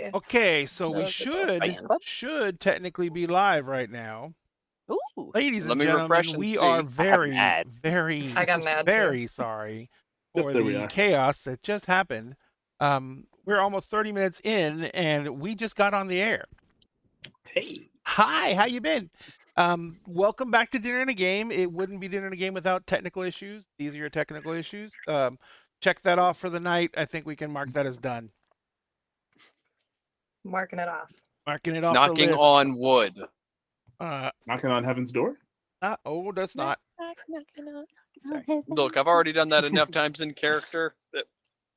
Yay. Okay, so That we was a good fan. should technically be live right now. Ooh. Ladies Let and me refresh gentlemen, and we see. are I have an very, ad. very, I got an ad too. very sorry Yep, for there we the are. chaos that just happened. We're almost 30 minutes in, and we just got on the air. Hey. Hi, how you been? Welcome back to Dinner and a Game. It wouldn't be Dinner and a Game without technical issues. These are your technical issues. Check that off for the night. I think we can mark that as done. Marking it off. Marking it off Knocking the list. on wood. Knocking on heaven's door? Oh, that's not. Look, I've already done that enough times in character. That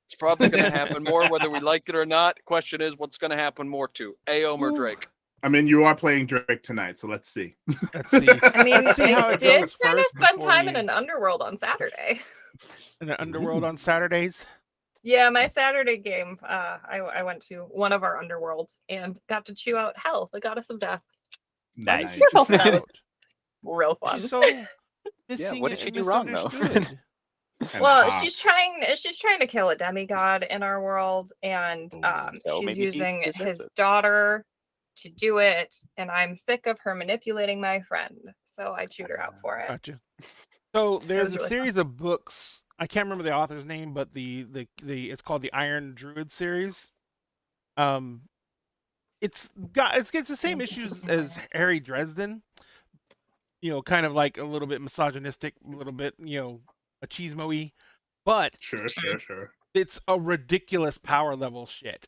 it's probably going to happen more, whether we like it or not. Question is, what's going to happen more to Aom or Drake? I mean, you are playing Drake tonight, so let's see. Let's see. I mean, Let's see how I it did goes kind of first spend before time we- in an underworld on Saturday. In the underworld on Saturdays. Yeah, my Saturday game, I went to one of our underworlds and got to chew out Hell, the goddess of death. Nice. That was real fun. She's so missing what did she and do wrong, though? misunderstood. And Well, hot. she's trying to kill a demigod in our world, and So she's maybe he using deserves his it. daughter to do it, and I'm sick of her manipulating my friend, so I chewed her out for it. Gotcha. So there's was a really series of books. I can't remember the author's name, but the it's called the Iron Druid series. It's the same issues as Harry Dresden. You know, kind of like a little bit misogynistic, a little bit, machismo-y, but Sure. it's a ridiculous power level shit.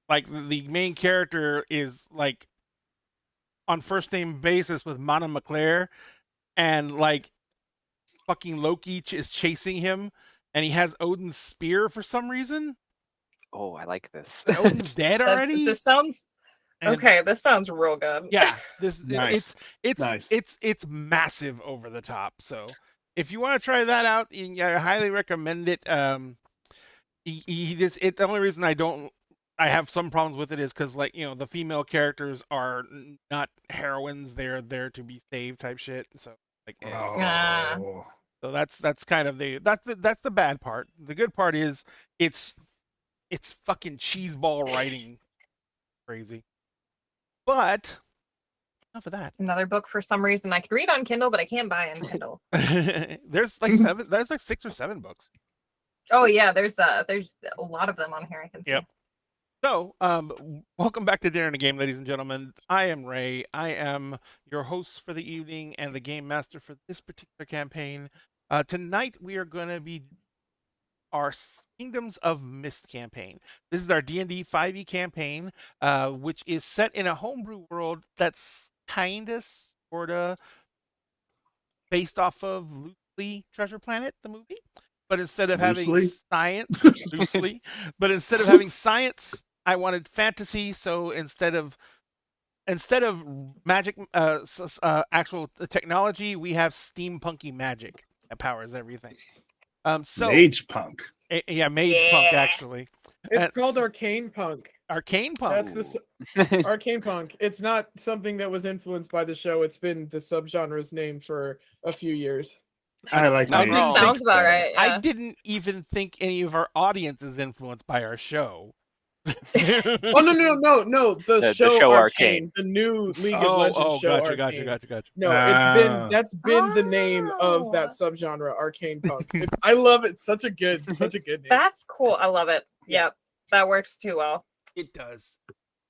Like the main character is like on first name basis with Mana McClare, and like fucking Loki is chasing him, and he has Odin's spear for some reason. Oh, I like this. And Odin's dead already. This sounds and- okay. This sounds real good. Yeah, Nice. Nice. it's massive over the top. So if you want to try that out, I highly recommend it. The only reason I have some problems with it is because the female characters are not heroines; they're there to be saved type shit. So Oh. so that's kind of that's the bad part. The good part is it's fucking cheeseball writing, crazy. But enough of that. Another book for some reason I could read on Kindle, but I can't buy on Kindle. There's like 6 or 7 books. Oh yeah, there's a lot of them on here I can see. Yep. So, welcome back to Dinner and a Game, ladies and gentlemen. I am Ray. I am your host for the evening and the game master for this particular campaign. Tonight we are going to be our Kingdoms of Mist campaign. This is our D&D 5e campaign, which is set in a homebrew world that's kinda, sorta based off of loosely Treasure Planet, the movie. But instead of having Loosely? science, loosely, but instead of having science, I wanted fantasy. So instead of magic, actual technology, we have steampunky magic that powers everything. So Mage punk. yeah, mage punk actually. It's called Arcane Punk. Arcane punk. That's the Arcane Punk. It's not something that was influenced by the show. It's been the subgenre's name for a few years. I like Not mage wrong. punk Sounds about better. right. Yeah. I didn't even think any of our audience is influenced by our show. Oh no! The show show Arcane, the new League of Legends show. Gotcha. Arcane. Ah. No, that's been the name of that subgenre, Arcane Punk. I love it. Such a good name. That's cool. I love it. Yep. That works too well. It does.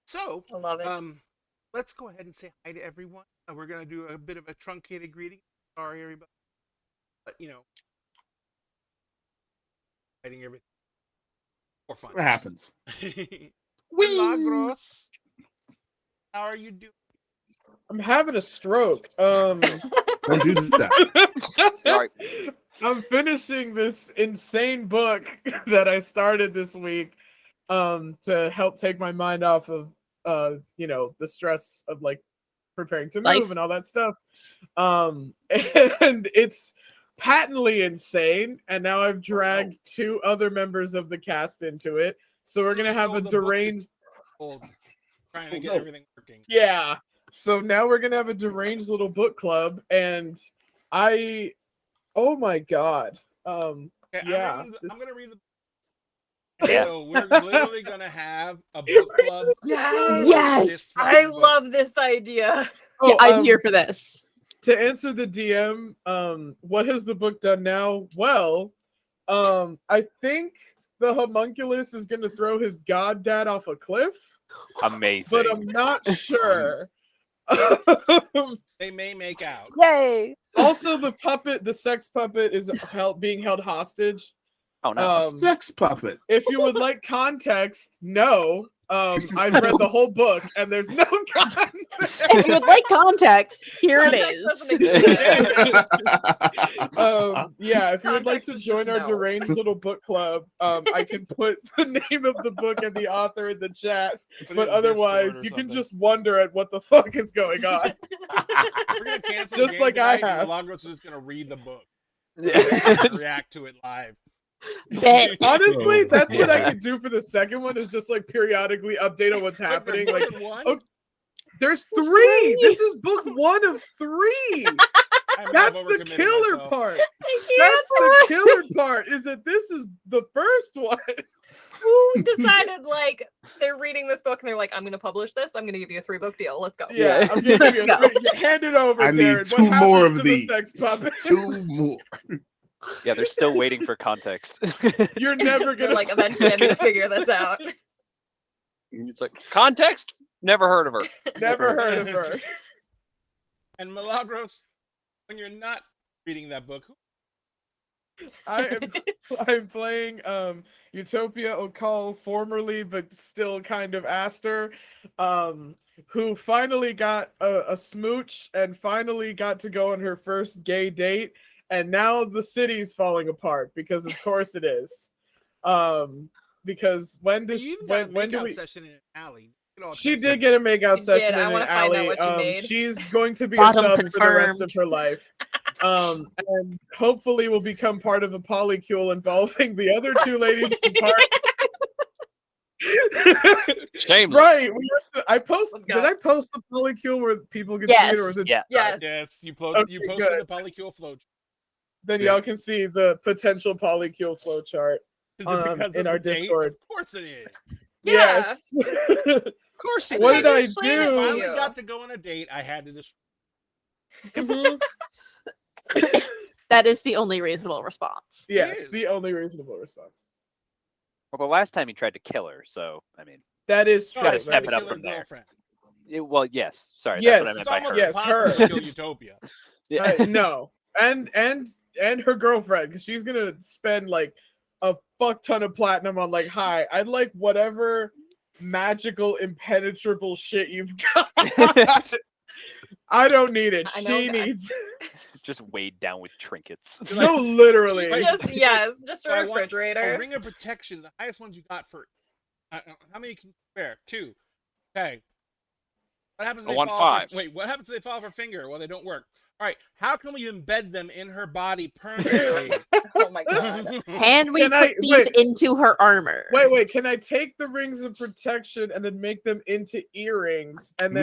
So, I love it. let's go ahead and say hi to everyone. We're gonna do a bit of a truncated greeting. Sorry, everybody, but fighting everything for fun. What happens? Milagros, how are you doing? I'm having a stroke. Don't do that. Sorry. I'm finishing this insane book that I started this week to help take my mind off of the stress of like preparing to move Life. and all that stuff. And it's patently insane, and now I've dragged 2 other members of the cast into it. So we're gonna have So a the book deranged is full, trying to get no. everything working. Yeah. So now we're gonna have a deranged little book club, and oh my god. Okay, Yeah, I'm this- gonna read the. Yeah. So we're literally gonna have a book club. Yes. This I fucking book. love this idea. Yeah, I'm um, here for this. To answer the DM, what has the book done now? Well, I think the homunculus is going to throw his god dad off a cliff, Amazing. but I'm not sure. They may make out. Yay! Also, the sex puppet, is being held hostage. Oh no. Sex puppet. If you would like context, no. I've read the whole book, and there's no context. If you would like context, here it Context is. doesn't exist. Yeah, if you would like Context to is join just our no. deranged little book club, I can put the name of the book and the author in the chat. Put it But in otherwise, Discord or you can something. just wonder at what the fuck is going on. We're gonna cancel Just the game like I tonight, and have. Milagros is just gonna read the book. Yeah. And react to it live. Bet. Honestly, that's what I Yeah. could do for the second one, is just like periodically update on what's Wait, happening. there's Like, more than one? oh, there's three. This is book 1 of 3. I might have That's the overcommitted killer myself. part. I That's can't. the killer part, is that this is the first one. Who decided like they're reading this book and they're like, I'm gonna publish this. I'm gonna give you a 3-book deal. Let's go. Yeah, Yeah. I'm giving you Let's a 3. Hand it over, I need Darren. 2 What more happens of to the these. sex puppet? 2 more. Yeah, they're still waiting for context. You're never They're gonna like, eventually I'm gonna figure this out. It's like context. Never heard of her. never heard of her. And Milagros, when you're not reading that book, I'm playing Utopia Okal, formerly but still kind of Aster, who finally got a smooch and finally got to go on her first gay date, and now the city's falling apart because of course it is. Because when does you even got a when do makeout we? session in an alley. Look at all She that did get a makeout You session did. I in an wanna find out alley. what you made. She's going to be a Bottom sub for the rest confirmed. of her life. And hopefully will become part of a polycule involving the other 2 ladies in the park. Shameless. Right. I Let's go. did I post the polycule where people could see it, or was it Yeah. Yes. Yes, you Okay, posted good. the polycule flow chart. then Yeah. y'all can see the potential polycule flow chart. Is it because in of our the date? Discord. Of course it is. Yeah. Yes. Of course. What did I explained it do? to Finally you. got to go on a date. I had to just. Mhm. That is the only reasonable response. Yes, is. the only reasonable response. Well, the last time he tried to kill her, so I mean, That is Oh, true. gotta I step tried it to up kill from her there. girlfriend. well, yes. Sorry, Yes, that's what I meant by Someone her. Yes, her. possibly kill Utopia. Yeah. No, and her girlfriend, because she's gonna spend like a fuck ton of platinum on like, hi, I'd like whatever magical impenetrable shit you've got. I don't need it. I know She that. needs. Just weighed down with trinkets. No, literally. Just yes, just So I a want refrigerator. A ring of protection, the highest ones you got for. How many can you spare? 2. Okay. What happens? If I they want fall off her- 5. Wait, what happens if they fall off her finger? Well, they don't work. All right. How can we embed them in her body permanently? Oh my god. Can we Can put I- these wait. into her armor? Wait. Can I take the rings of protection and then make them into earrings, and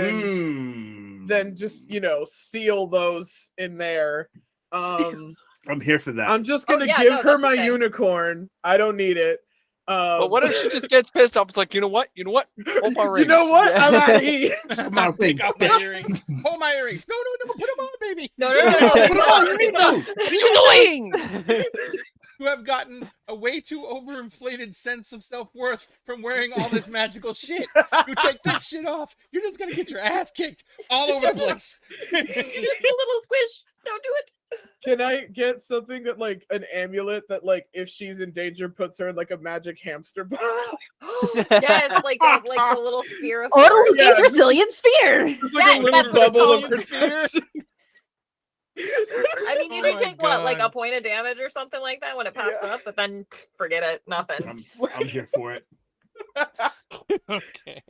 then just seal those in there? I'm here for that. I'm just Oh, gonna yeah, give no, her that's the my thing. unicorn. I don't need it. But what if she just gets pissed off? It's like, you know what? Hold my rings. You know what? Yeah. I'm out of here. Come on, Take please. off my earrings. Hold my earrings. No, put them on, baby. No, no. Come on, let me go. What are you doing? You have gotten a way too overinflated sense of self-worth from wearing all this magical shit. You take that shit off, you're just gonna get your ass kicked all over the place. Just a little squish. Don't do it. Can I get something that like an amulet that like if she's in danger puts her in like a magic hamster ball? Yes, like the little sphere of Or force. Yeah. Luki's resilient sphere. Just like Yes, a little that's what it's bubble of called. protection. I mean, Oh usually my take what, like a God. point of damage or something like that when it pops Yeah. up, but then forget it, nothing. I'm here for it. Okay.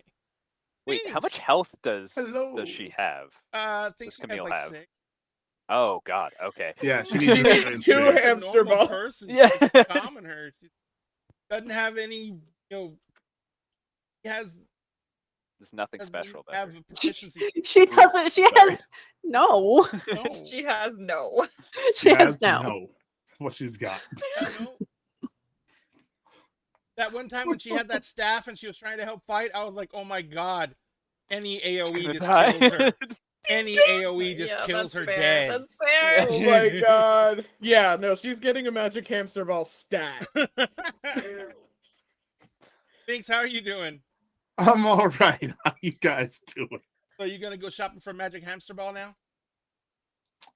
Wait, how much Thanks. health does Hello. she have? I think Does she has Camille like have? 6. Oh God. Okay. Yeah, she She needs needs to 2 Just a hamster normal balls. person. Yeah. She's calm in her. She doesn't have any, she has There's nothing doesn't special about have her. a proficiency. She doesn't. She Sorry. has no. No. She has no. She has no. What she's got. Yeah, no. That one time when she had that staff and she was trying to help fight, I was like, oh my god, any AoE Gonna just die. kills her. Any AoE just Yeah, kills that's her fair. dead. That's fair. Oh my god. Yeah, no, she's getting a magic hamster ball stat. Thanks. How are you doing? I'm all right. How you guys doing? So you gonna go shopping for magic hamster ball now?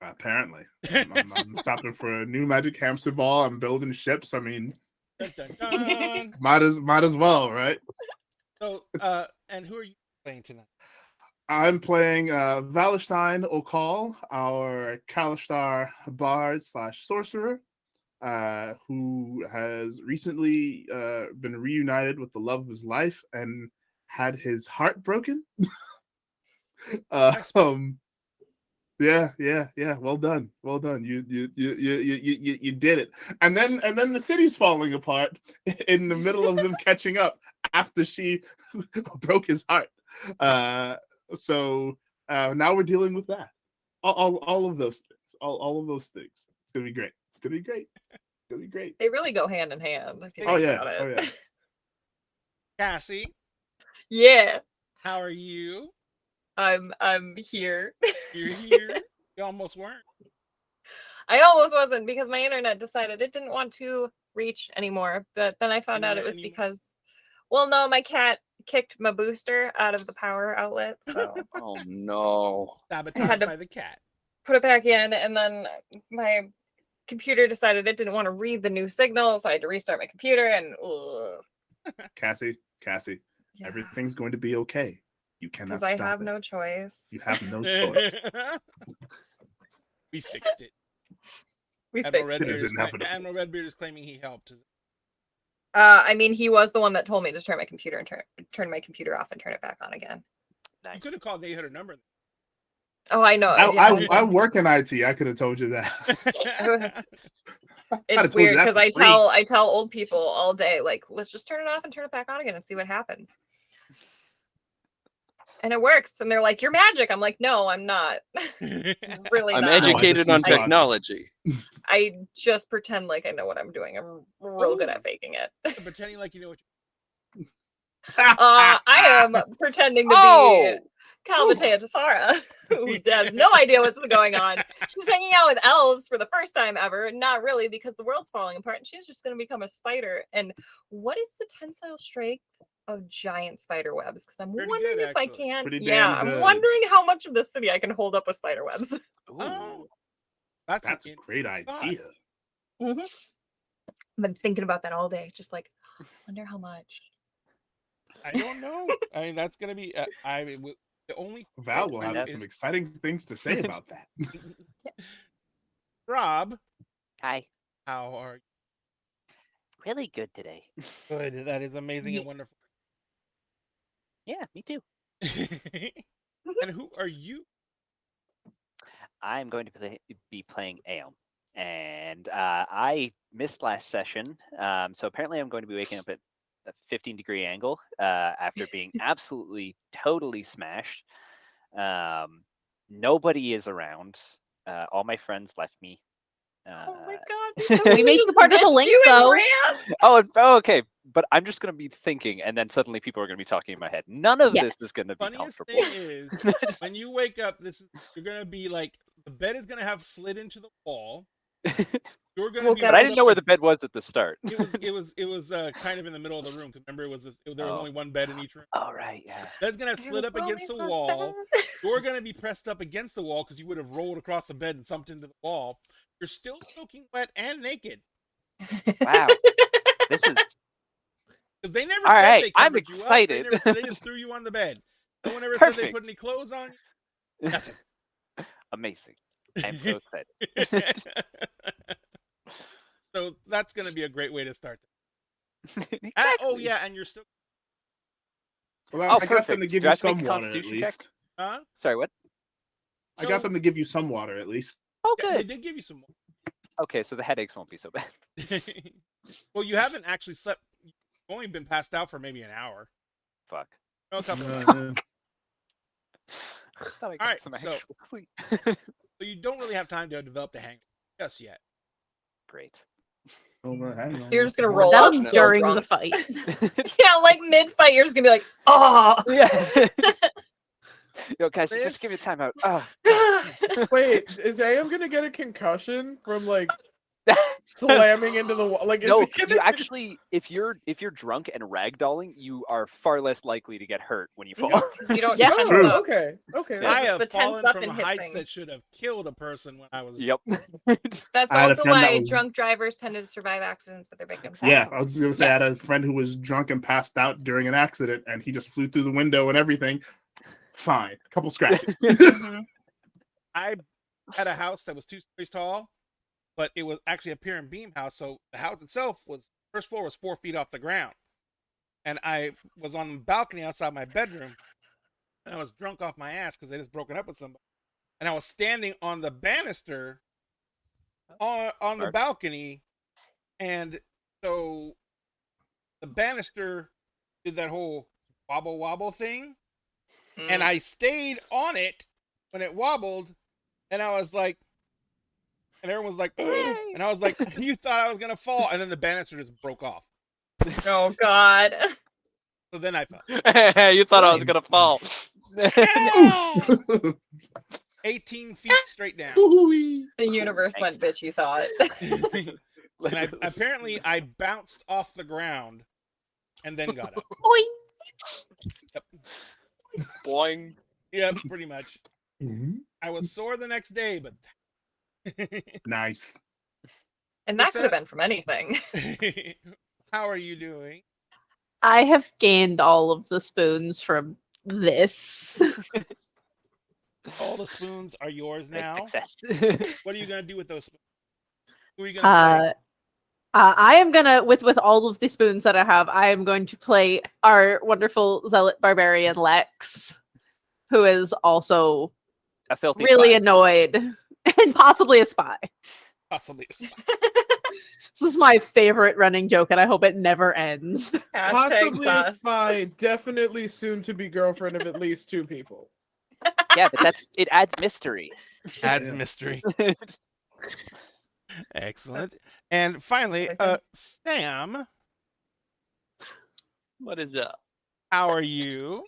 Apparently, I'm stopping for a new magic hamster ball. I'm building ships. I mean, Dun, dun, dun. might as well, right? So, and who are you playing tonight? I'm playing Valestein Okal, our Kalashtar bard / sorcerer, who has recently been reunited with the love of his life and had his heart broken. Yeah. Well done. You did it. And then the city's falling apart in the middle of them catching up after she broke his heart. So now we're dealing with that. All of those things. All of those things. It's gonna be great. It's gonna be great. It's gonna be great. They really go hand in hand. If you Oh think yeah. about it. Oh yeah. Cassie, Yeah, how are you? I'm here. You're here. You almost weren't. I almost wasn't because my internet decided it didn't want to reach anymore. But then I found out it Internet was anymore? because, well, no, my cat kicked my booster out of the power outlet, so Oh no. Sabotaged to- by the cat. put it back in, and then my computer decided it didn't want to read the new signal, so I had to restart my computer, and Cassie, everything's going to be okay. You cannot because stop I have it. no choice. You have no choice. We fixed it. We Admiral fixed it. Redbeard, is is inevitable. Admiral Redbeard is claiming he helped. I mean, he was the one that told me to turn my computer and turn my computer off and turn it back on again. You Nice. could have called the 800 number. Oh, I know. I work in IT. I could have told you that. It's told you weird that because for I free. tell old people all day, like, let's just turn it off and turn it back on again and see what happens. And it works. And they're like, you're magic. I'm like, no, I'm not. Really I'm not. educated on just use logic. technology. I just pretend like I know what I'm doing. I'm real good at faking it. Pretending like you know what I am pretending to Oh! be Calvatea Tassara, who has no idea what's going on. She's hanging out with elves for the first time ever. Not really, because the world's falling apart, and she's just going to become a spider. And what is the tensile strength of giant spider webs? Because I'm Pretty wondering good, if I actually. can. Pretty Yeah, damn I'm good. wondering how much of the city I can hold up with spider webs. Oh, that's That's a great idea. I've been thinking about that all day. Just like, wonder how much. I don't know. I mean, that's gonna be. The only Val will have is- some exciting things to say about that. Rob, Hi. how are you? Really good today. Good. That is amazing Ye- and wonderful. Yeah, me too. And who are you? I'm going to be playing Aeon. And I missed last session. So apparently I'm going to be waking up at a 15-degree angle after being absolutely, totally smashed. Nobody is around. All my friends left me. Oh my god! We make you part of the link, though. Oh, okay. But I'm just going to be thinking, and then suddenly people are going to be talking in my head. None of this Yes. is going to be Funniest comfortable. thing is when you wake up, you're gonna be like the bed is gonna have slid into the wall. You're gonna Woke be. up- But I rolled didn't up know where in- the bed was at the start. It was kind of in the middle of the room. 'Cause remember, there was Oh. only one bed in each room. All right, yeah. Bed's gonna have There slid was up against the only one wall. bed. You're gonna be pressed up against the wall because you would have rolled across the bed and thumped into the wall. You're still soaking wet and naked Wow. This is because they never All said right, they I'm covered you up. excited. They just threw you on the bed. No one ever said they Perfect. put any clothes on you. Nothing. amazing. I'm so excited. So that's gonna be a great way to start. Oh Exactly. yeah, and you're still. Well, Oh, I got them to perfect. give Do I you have to make some a water at constitution check? least. Huh? Sorry, what? I got them to give you some water at least. Oh, Yeah, they good. did give you some. Okay, so the headaches won't be so bad. Well, you haven't actually slept. You've only been passed out for maybe an hour. Fuck. No, a couple. Of hours. Thought I got Alright, some so- actual sleep. So you don't really have time to develop the hang just yet. Great. You're just gonna More roll That up was unfortunate. still during the drunk. fight. Yeah, like mid-fight, you're just gonna be like, oh. Yeah. Yo, guys, This- just give me a timeout. Oh. Wait, is AM gonna get a concussion from like slamming into the wall? Like, is No, he gonna... you actually, if you're drunk and ragdolling, you are far less likely to get hurt when you fall. Yep. 'Cause you don't Yeah. tense True. up. Okay. Okay. Yeah. I it's have the tense fallen up from and hit heights that things. should have killed a person when I was. Yep. That's I had a also friend that why was- drunk drivers tend to survive accidents with their victims. Yeah, I was gonna say I had a Yes. friend who was drunk and passed out during an accident, and he just flew through the window and everything. Fine, a couple scratches. Mhm. I had a house that was 2 stories tall, but it was actually a pier and beam house. So the house itself was first floor was 4 feet off the ground, and I was on the balcony outside my bedroom, and I was drunk off my ass because I just broken up with somebody, and I was standing on the banister on the Smart. balcony, and so the banister did that whole wobble thing, and Mm. I stayed on it when it wobbled, and I was like, and everyone was like, "Ugh," and I was like, you thought I was gonna fall, and then the banister just broke off. Oh God. So then I fell. You thought I was gonna fall. Oof. 18 feet straight down. Ooh-wee. The universe went bitch, you thought. And apparently I bounced off the ground and then got up. Yep. Boing. Yep, pretty much. Mhm. I was sore the next day, but Nice. And that What's could have that? been from anything. how are you doing? I have gained all of the spoons from this. All the spoons are yours Great now. success. What are you gonna do with those spoons? Who are you gonna I am gonna with all of the spoons that I have, I am going to play our wonderful zealot barbarian Lex, who is also A filthy really spy. annoyed and possibly a spy. play? Possibly. This is my favorite running joke, and I hope it never ends. Hashtag Possibly a sus. spy, definitely soon to be girlfriend of at least 2 people. Yeah, but it adds mystery. Adds Yeah. mystery. Excellent. That's- And finally, Everything. Sam, What is up? how are you?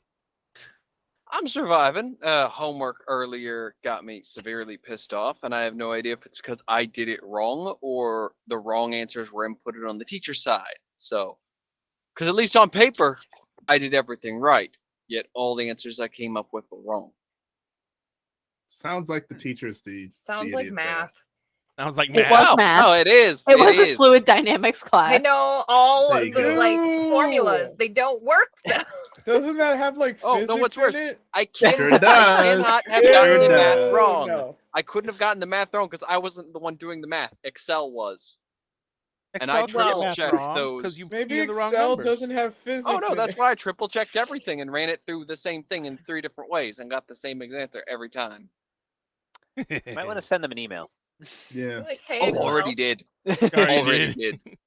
I'm surviving. Homework earlier got me severely pissed off, and I have no idea if it's because I did it wrong or the wrong answers were inputted on the teacher's side. So, because at least on paper, I did everything right, yet all the answers I came up with were wrong. Sounds like the teacher's the Sounds the like idiot there. math. Sounds like It math. was Oh, math. oh, it is. It was a is. fluid dynamics class. I know all There of you the go. like formulas. No. They don't work though. Doesn't that have like Oh, physics no, what's in worse? it? I Sure can't. I does. cannot have Sure gotten the math does. wrong. No. I couldn't have gotten the math wrong because I wasn't the one doing the math. Excel was. And Excel I does get triple math checked wrong those. because you Maybe key the wrong Excel numbers. doesn't have physics. Oh no, in that's it. why I triple checked everything and ran it through the same thing in 3 different ways and got the same answer every time. Might want to send them an email. Yeah. Like, hey, Oh, Excel. already did. Already Already did. did.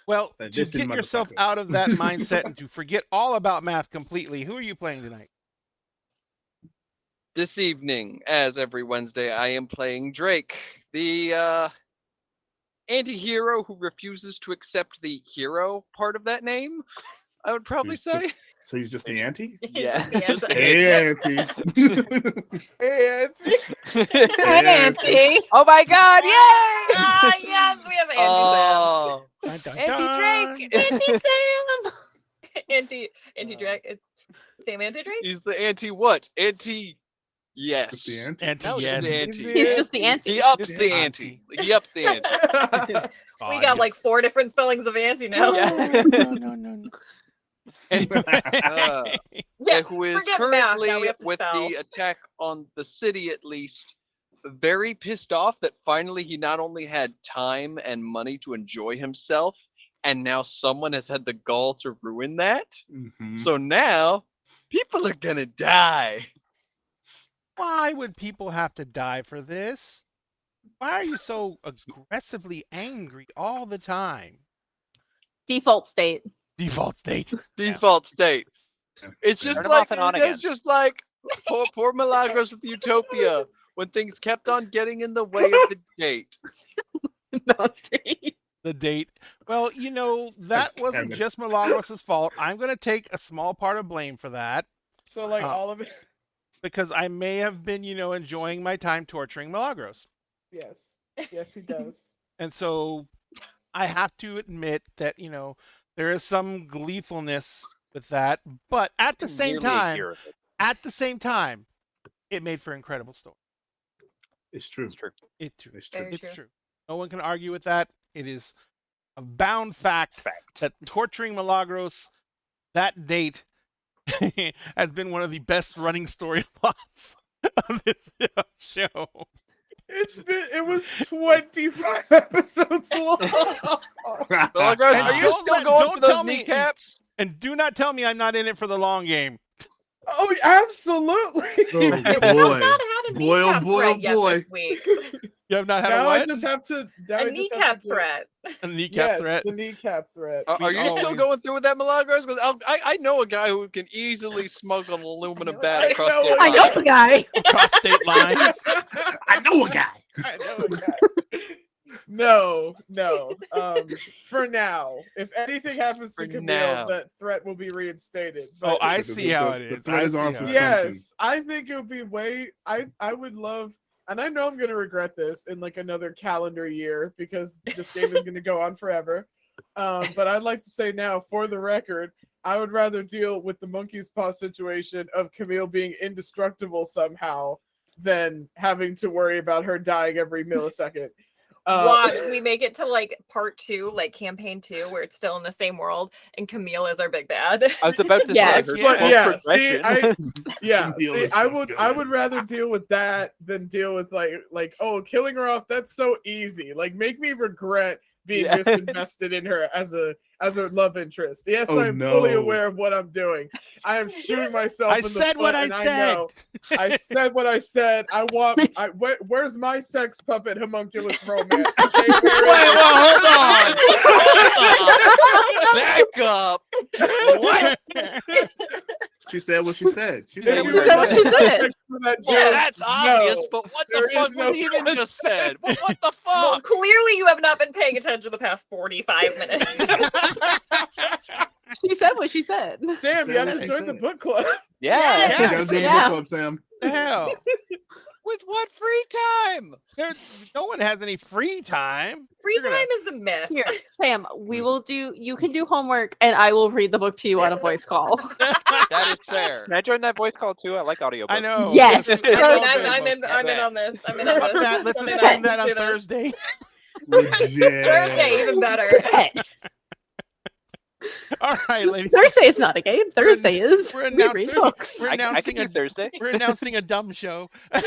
Well, That to distant get yourself motherfucker. out of that mindset and to forget all about math completely, who are you playing tonight? This evening, as every Wednesday, I am playing Drake, the anti-hero who refuses to accept the hero part of that name. I would probably He's say. just- So he's just the auntie? He's Yeah. just the answer. Hey, auntie. Hey, Hey, Nancy. Oh my god, yay! Ah, yes, we have Auntie Oh, Dun, dun, Anti-Drake! dun. Auntie Sam. Sam. Auntie Drake. Sam Auntie Drake? he's the anti what? Anti. Yes. Just the auntie. Auntie, No, it's yes. just the ante. He's just the auntie. He ups Just the the ante. He ups the ante. Oh, We got yes. like 4 different spellings of Auntie now. Yeah. No. And- Yeah, who is forget math, now we currently have to with spell. the attack on the city at least very pissed off that finally he not only had time and money to enjoy himself and now someone has had the gall to ruin that. Mhm. So now people are gonna die. Why would people have to die for this? Why are you so aggressively angry all the time? Default state. Default state. Default state. It's just Turn 'em like off and on again. it's just like poor Milagros with Utopia when things kept on getting in the way of the date. Not state. the date. Well, that wasn't Damn it. just Milagros' fault. I'm going to take a small part of blame for that So like Uh, all of it. because I may have been, enjoying my time torturing Milagros. Yes. Yes, he does. And so I have to admit that, there is some gleefulness with that, but at the same Nearly a time, year of it. it made for incredible story. It's true. It's true. It's true. Very It's true. true. No one can argue with that. It is a bound fact that torturing Milagros that date has been one of the best running storylines of this show. It was 25 episodes long. Milagros, And are you don't still let- going don't for those tell me- kneecaps? And do not tell me I'm not in it for the long game. Oh, absolutely. Oh Yeah, we have boy. not had a Boy, oh kneecap boy, oh threat yet boy. this week. You have not had Now a I what? just have to. Now I A just have kneecap to do- threat. A kneecap Yes, threat. the kneecap threat. Are you still Oh. going through with that, Milagros? Because I know a guy who can easily smuggle an aluminum I bat know across a state guy. I know lines. the guy. Across state lines. I know a guy. I know a guy. No. For now, if anything happens to For Camille, now. that threat will be reinstated. Oh, But I The- see how it the is. threat I is see on how it is. suspension. yes, I think it would be I would love, and I know I'm gonna regret this in like another calendar year because this game is gonna go on forever. But I'd like to say now, for the record, I would rather deal with the monkey's paw situation of Camille being indestructible somehow than having to worry about her dying every millisecond. Watch, we make it to like part 2, like campaign 2, where it's still in the same world, and Camille is our big bad. I was about to Yes. say her Yeah. slow Yeah, see, progression. Yeah, Camille see, is I so would good. rather deal with that than deal with like oh, killing her off. That's so easy. Like make me regret being Yeah. disinvested in her as a love interest. Yes, Oh, I'm fully no. aware of what I'm doing. I am shooting myself. I in the said what foot, I and said. know. I said what I said. Where's my sex puppet homunculus romance? Okay, Wait, well, hold on. Hold on. Back up. What? She said what she said. She Thank said you She what said very what she she much said. for that Well, joke. that's obvious, No, but what there the fuck is was no even such- just said? What the Well, fuck? clearly you have not been paying attention the past 45 minutes. She said what she said. Sam, you have to She said the said. book club. Yeah. You gotta do the Yeah. book club, Sam. The hell? With what free time? No one has any free time. Free You're gonna- time is a myth. Here, Sam, we will do. You can do homework, and I will read the book to you on a voice call. That is fair. Can I join that voice call too? I like audiobooks. I know. Yes. Let's- I mean, let's I'm in on this. I'm in on Fuck this. that. Let's Sunday just night, film that on do this. Thursday. Legit. Thursday, even better. All right, ladies. Thursday is not a game. Thursday is. we're We read announcing- books. we're I can announcing do a Thursday. we're announcing a dumb show. Yes.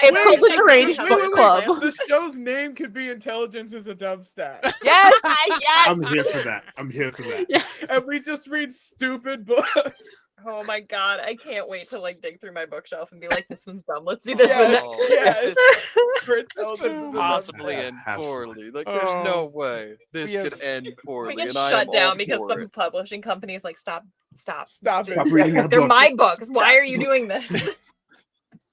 It's called the Deranged wait, Book wait, Club. The show's name could be Intelligence is a Dumb Stat. Yes. Yes. I'm here for that. I'm here for that. And we just read stupid books. Oh my god, I can't wait to like dig through my bookshelf and be like, this one's dumb. Let's do this Yes, one. yes. For This Intelligence could is a Dumb possibly Stat. end Has to. poorly. Like, there's no way this We have- could end poorly. We get and I shut am down all because for some it. publishing companies like stop Stop it. Stop reading our They're book. my books. Why are you doing this?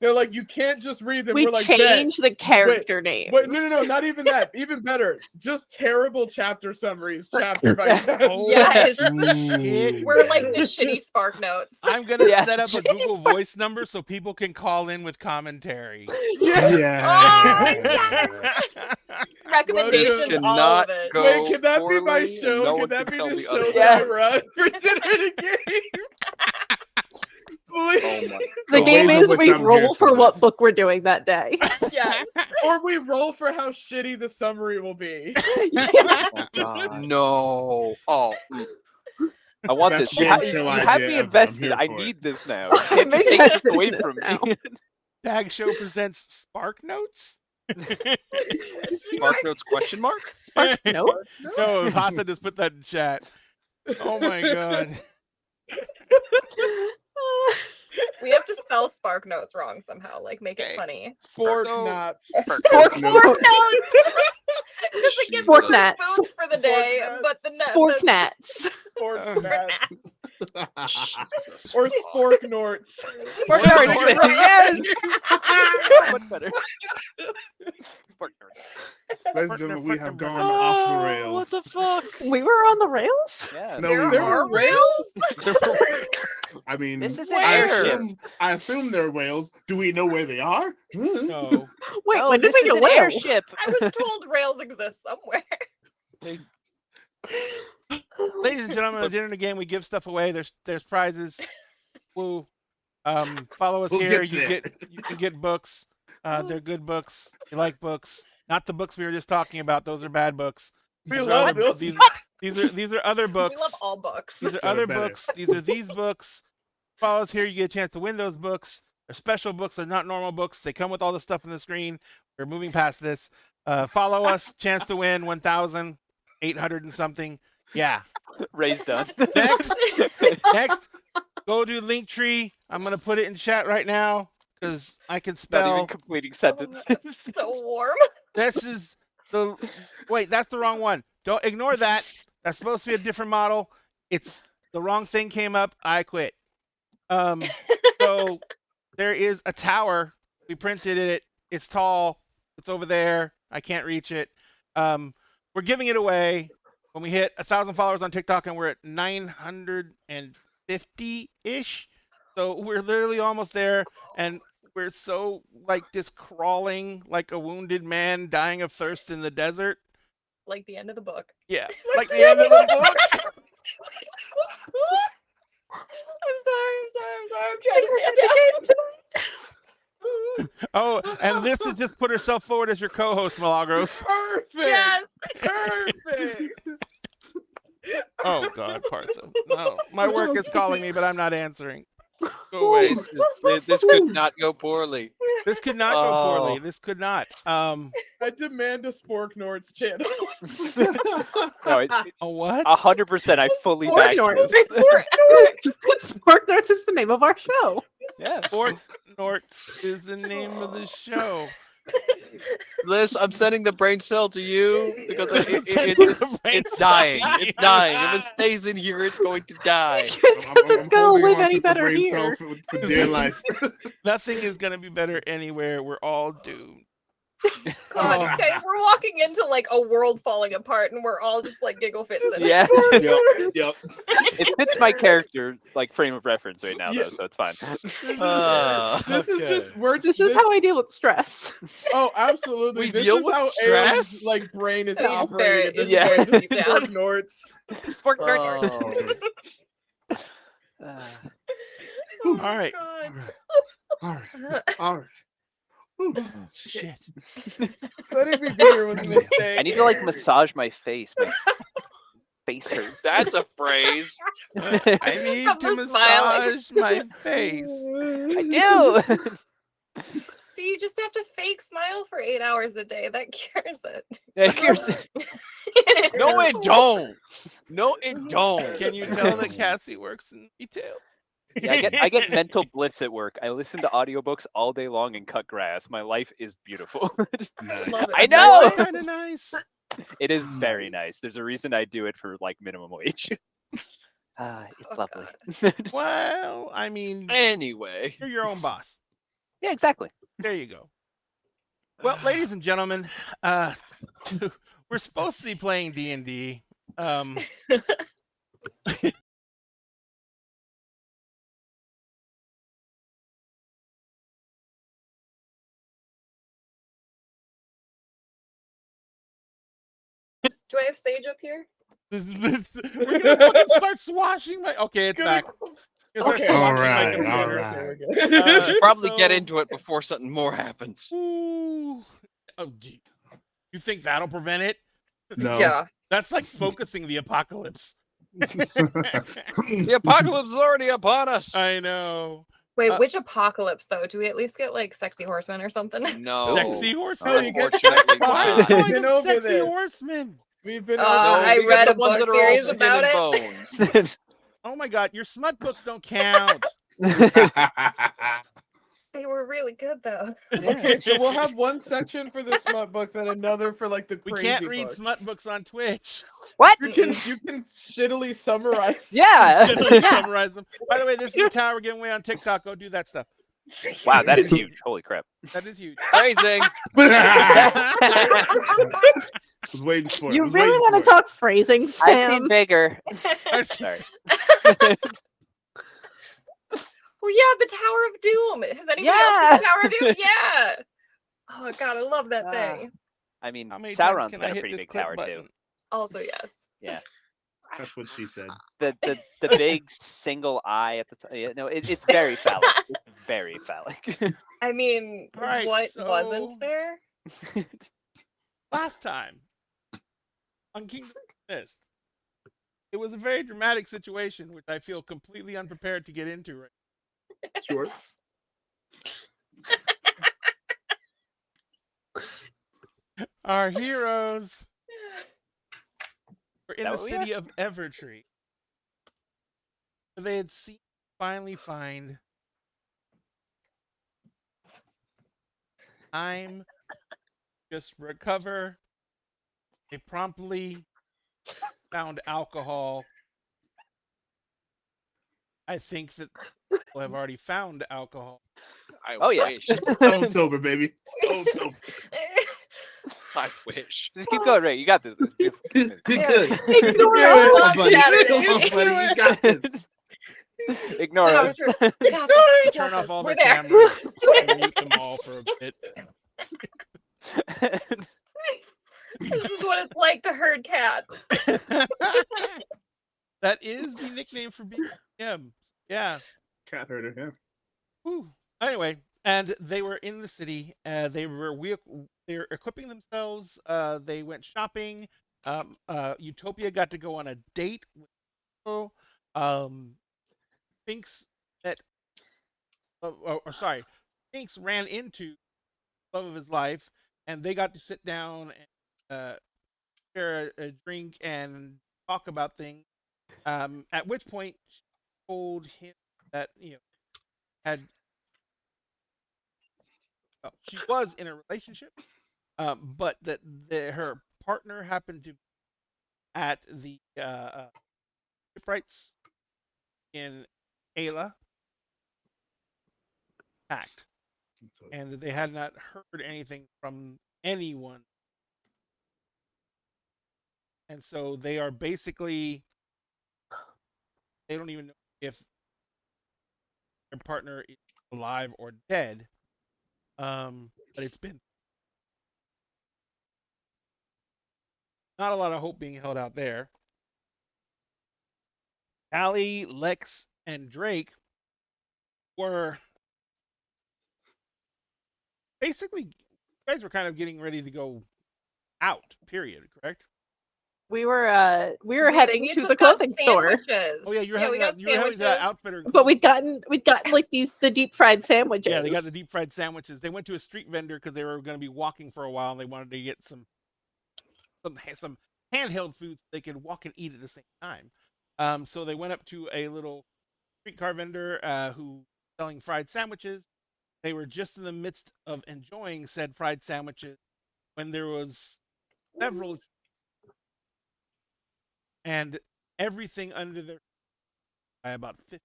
They're like, you can't just read them. We We're like, change the character name. Wait, no, not even that. Even better. Just terrible chapter summaries, chapter by chapter. Oh, Yes. Ooh. We're like the shitty Spark Notes. I'm gonna Yes. set up a Google Voice number so people can call in with commentary. Yeah. Recommendations, all cannot of it. go Wait, can that be my poorly, show? no Can one that can be tell the me show otherwise. that I run for dinner and a game? Please. Oh my The The game ways in is which we I'm here roll for for what this. book we're doing that day. Yes. Or we roll for how shitty the summary will be. No. Oh. I want Best this. You, game show you idea have me ever. I'm invested. here I for it. need this now. You can't Maybe take that's this what away it is from now. me. Tag Show presents Spark Notes. Spark Notes question mark? Nope. No, Hasa just put that in chat. Oh my god. We have to spell Spark Notes wrong somehow. Like make it Okay. funny. Fork No. knots. Spork Notes. Notes. Because it gives Spork us gnats. spoons for the day, Spork but the Spork gnats. Sports Oh, gnats. Jesus Or fuck. spork norts. Spark Spark North. North. Yes. Much better. Spark North. Ladies and gentlemen, we have gone off the rails. What the fuck? We were on the rails? Yeah. No, There we are weren't. rails? I mean, This is an I airship. assume they're whales. Do we know where they are? No. Wait, No, when did this we is get an whales? airship. I was told rails exist somewhere. Ladies and gentlemen, at the end of the game, we give stuff away. There's prizes. Woo. Follow us We'll here. get there. You can get books. They're good books. You like books. Not the books we were just talking about. Those are bad books. We These are love other- those. These are other books. We love all books. These are They're other better. books. These are these books. Follow us here. You get a chance to win those books. They're special books. They're not normal books. They come with all the stuff on the screen. We're moving past this. Follow us. Chance to win 1,800 and something. Yeah. Ray's done. Next. Next. Go to Linktree. I'm gonna put it in chat right now because I can Not spell. even completing sentences. So warm. This is the wait. That's the wrong one. Don't ignore that. That's supposed to be a different model. It's the wrong thing came up. I quit. So there is a tower. We printed it. It's tall. It's over there. I can't reach it. We're giving it away when we hit 1,000 followers on TikTok, and we're at 950-ish. So we're literally almost there, and we're so like just crawling like a wounded man dying of thirst in the desert. Like the end of the book. Yeah, like the end of the book. I'm sorry. I'm trying to stand down. Oh, and this has just put herself forward as your co-host, Milagros. Perfect. Yes. Perfect. Oh God, Partha. No, my work is calling me, but I'm not answering. Go away. This could not go poorly. This could not go poorly. This could not. I demand a Spork Nords channel. No, A what? 100%. I fully back Spork this. Spork North is the name of our show. Yeah. Fort Norts is the name of the show. Liz, I'm sending the brain cell to you because Sending the brain it's cell dying. to It's dying. If it stays in here, it's going to die. Because it's gonna holding live on any to the better brain here. cell for dear life. Nothing is gonna be better anywhere. We're all doomed. God, Oh. guys, we're walking into like a world falling apart, and we're all just like giggle fits in it. Yeah. Yep. It fits my character like frame of reference right now, Yeah. though, so it's fine. This is Okay. just we're This just is how I deal with stress. Oh, absolutely. We This deal is with how stress? Aaron's, like brain is He's operating very- at this yeah. point. Just Deep Spork down. Nords. Spork Oh. Oh All right. God. All right. All right. Whew. Shit. Letting me be here was a mistake. I need to like massage my face. My face hurts. That's a phrase. I need I'm to just smiling. massage my face. I do. See, you just have to fake smile for 8 hours a day. That cures it. Yeah, here's- No, it don't. No, it don't. Can you tell that Cassie works in retail? Yeah, I get mental blitz at work. I listen to audiobooks all day long and cut grass. My life is beautiful. Nice. Love it. I know. Kind of nice. It is very nice. There's a reason I do it for like minimum wage. It's Oh, lovely. Well, I mean, Anyway. you're your own boss. Yeah, exactly. There you go. Well, ladies and gentlemen, we're supposed to be playing D&D. Do I have sage up here? We're gonna fucking start swashing my. Okay, it's back. We're gonna start Okay. swashing All my right, computer. all Okay, right. we're good. Uh, Should probably get so- into it before something more happens. Ooh. Oh, gee. You think that'll prevent it? No. Yeah. That's like focusing the apocalypse. The apocalypse is already upon us. I know. Wait, Uh, which apocalypse though? Do we at least get like sexy horsemen or something? No. Sexy horseman. Oh, you get Unfortunately Why not. are you calling Been them over sexy this. horsemen? We've been Uh, No, I we got read the a ones book that are all series skin about and bones. Oh my god, your smut books don't count. They were really good though. Okay, so we'll have one section for the smut books and another for like the We crazy can't read books. smut books on Twitch. What? You can shittily summarize. Yeah. Shouldn't we summarize them? By the way, this is the tower we're giving away on TikTok. Go do that stuff. Wow, that is huge. Holy crap. That is huge. Phrasing. Was waiting for it. You was really waiting want for to talk phrasing, I've Sam? seen bigger. I see. Sorry. Well, yeah, the Tower of Doom. Has anybody else Yeah. seen the Tower of Doom? Yeah. Oh god, I love that thing. I mean, How many times Sauron's can got I a hit pretty this big click tower button? too. Also, yes. Yeah. That's what she said. The big single eye at the top. Yeah, no, it's very phallic. It's very phallic. I mean, All right, what so- wasn't there? Last time on Kingdom of the Mist, it was a very dramatic situation, which I feel completely unprepared to get into right Sure. now. Our heroes were in That the what we city of Evertree, where they had finally find time just recover. They promptly found alcohol. I think that people have already found alcohol. I Oh, yeah. wish. Stone sober, baby. Stone sober. I wish. Just keep going, Ray. You got this. It's beautiful. Good. Yeah. Good. Ignore Good, all last buddy. Saturday. Come on, buddy. You got this. Ignore Yeah, us. we got this, we got Turn off this, all we're the there. cameras and mute them all for a bit. This is what it's like to herd cats. That is the nickname for BM. Yeah. Cat herder, yeah. Whew. Anyway, and they were in the city. They were equipping themselves. They went shopping. Utopia got to go on a date with people. Sphinx met. Sphinx ran into the love of his life, and they got to sit down and share a drink and talk about things. At which point, she told him that had she was in a relationship, but that her partner happened to be at the shipwrights in Ayla act, and that they had not heard anything from anyone, and so they are basically, they don't even know if their partner is alive or dead. But it's been not a lot of hope being held out there. Allie, Lex, and Drake were basically, you guys were kind of getting ready to go out, period, correct? We were heading We to just the got clothing store, sandwiches. Oh yeah, you were we having got that, you were having that sandwiches. outfitter. but we'd gotten like the deep fried sandwiches. Yeah, they got the deep fried sandwiches. They went to a street vendor because they were going to be walking for a while, and they wanted to get some handheld food so they could walk and eat at the same time. So they went up to a little streetcar vendor who was selling fried sandwiches. They were just in the midst of enjoying said fried sandwiches when there was several, and everything under their by about 50.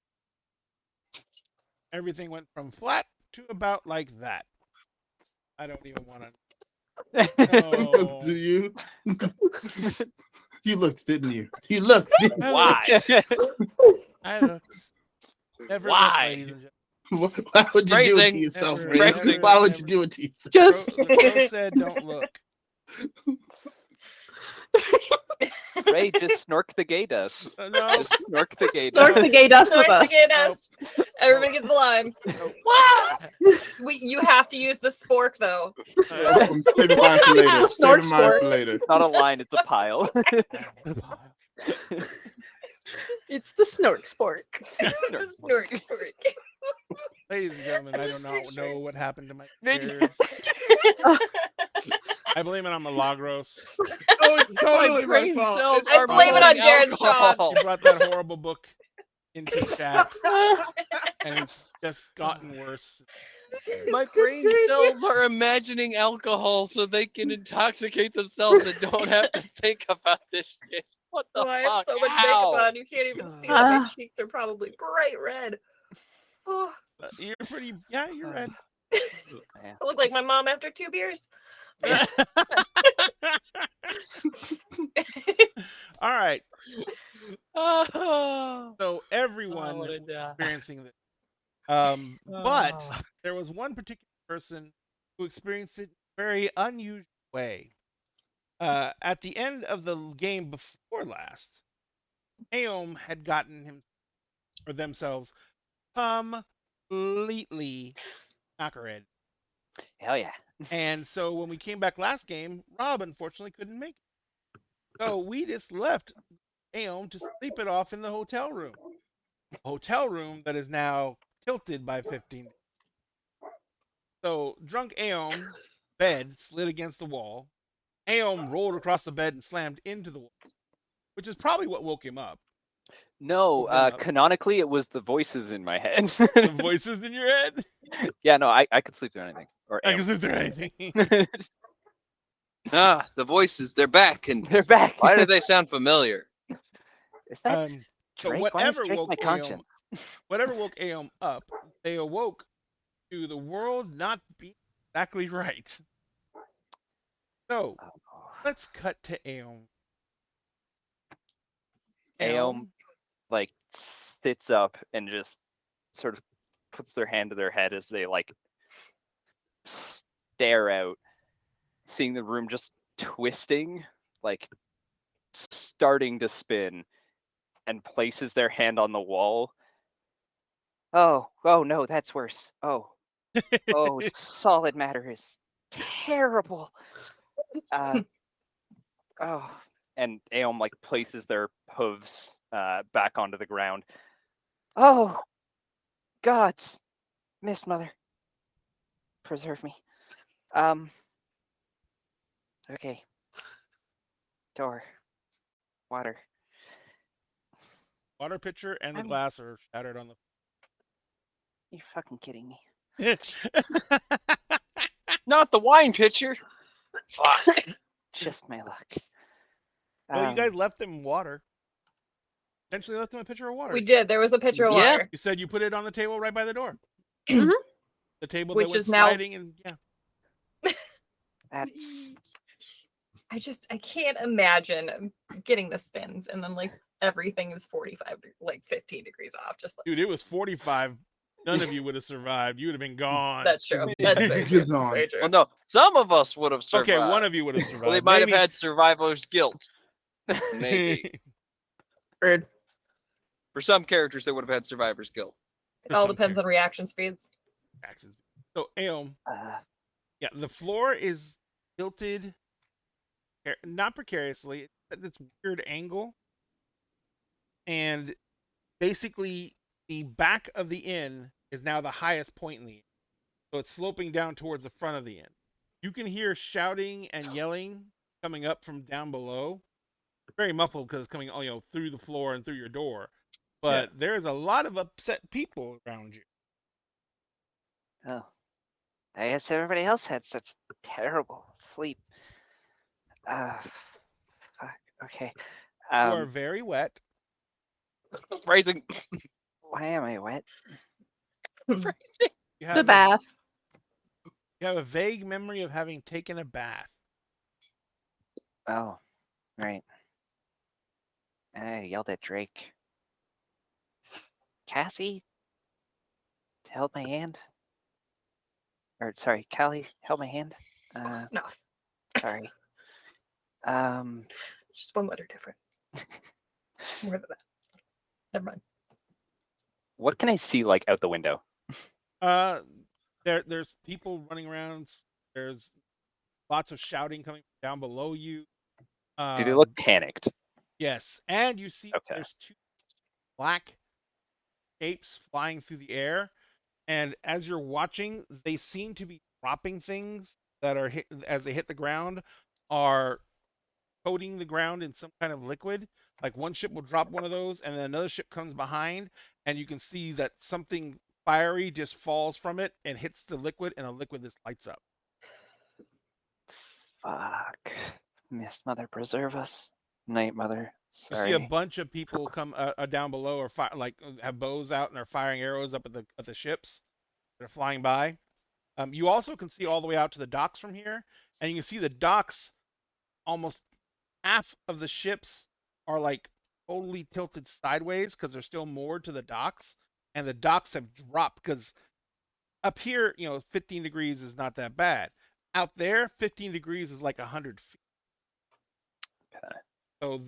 Everything went from flat to about like that. I don't even want to. No. Do you? You looked, didn't you? You looked. Didn't you? Why? I looked. Never Why? looked, ladies and gentlemen. Why would you do it to Phrasing. yourself, Never, Ray? never, Why would never. you do it to yourself? Just The crow said, "Don't look." Ray, just snork the gay dust. No, Just snork the gay snort dust. the gay dust with Snort the us. gay dust. Everybody gets the line. You have to use the spork though. I'm saving mine for later. Snort Saving mine for sport. later. Not a line, it's a pile. It's the snort spork. The snort spork. Ladies and gentlemen, I do just not picturing- know what happened to my Did you- ears. I blame it on Milagros. Oh, it's totally my brain fault. cells It's I are blame it on burning Darren alcohol. You brought that horrible book into chat, and it's just gotten worse. My brain cells are imagining alcohol so they can intoxicate themselves and don't have to think about this shit. What the Oh, I fuck? have so much How? makeup on, you can't even see it. My cheeks are probably bright red. Oh, You're pretty. Yeah, you're red. Yeah. I look like my mom after 2 beers. All right. Oh, So everyone what a was die. experiencing this. But Oh. there was one particular person who experienced it in a very unusual way. At the end of the game before last, Aom had gotten him or themselves completely knackered. Hell yeah. And so when we came back last game, Rob unfortunately couldn't make it. So we just left Aom to sleep it off in the hotel room. A hotel room that is now tilted by 15. So drunk Aom bed slid against the wall. Aom rolled across the bed and slammed into the wall, which is probably what woke him up. No, Woke them up. canonically, it was the voices in my head. The voices in your head. Yeah, no, I could sleep through anything. Or I Aom can sleep through could anything. Ah, the voices, they're back. And They're back. why do they sound familiar? Is that So Drake? Why is whatever Drake woke my Aom, conscience? whatever woke Aom up, they awoke to the world not being exactly right. So Oh. let's cut to Aom. Aom like sits up and just sort of puts their hand to their head as they like stare out, seeing the room just twisting, like starting to spin, and places their hand on the wall. Oh no, that's worse. Oh, solid matter is terrible. Oh, and Aom like places their hooves back onto the ground. Oh, gods, Miss Mother, preserve me. Okay. Door. Water. Water pitcher and the I'm- glass are shattered on You're fucking kidding me. the. Not the wine pitcher. Fuck. Just my luck. Well, you guys left them water. Eventually left them a pitcher of water. We did. There was a pitcher of Yeah. water. You said you put it on the table right by the door. Mhm. The table Which that went is now- sliding and yeah. That's I can't imagine getting the spins and then like everything is 45, like 15 degrees off. Just like Dude, it was 45. None of you would have survived. You would have been gone. that's true. That's very true. Just That's on. very true. Well, no, some of us would have survived. Okay, one of you would have survived. Well, they might Maybe- have had survivor's guilt. Maybe. Rude. For some characters, they would have had survivor's guilt. It all some depends on reaction speeds. actions. So, Aom, uh, yeah, the floor is tilted, not precariously, it's at this weird angle. And basically, the back of the inn is now the highest point in the inn. So it's sloping down towards the front of the inn. You can hear shouting and yelling coming up from down below. Very muffled because it's coming, through the floor and through your door. But there's a lot of upset people around you. oh, I guess everybody else had such terrible sleep. Fuck. Okay. You are very wet. Phrasing. Why am I wet? Phrasing. You have The bath. You have a vague memory of having taken a bath. Oh, right. I yelled at Drake. Cassie, held my hand. Or sorry, Callie, held my hand. Close enough. Sorry. Just one letter different. More than that. Never mind. What can I see like out the window? There's people running around. There's lots of shouting coming down below you. Do they look panicked? Yes, and you see Okay. there's two black shapes flying through the air, and as you're watching, they seem to be dropping things that are hit as they hit the ground, are coating the ground in some kind of liquid. Like one ship will drop one of those, and then another ship comes behind, and you can see that something fiery just falls from it and hits the liquid, and a liquid just lights up. Fuck. Miss Mother, preserve us. Night Mother. You Sorry. see a bunch of people come down below, or have bows out and are firing arrows up at the ships. that are flying by. You also can see all the way out to the docks from here, and you can see the docks. Almost half of the ships are like totally tilted sideways because they're still moored to the docks, and the docks have dropped because up here, 15 degrees is not that bad. Out there, 15 degrees is like 100 feet. Okay. So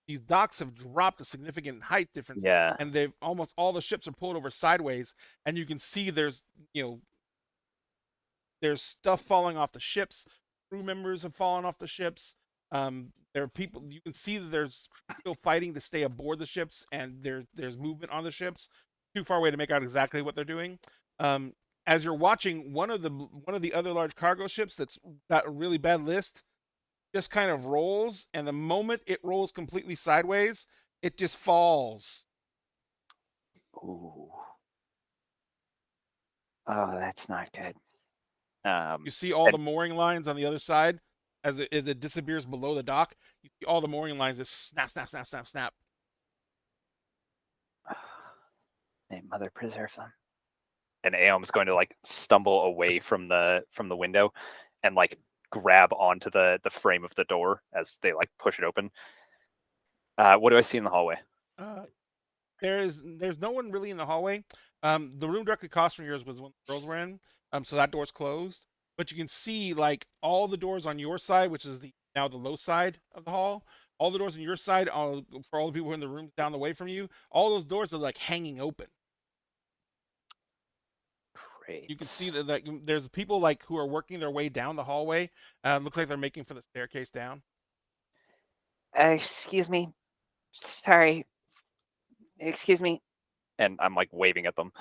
these docks have dropped a significant height difference, Yeah. and they've almost all the ships are pulled over sideways, and you can see there's stuff falling off the ships. Crew members have fallen off the ships. There are people. You can see that there's still fighting to stay aboard the ships, and there's movement on the ships. Too far away to make out exactly what they're doing. As you're watching, one of the other large cargo ships that's got a really bad list just kind of rolls, and the moment it rolls completely sideways, it just falls. Ooh. Oh, that's not good. You see all the mooring lines on the other side as it disappears below the dock. You see all the mooring lines just snap, snap, snap, snap, snap. May Mother preserve them. And Aeom's going to like stumble away from the window and like grab onto the frame of the door as they like push it open. What do I see in the hallway? There's no one really in the hallway. The room directly across from yours was when the girls were in. So that door's closed. But you can see like all the doors on your side, which is now the low side of the hall. All the doors on your side, for all the people in the rooms down the way from you, all those doors are like hanging open. Great. You can see that there's people like who are working their way down the hallway. Looks like they're making for the staircase down. Excuse me. Sorry. Excuse me. And I'm like waving at them.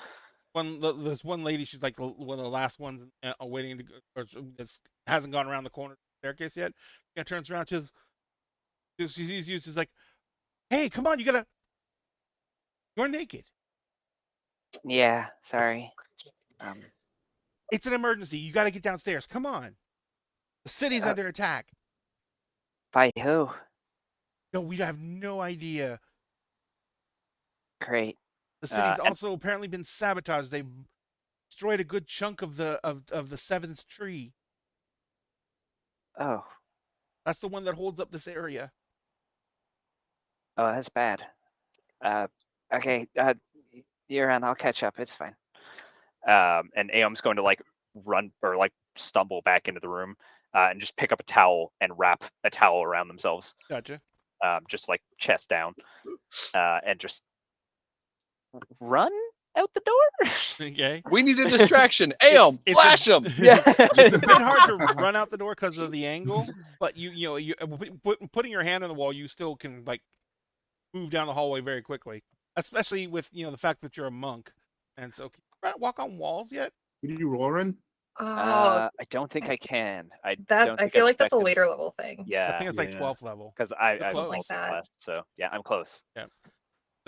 There's one lady, she's like one of the last ones waiting to go, or hasn't gone around the corner of the staircase yet. She turns around, she sees you, she's like, "Hey, come on, you're naked." Yeah, sorry. It's an emergency. You got to get downstairs. Come on. The city's under attack. By who? No, we have no idea. Great. The city's also apparently been sabotaged. They destroyed a good chunk of the seventh tree. Oh. That's the one that holds up this area. Oh, that's bad. Okay. You're on. I'll catch up. It's fine. And Aeom's going to like run or like stumble back into the room and just pick up a towel and wrap a towel around themselves. Gotcha. Just like chest down, and just run out the door. Okay. We need a distraction. Aeom, flash him. Yeah. It's a bit hard to run out the door because of the angle, but you putting your hand on the wall, you still can like move down the hallway very quickly, especially with the fact that you're a monk. And so, can you walk on walls yet? Can you roll in? Oh, I don't think I can. I feel like that's a spec'd- later level thing. Yeah, I think it's like Yeah. 12th level. because I You're close. like Like that. last, so yeah, I'm close.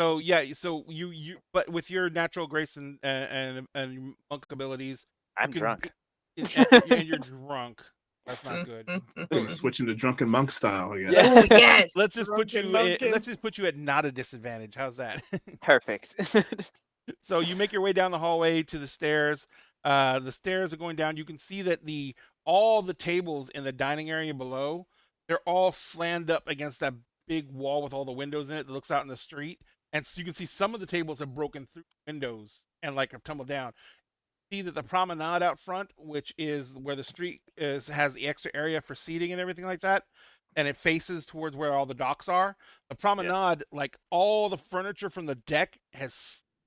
So yeah, so you but with your natural grace and monk abilities, I'm you can drunk. and you're drunk. That's not good. Gonna switch into drunken monk style, I guess. Yeah. Oh yes. Let's just put you. Drunken Munkin. Let's just put you at not a disadvantage. How's that? Perfect. So you make your way down the hallway to the stairs. The stairs are going down. You can see that all the tables in the dining area below, they're all slammed up against that big wall with all the windows in it that looks out in the street. And so you can see some of the tables have broken through windows and like have tumbled down. See that the promenade out front, which is where the street has the extra area for seating and everything like that, and it faces towards where all the docks are. The promenade, like all the furniture from the deck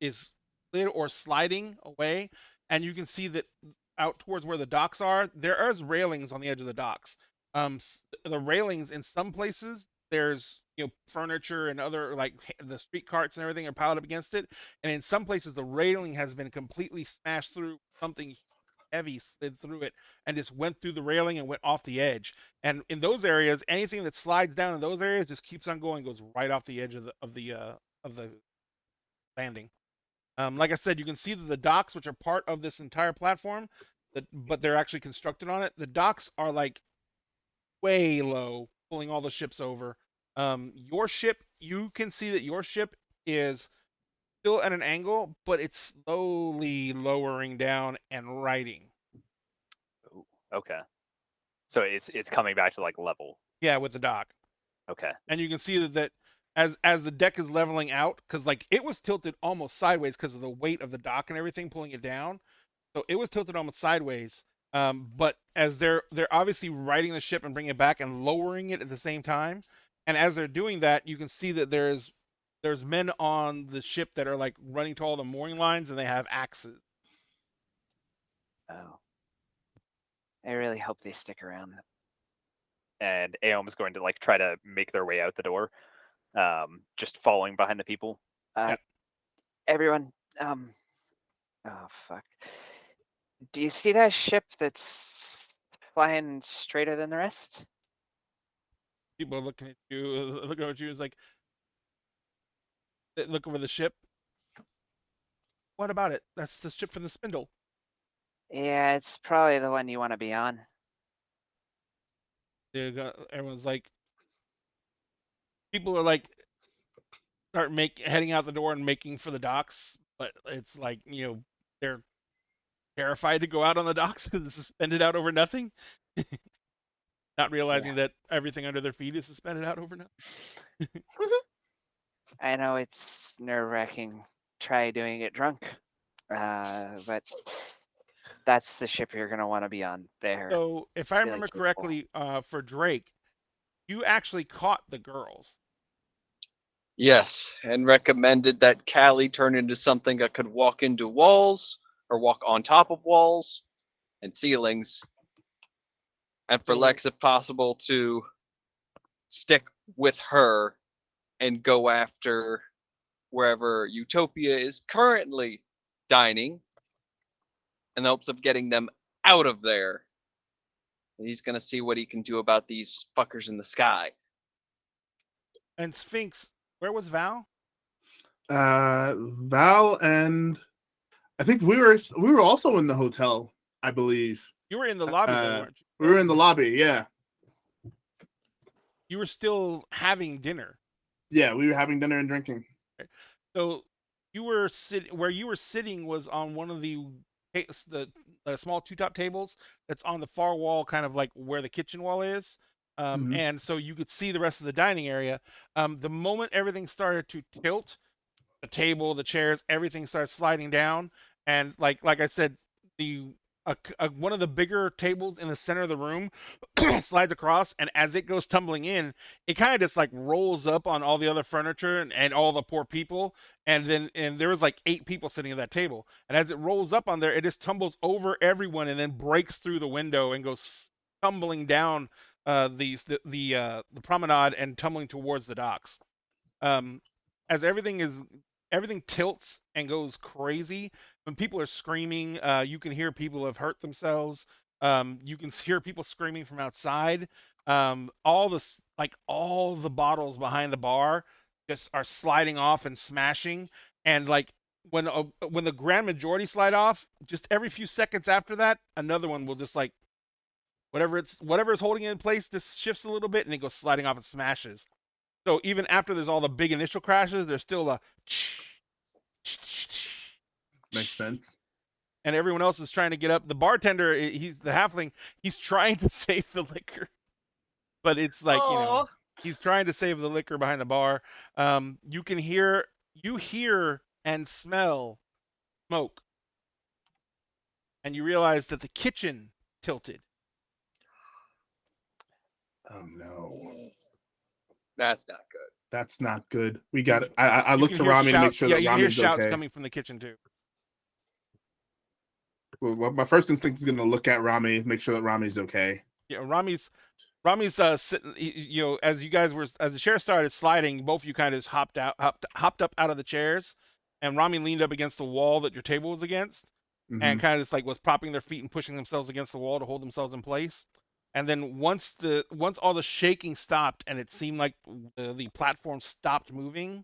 is slid or sliding away, and you can see that out towards where the docks are, there is railings on the edge of the docks. The railings in some places there's furniture and other like the street carts and everything are piled up against it, and in some places the railing has been completely smashed through. Something heavy slid through it and just went through the railing and went off the edge. And in those areas, anything that slides down in those areas just keeps on going, goes right off the edge of the landing. Like I said, you can see that the docks, which are part of this entire platform, but they're actually constructed on it. The docks are like way low, pulling all the ships over. Your ship, you can see that your ship is still at an angle, but it's slowly lowering down and righting. Ooh, okay. So it's coming back to like level. Yeah, with the dock. Okay. And you can see that as the deck is leveling out, because like it was tilted almost sideways because of the weight of the dock and everything pulling it down. So it was tilted almost sideways. But as they're obviously righting the ship and bringing it back and lowering it at the same time, and as they're doing that, you can see that there's men on the ship that are like running to all the mooring lines and they have axes. Oh. I really hope they stick around. And Aom is going to like try to make their way out the door, just following behind the people. Yep. Everyone, oh fuck. Do you see that ship that's flying straighter than the rest? People are looking at you, looking at you, is like, they look over the ship. What about it? That's the ship from the spindle. Yeah, it's probably the one you want to be on. Everyone's like, people are like, heading out the door and making for the docks, but it's like, they're terrified to go out on the docks because it's suspended out over nothing. Not realizing that everything under their feet is suspended out over nothing. I know it's nerve-wracking. Try doing it drunk, but that's the ship you're gonna want to be on there. So, if I Be, like, remember capable. correctly, for Drake, you actually caught the girls. Yes, and recommended that Callie turn into something that could walk into walls or walk on top of walls and ceilings. And for So- Lex, if possible, to stick with her and go after wherever Utopia is currently dining in the hopes of getting them out of there. And he's going to see what he can do about these fuckers in the sky. And Sphinx, where was Val? Val and I think we were also in the hotel, I believe. You were in the lobby, though, weren't you? We were in the lobby, yeah. You were still having dinner. Yeah, we were having dinner and drinking. So you were where you were sitting was on one of the small two-top tables that's on the far wall, kind of like where the kitchen wall is. Mhm. And so you could see the rest of the dining area. The moment everything started to tilt, the table, the chairs, everything started sliding down. And like I said, one of the bigger tables in the center of the room slides across, and as it goes tumbling in, it kind of just like rolls up on all the other furniture and all the poor people. And there was like 8 people sitting at that table. And as it rolls up on there, it just tumbles over everyone and then breaks through the window and goes tumbling down the promenade and tumbling towards the docks. As everything tilts and goes crazy. When people are screaming, you can hear people have hurt themselves. You can hear people screaming from outside. All the bottles behind the bar just are sliding off and smashing. And like when the grand majority slide off, just every few seconds after that, another one will just like whatever is holding it in place just shifts a little bit and it goes sliding off and smashes. So even after there's all the big initial crashes, there's still a Makes sense. and everyone else is trying to get up. The bartender, he's the halfling, he's trying to save the liquor. But it's like, Aw. he's trying to save the liquor behind the bar. You hear and smell smoke. And you realize that the kitchen tilted. Oh no. That's not good. That's not good. We got it. I You look can to hear Rami to make shouts. sure Yeah, that you can hear Rami's shouts okay. coming from the kitchen too. Well, my first instinct is going to look at Rami, make sure that Rami's okay. Yeah, Rami's sitting. As the chair started sliding, both of you kind of just hopped up out of the chairs, and Rami leaned up against the wall that your table was against, and Mhm. kind of just like was propping their feet and pushing themselves against the wall to hold themselves in place. And then once all the shaking stopped and it seemed like the platform stopped moving,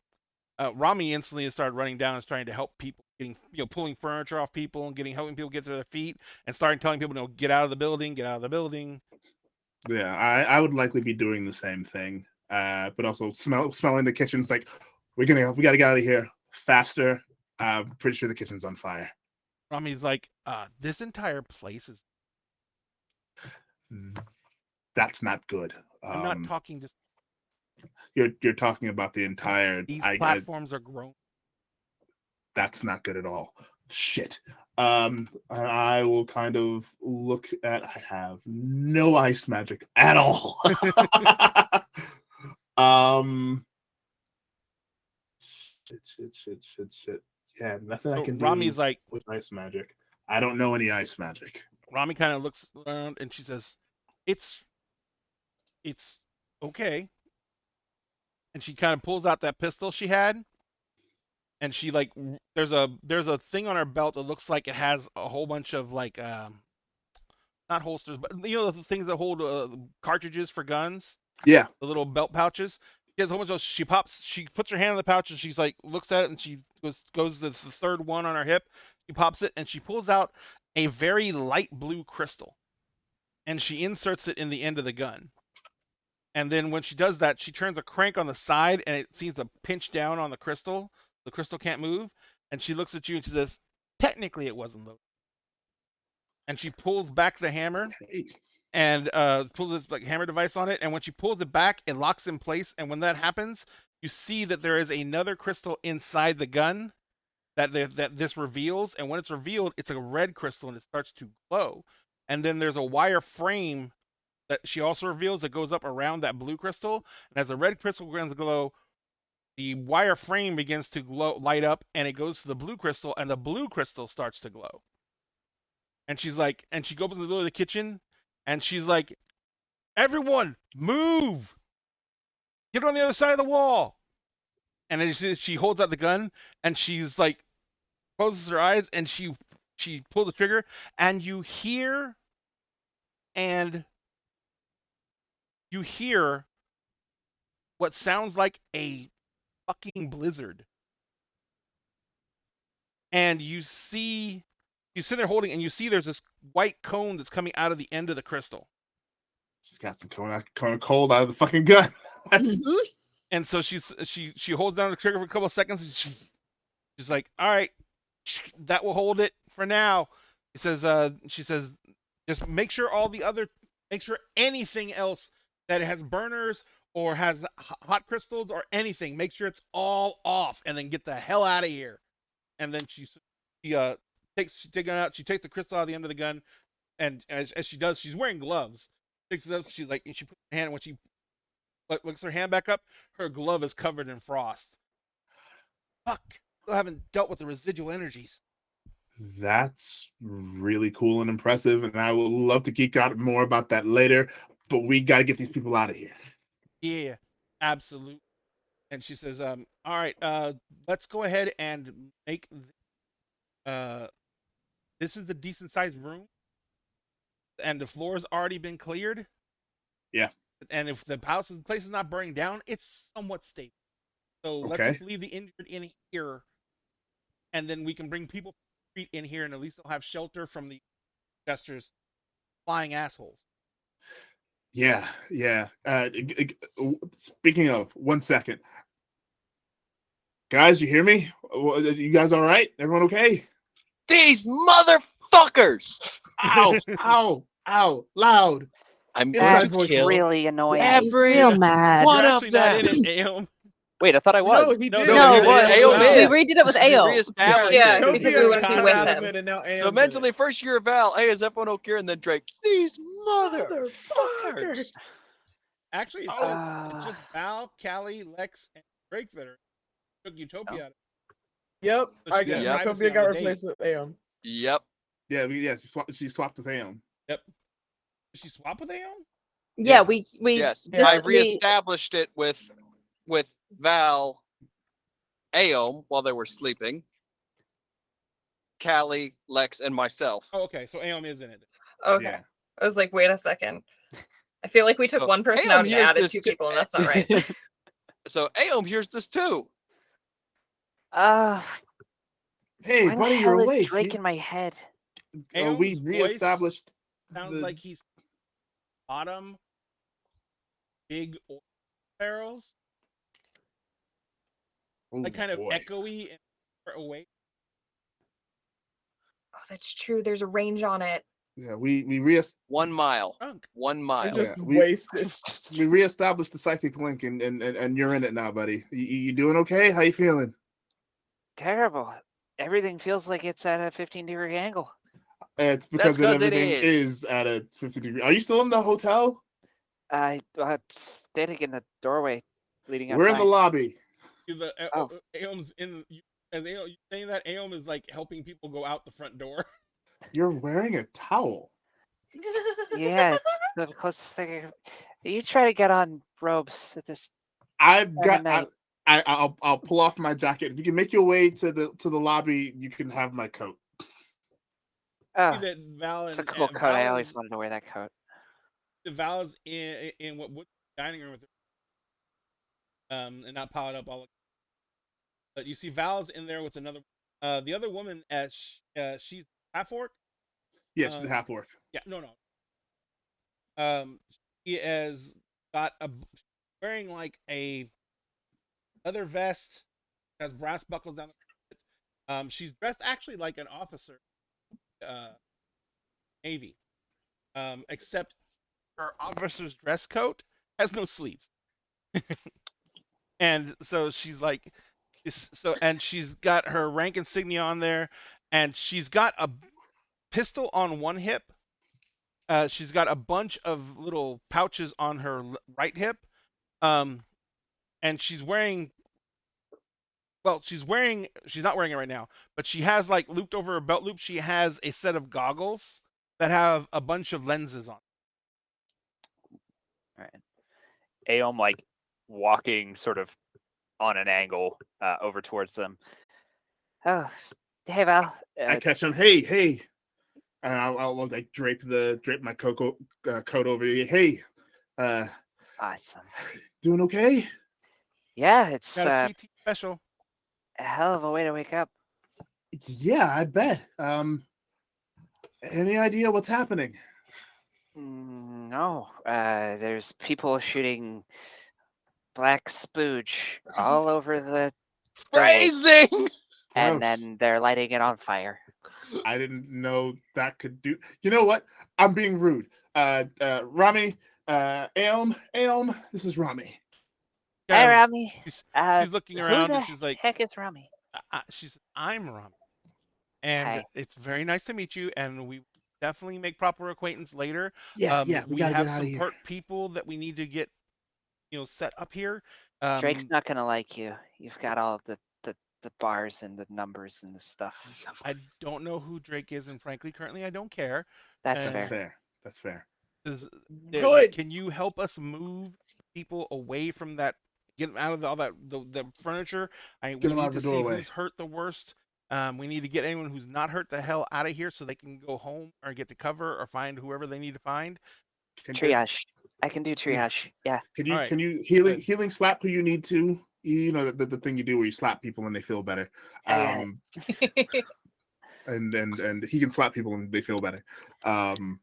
Rami instantly started running down and trying to help people, pulling furniture off people and helping people get to their feet and starting telling people, get out of the building, get out of the building. Yeah, I would likely be doing the same thing. But also smelling the kitchen. It's like we gotta get out of here faster. I'm pretty sure the kitchen's on fire. Rami's like, this entire place is. That's not good. I'm not talking just. You're talking about the entire. These platforms are grown. That's not good at all. Shit. I will kind of look at. I have no ice magic at all. Shit. Yeah, nothing I So can do Rami's like, with ice magic. I don't know any ice magic. Rami kind of looks around and she says, it's okay. And she kind of pulls out that pistol she had. And she like, there's a thing on her belt that looks like it has a whole bunch of like, not holsters, but you know the things that hold cartridges for guns, Yeah. the little belt pouches. She has a whole bunch of those. She puts her hand in the pouch and she's like, looks at it and she goes to the third one on her hip. She pops it and she pulls out a very light blue crystal, and she inserts it in the end of the gun. And then when she does that, she turns a crank on the side and it seems to pinch down on the crystal. The crystal can't move. And she looks at you and she says, technically it wasn't loaded. And she pulls back the hammer and pulls this like hammer device on it. And when she pulls it back, it locks in place. And when that happens, you see that there is another crystal inside the gun that this reveals. And when it's revealed, it's a red crystal and it starts to glow. And then there's a wire frame that she also reveals that goes up around that blue crystal. And as the red crystal begins to glow, the wire frame begins to light up, and it goes to the blue crystal, and the blue crystal starts to glow. And she's like, and she goes to the door of the kitchen, and she's like, everyone, move! Get on the other side of the wall! And then she holds out the gun, and she's like, closes her eyes, and she pulls the trigger, and you hear what sounds like a fucking blizzard. And you sit there holding, and you see there's this white cone that's coming out of the end of the crystal. She's got some cone of cold out of the fucking gun. And so she holds down the trigger for a couple of seconds, and she's like, all right, that will hold it for now. She says, just make sure anything else that has burners or has hot crystals or anything, make sure it's all off, and then get the hell out of here. And then she takes the gun out. She takes the crystal out of the end of the gun, and as she does, she's wearing gloves. Picks it up. She's like, she puts her hand, when she looks her hand back up, her glove is covered in frost. Fuck! Still haven't dealt with the residual energies. That's really cool and impressive, and I would love to geek out more about that later. But we got to get these people out of here. Yeah, absolutely. And she says, all right, let's go ahead and make this is a decent sized room, and the floor's already been cleared. Yeah. And if the place is not burning down, it's somewhat stable. So let's Okay. just leave the injured in here, and then we can bring people from the street in here, and at least they'll have shelter from the investors flying assholes. Yeah. Speaking of, 1 second. Guys, you hear me? You guys all right? Everyone okay? These motherfuckers! Ow, loud. I'm Inside going to voice kill really annoying. every Real mad. one You're of actually not in them. it, Aeom. Wait, I thought I was. No, he No, did. no, No, it was. Aeom we is. redid it with To Ale. reestablish Yeah, it. because we Tokyo went got with out him. of it, and now Aeon So did mentally, it. first year of Val, hey, is everyone okay? And then Drake, these motherfuckers. Actually, it's, Ah. it's just Val, Callie, Lex, and Drake that took Utopia. Yep, So I she got got privacy Utopia on got the date. replaced with Aeon. Yep. Yeah, she swapped with Aeon. Yep. Did she swap with Aeon? Yeah, we Yes. this- I we- reestablished it with Val, Aeom while they were sleeping, Callie, Lex, and myself. Oh, okay. So Aeon is in it. Okay. Yeah. I was like, wait a second. I feel like we took Oh, one person Aeon out and hears added this two too. people, and that's not right. So Aeom hears this too. Hey, why the buddy, hell you're is awake. Drake in my head? We Aeon's voice reestablished. Sounds like he's bottom big oil barrels, Oh, like kind of boy. echoey and away. Oh, that's true. There's a range on it. Yeah, we 1 mile. Drunk. 1 I mile. just we- wasted. reestablished the psychic link, and you're in it now, buddy. You doing okay? How you feeling? Terrible. Everything feels like it's at a 15-degree angle. It's because That's 'cause it everything is. at a 50-degree. Are you still in the hotel? I'm standing in the doorway leading We're in the outside. lobby. Oh. Aom's in. As Aom, you saying that Aom is like helping people go out the front door. You're wearing a towel. Yeah, it's the closest thing. You try to get on robes at this I've time of got. night. I'll pull off my jacket. If you can make your way to the lobby, you can have my coat. Oh, See that Val it's and a cool and coat. I Val always is- wanted to wear that coat. Val is in what would dining room with her, and not piled up all. But you see Val's in there with another. The other woman she's half orc. Yeah, she's a half orc. Yeah, no. She has got wearing like a leather vest, has brass buckles down. She's dressed actually like an officer, Navy, except her officer's dress coat has no sleeves, and so she's like, and she's got her rank insignia on there, and she's got a pistol on one hip. She's got a bunch of little pouches on her right hip, and she's wearing. Well, she's not wearing it right now, but she has like looped over her belt loop. She has a set of goggles that have a bunch of lenses on. All right. Aom like walking sort of on an angle over towards them. Oh, hey Val. I catch him. Hey, and I'll like drape my coat over you. Hey, Awesome. doing okay? Yeah, it's Got a sweet tea special. a hell of a way to wake up. Yeah, I bet. Any idea what's happening? No, there's people shooting black spooge all over the doorway, Phrasing! and Gross. then they're lighting it on fire. I didn't know that could do. You know what? I'm being rude. Rami, Aom, this is Rami. Hey, Yeah, Rami. she's looking Who around the and she's like, heck is Rami? I'm Rami, and Hi. it's very nice to meet you. And we definitely make proper acquaintance later. Yeah, We gotta have get out some of here. hurt people that we need to get, set up here. Drake's not gonna like you. You've got all the bars and the numbers and the stuff. I don't know who Drake is, and frankly, currently, I don't care. That's And- fair. That's fair. Good. Can you help us move people away from that? Get them out of all that the furniture. Get We them need out of to the see doorway. who's hurt the worst. We need to get anyone who's not hurt the hell out of here so they can go home or get to cover or find whoever they need to find. Triage. I can do triage. Yeah. Can you Alright, can you good. healing slap who you need to? You know the thing you do where you slap people and they feel better. I got it. And he can slap people and they feel better. And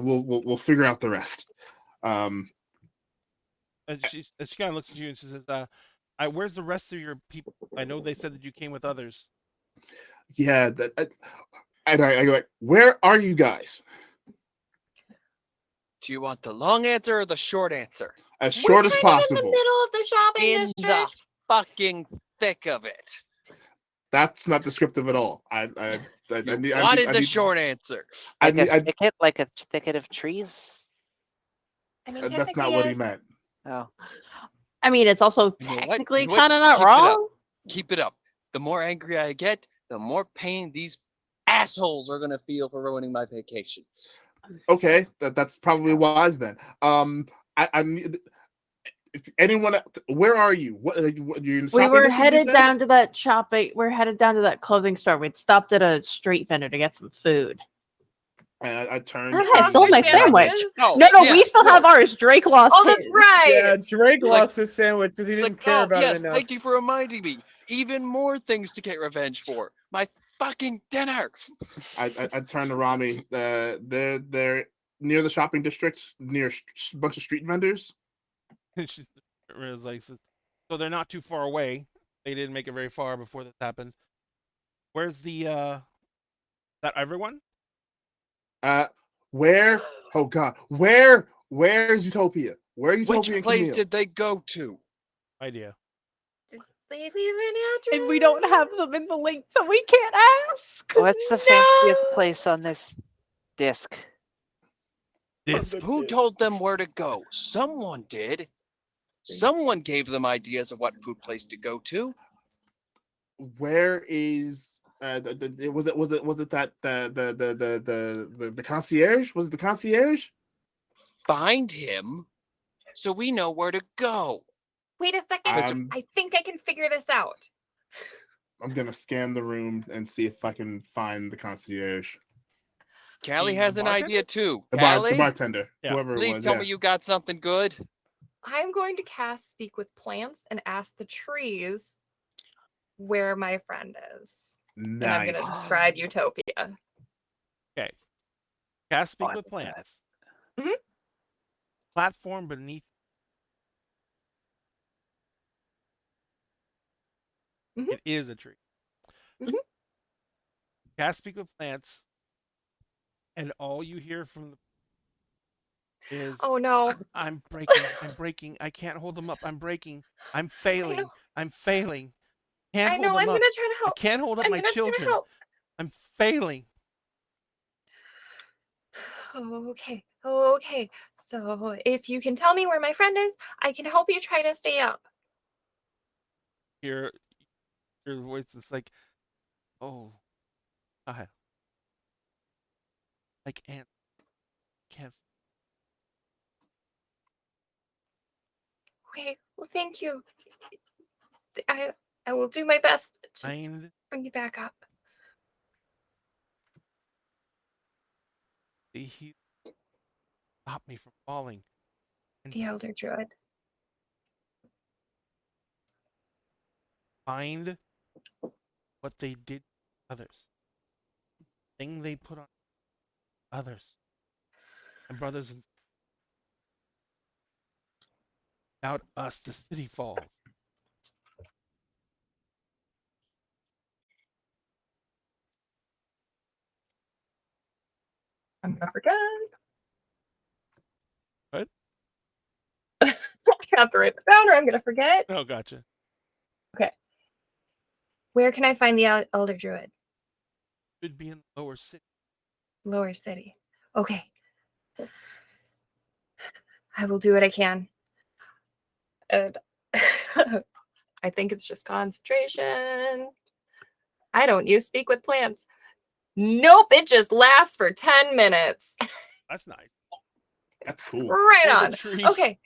we'll figure out the rest. And she kind of looks at you and she says, "Where's the rest of your people? I know they said that you came with others." Yeah, and I go like, where are you guys? Do you want the long answer or the short answer? As short as In possible. the middle of the shopping In the district. fucking thick of it. That's not descriptive at all. I need, What is the short answer? I Like need, a thicket, like a thicket of trees. I mean, that's not technically, what he yes. meant. Oh, I mean, it's also You know what? technically You know what? kind of not Keep it up. wrong. Keep it up. The more angry I get, the more pain these assholes are gonna feel for ruining my vacation. Okay, that's probably wise then. I need. If anyone, where are you? What you're in the We shopping were district, you headed said? down to that shopping. We're headed down to that clothing store. We'd stopped at a street vendor to get some food. And I turned. Okay, to- sold my sandwich. Oh, No, we yes, still no. have ours. Drake lost Oh, that's his. right. Yeah, Drake Like- lost his sandwich because he It's didn't like, care oh, about yes, it enough. thank you for reminding me. Even more things to get revenge for. My fucking dinner. I turned to Rami. They're near the shopping district, near a bunch of street vendors. And she's like, "So they're not too far away." They didn't make it very far before this happened. Where's the that everyone? Where? Oh God, where's Utopia? Where Which Utopia and place Camille? did they go to? Idea. They leave an address. And we don't have them in the link, so we can't ask. What's the fanciest No. place on this disc? Disc. Who told them where to go? Someone did. Someone gave them ideas of what food place to go to. Where is was it that the concierge? Was it the concierge? Find him so we know where to go. Wait a second. Um, I think I can figure this out. I'm gonna scan the room and see if I can find the concierge. Callie The has an bartender? idea too. The Callie, bartender, Yeah. whoever it please was. tell yeah. me you got something good. I'm going to cast Speak with Plants and ask the trees where my friend is. And I'm Nice. going to describe Utopia. Cast speak Oh, I with love that. plants. Mhm. Platform beneath. Mhm. It is a tree. Mhm. Cast speak with plants, and all you hear from the is Oh no. I'm breaking. I'm breaking. I can't hold them up. I'm breaking. I'm failing. I'm failing. Can't I hold know. them I'm up. going to try to I help. can't hold up I'm my going to try to children. help. I'm failing. Okay. Okay. So if you can tell me where my friend is, I can help you try to stay up. Your voice is like, oh, I can't. Okay. Well, thank you. I will do my best to Find bring you back up. the heal. Stop me from falling. And The Elder Druid. find what they did to others. Thing they put on others. And brothers and without us, the city falls. I'm gonna forget. What? I have to write it down, or I'm gonna forget. Oh, gotcha. Where can I find the Elder Druid? Should be in the lower city. Lower City. Okay. I will do what I can. And I think it's just concentration. I don't use Speak with Plants. Nope, it just lasts for 10 minutes. That's nice. That's cool. Right For the on. tree, Okay.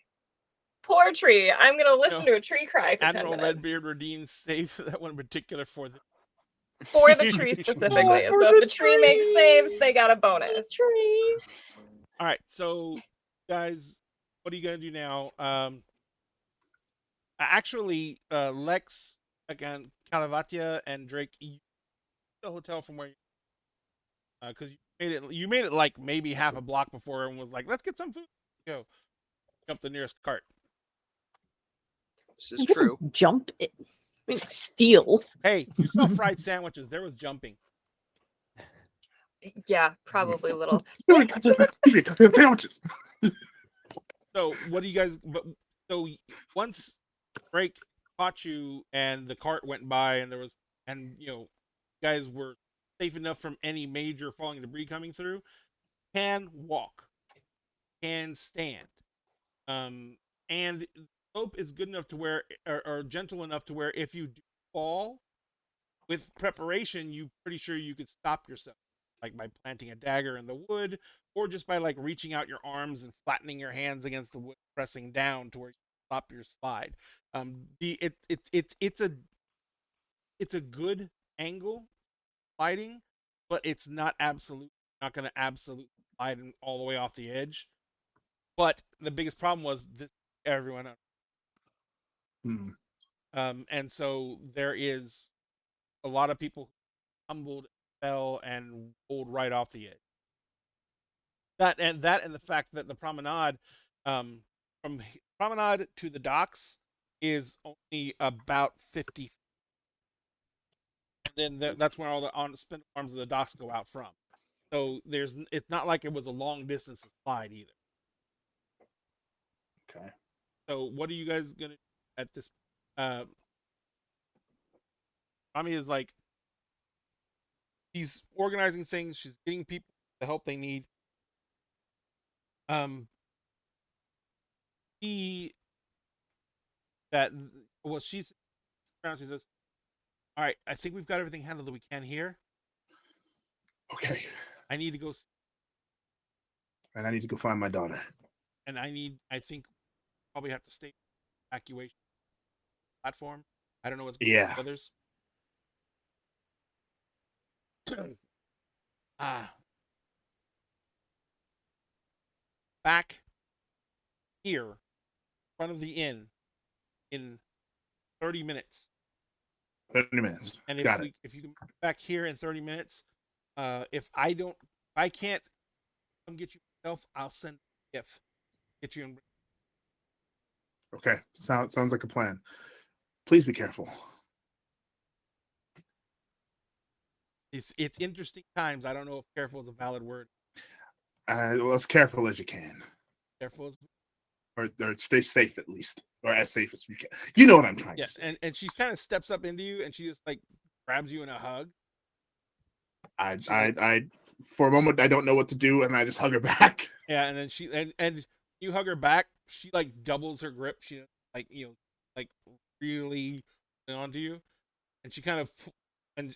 Poor tree. I'm gonna listen to a tree cry for Admiral 10 minutes. Redbeard redeems save that one in particular for the For the tree specifically. for So the if the tree makes saves, tree. they got a bonus. Tree. All right, so guys, what are you gonna do now? Actually, Lex, again, Calavatia, and Drake, the hotel from where you, because you made it like maybe half a block before everyone was like, let's get some food. Go, jump the nearest cart. This is true. Jump it. I mean, steal. Hey, you saw fried sandwiches. There was jumping. Yeah, probably a little. Sandwiches. So what do you guys? But so once Drake caught you and the cart went by and there was you guys were safe enough from any major falling debris coming through, can walk, can stand, and slope is good enough to where or gentle enough to where if you do fall, with preparation, you pretty sure you could stop yourself, like by planting a dagger in the wood, or just by like reaching out your arms and flattening your hands against the wood, pressing down to where you stop your slide. It's a good angle sliding, but it's not absolute. Not going to absolutely slide all the way off the edge. But the biggest problem was this everyone. Hmm. And so there is a lot of people who tumbled, fell, and rolled right off the edge. That and the fact that the promenade, from promenade to the docks, is only about 50 feet then that's where all the spindle arms of the docks go out from. So it's not like it was a long distance to slide either. Okay. So what are you guys gonna do at this? Rami is like, she's organizing things. She's getting people the help they need. She's around. She says, "All right, I think we've got everything handled that we can here. Okay. I need to go, And I need to go find my daughter. and I think probably have to stay evacuation platform. I don't know what's going on Yeah. with others. Back here, in front of the inn, in 30 minutes. 30 minutes. And Got it. if you can be back here in 30 minutes, if I can't come get you myself, I'll send a gift. Get you in. Okay. Sounds like a plan. Please be careful. It's interesting times. I don't know if careful is a valid word. Well, as careful as you can. Careful is Or stay safe at least. Or as safe as we can. You know what I'm trying to yes, say. and she kind of steps up into you and she just like grabs you in a hug. I for a moment I don't know what to do and I just hug her back. Yeah, and then and you hug her back, she like doubles her grip. She like like really onto you, and she kind of and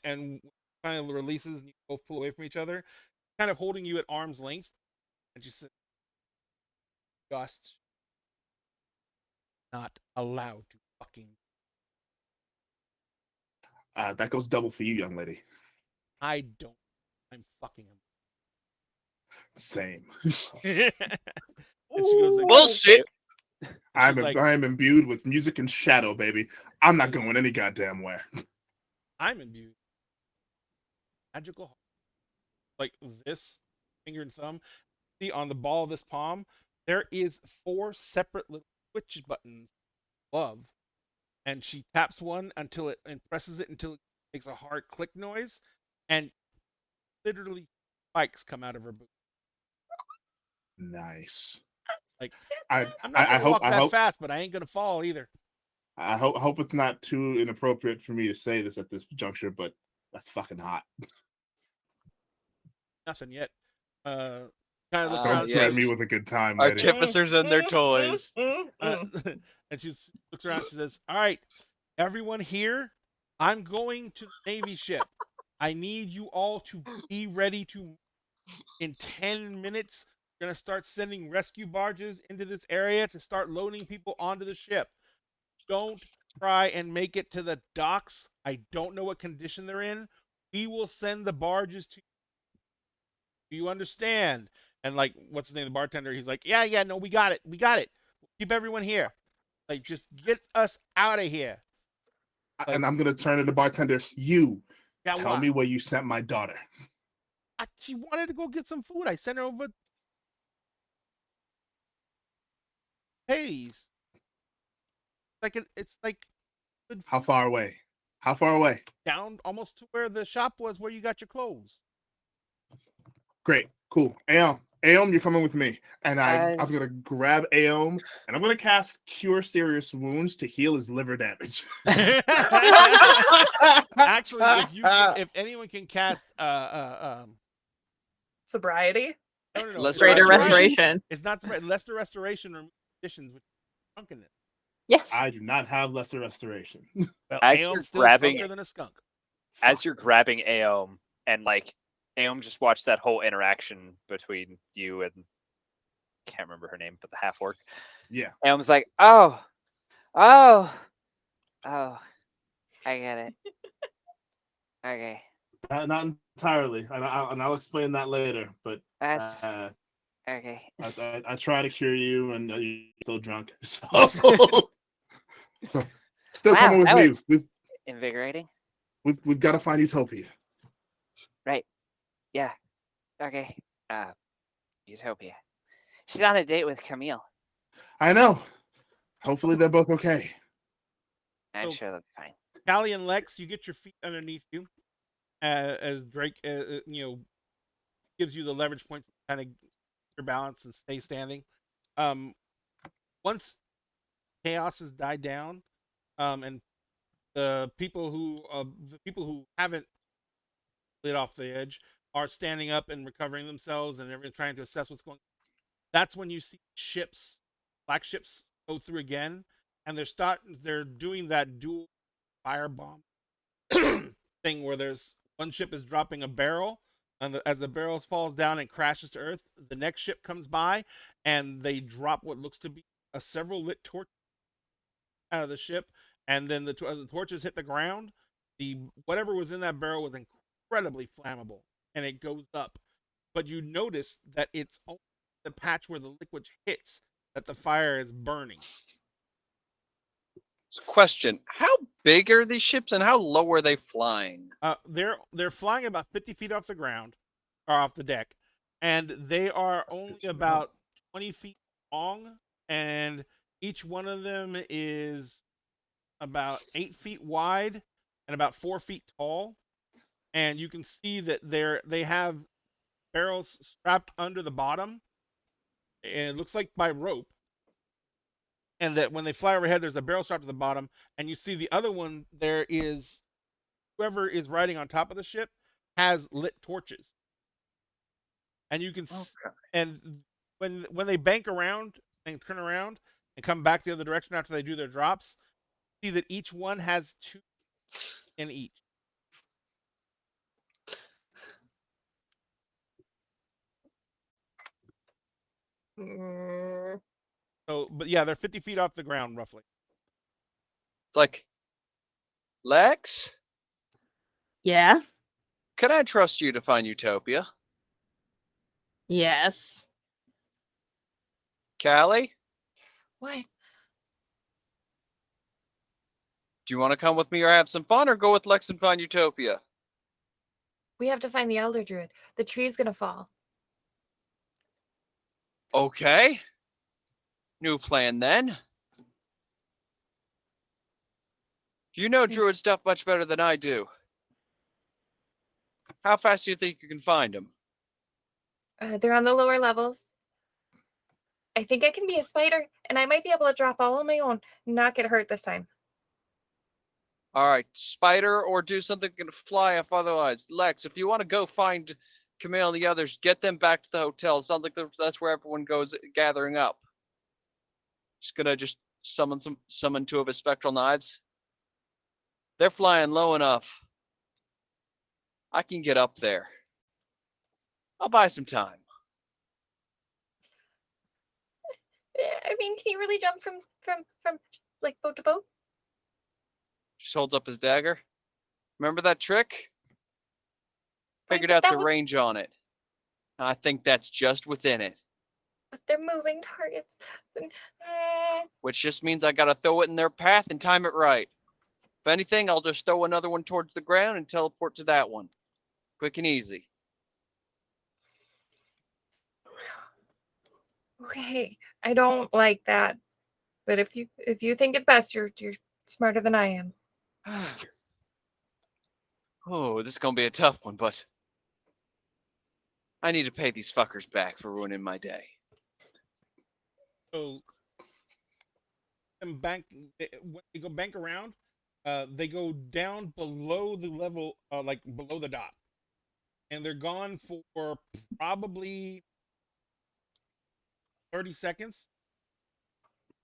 kind of releases, and you both pull away from each other, kind of holding you at arm's length, and she said, "Gust, not allowed to fucking." That goes double for you, young lady. I don't. I'm fucking him. Same. And she goes like, Bullshit. I like, am imbued with music and shadow, baby. I'm not going any goddamn where. I'm imbued. Magical, like this finger and thumb. See on the ball of this palm, there is 4 separate little switch buttons above, and she taps one until it and presses it until it makes a hard click noise, and literally spikes come out of her boot. Nice. Like I'm not gonna walk that hope fast, but I ain't gonna fall either. I hope it's not too inappropriate for me to say this at this juncture, but that's fucking hot. Nothing yet. Kind of looks Oh, around. Don't She yes. threaten says, me with a good time, Our lady. Artificers and their toys. and she looks around. She says, "All right, everyone here, I'm going to the Navy ship. I need you all to be ready to. In 10 minutes, we're gonna start sending rescue barges into this area to start loading people onto the ship. Don't try and make it to the docks. I don't know what condition they're in. We will send the barges to you. Do you understand?" And like, what's his name? The bartender. He's like, "Yeah, no, we got it. Keep everyone here. Like, just get us out of here." And I'm gonna turn to the bartender. You Yeah, tell me where you sent my daughter. She wanted to go get some food. I sent her over. Hayes. It's like How far away? How far away? down almost to where the shop was where you got your clothes. Great, cool. Aeom, you're coming with me. And I'm Guys. gonna grab Aeom and I'm gonna cast Cure Serious Wounds to heal his liver damage. Actually, if anyone can cast Sobriety. no, Lesser Greater restoration? restoration. It's not lesser restoration or conditions with drunkenness. Yes. I do not have lesser restoration. Well, As Aeon's you're still grabbing- drunker than a skunk. As you're grabbing Aeom, and like Aeom just watched that whole interaction between you and can't remember her name, but the half orc. Yeah. Aeom's like, oh, I get it. Okay, Not entirely, and I'll explain that later. But that's uh, okay. I try to cure you, and you're still drunk. So still Wow, coming with that me. was- Invigorating. We've got to find Utopia. Right. Yeah. Okay. Utopia. She's on a date with Camille. I know. Hopefully they're both okay. I'm So- sure they'll be fine. Callie and Lex, you get your feet underneath you. as Drake, gives you the leverage points to kind of your balance and stay standing. Once chaos has died down, and the people who haven't lit off the edge are standing up and recovering themselves and everyone trying to assess what's going on. That's when you see black ships go through again, and they're doing that dual firebomb thing where there's one ship is dropping a barrel, and as the barrel falls down and crashes to earth, the next ship comes by and they drop what looks to be several lit torches out of the ship, and then the torches hit the ground. Whatever was in that barrel was incredibly flammable, and it goes up. But you notice that it's only the patch where the liquid hits that the fire is burning. So question: how big are these ships, and how low are they flying? They're flying about 50 feet off the ground, or off the deck, and they are only about 20 feet long, and each one of them is about 8 feet wide and about 4 feet tall. And you can see that they have barrels strapped under the bottom, and it looks like by rope. And that when they fly overhead, there's a barrel strapped to the bottom, and you see the other one. There is whoever is riding on top of the ship has lit torches, and you can and when they bank around and turn around and come back the other direction after they do their drops, see that each one has 2 in each. So, but yeah, they're 50 feet off the ground roughly. It's like, Lex, Yeah. can I trust you to find Utopia? Yes. Callie, What? do you want to come with me or have some fun, or go with Lex and find Utopia? We have to find the Elder Druid. The tree's gonna fall. Okay. New plan then. You know druid stuff much better than I do. How fast do you think you can find them? They're on the lower levels. I think I can be a spider, and I might be able to drop all on my own and not get hurt this time. All right, spider, or do something that can fly if otherwise. Lex, if you want to go find Camille and the others, get them back to the hotel. It sounds like that's where everyone goes gathering up. Just gonna summon 2 of his spectral knives. They're flying low enough. I can get up there. I'll buy some time. I mean, can you really jump from like boat to boat? Just holds up his dagger. Remember that trick? Right, Figured but out that the was- range on it. And I think that's just within it. But they're moving targets. Which just means I gotta throw it in their path and time it right. If anything, I'll just throw another one towards the ground and teleport to that one. Quick and easy. Okay, I don't like that. But if you think it's best, you're smarter than I am. Oh, this is gonna be a tough one, but I need to pay these fuckers back for ruining my day. So, when they go bank around, they go down below the level, like below the dock, and they're gone for probably 30 seconds,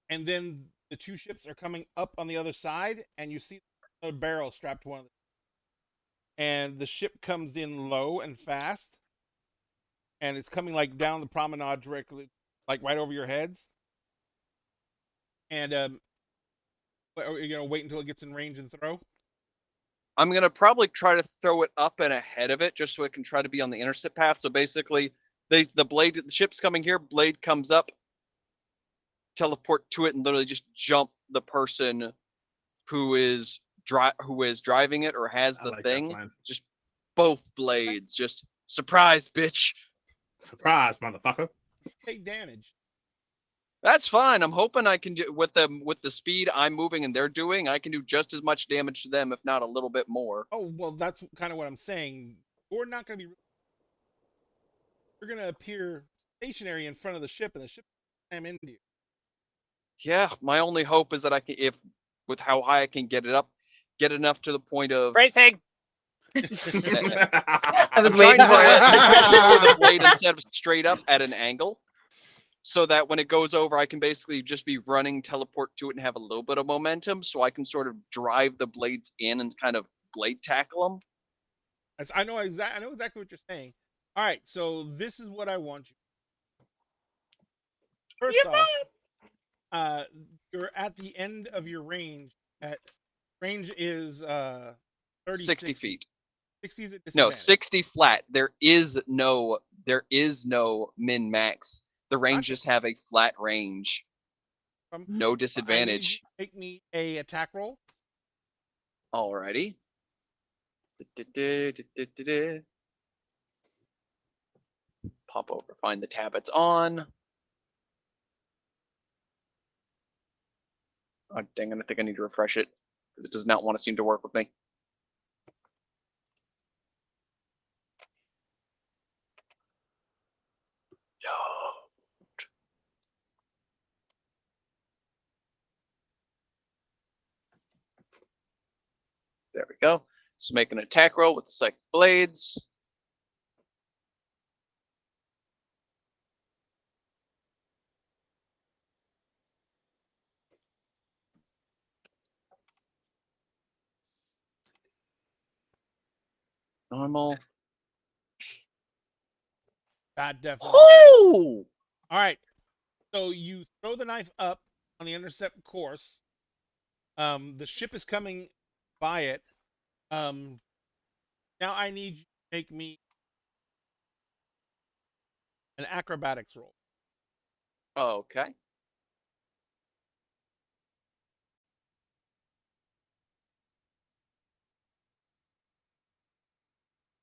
and then the 2 ships are coming up on the other side, and you see a barrel strapped to one of them. And the ship comes in low and fast, and it's coming like down the promenade directly, like right over your heads. And you're gonna wait until it gets in range and throw. I'm gonna probably try to throw it up and ahead of it, just so it can try to be on the intercept path. So basically, the ship's coming here, blade comes up, teleport to it, and literally just jump the person who is driving it or has I the like that thing. plan. Just both blades, just surprise, bitch. Surprise, motherfucker. Take damage. That's fine. I'm hoping I can do with the speed I'm moving and they're doing. I can do just as much damage to them, if not a little bit more. Oh, well, that's kind of what I'm saying. You're not going to be. You're going to appear stationary in front of the ship, and the ship will slam into you. Yeah, my only hope is that I can, if with how high I can get it up, get enough to the point of. Racing. I I'm was trying waiting to for it. lower the blade instead of straight up at an angle, so that when it goes over, I can basically just be running, teleport to it, and have a little bit of momentum, so I can sort of drive the blades in and kind of blade tackle them. I know exactly what you're saying. All right, so this is what I want you. First off, you're at the end of your range. Range is 30, 60 feet. 60 is a disadvantage. No, 60 flat. There is no min max. The ranges have a flat range. No I need disadvantage. you to make me a attack roll. Alrighty. Pop over, find the tab it's on. Oh, dang it, I think I need to refresh it because it does not want to seem to work with me. There we go. So make an attack roll with the psychic blades. Normal. That definitely. Oh! All right. So you throw the knife up on the intercept course. The ship is coming by it. Now I need you to make me an acrobatics roll. Okay.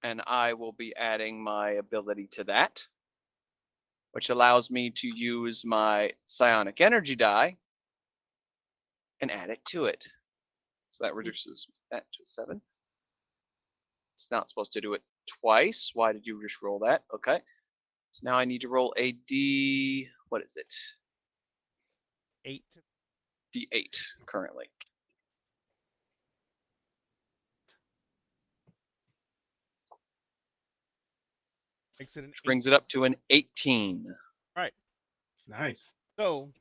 And I will be adding my ability to that, which allows me to use my psionic energy die and add it to it. So that reduces that to 7. It's not supposed to do it twice. Why did you just roll that? Okay. So now I need to roll a D. What is it? 8. D8 currently. Makes it an Which brings it up to an 18. Right. Nice. So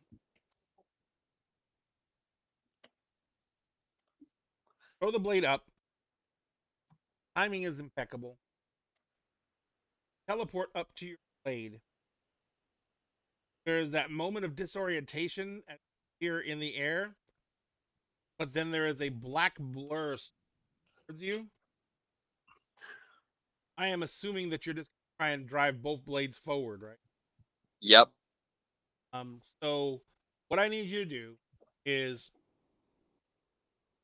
throw the blade up. Timing is impeccable. Teleport up to your blade. There's that moment of disorientation here in the air, but then there is a black blur towards you. I am assuming that you're just trying to drive both blades forward, right? Yep. So what I need you to do is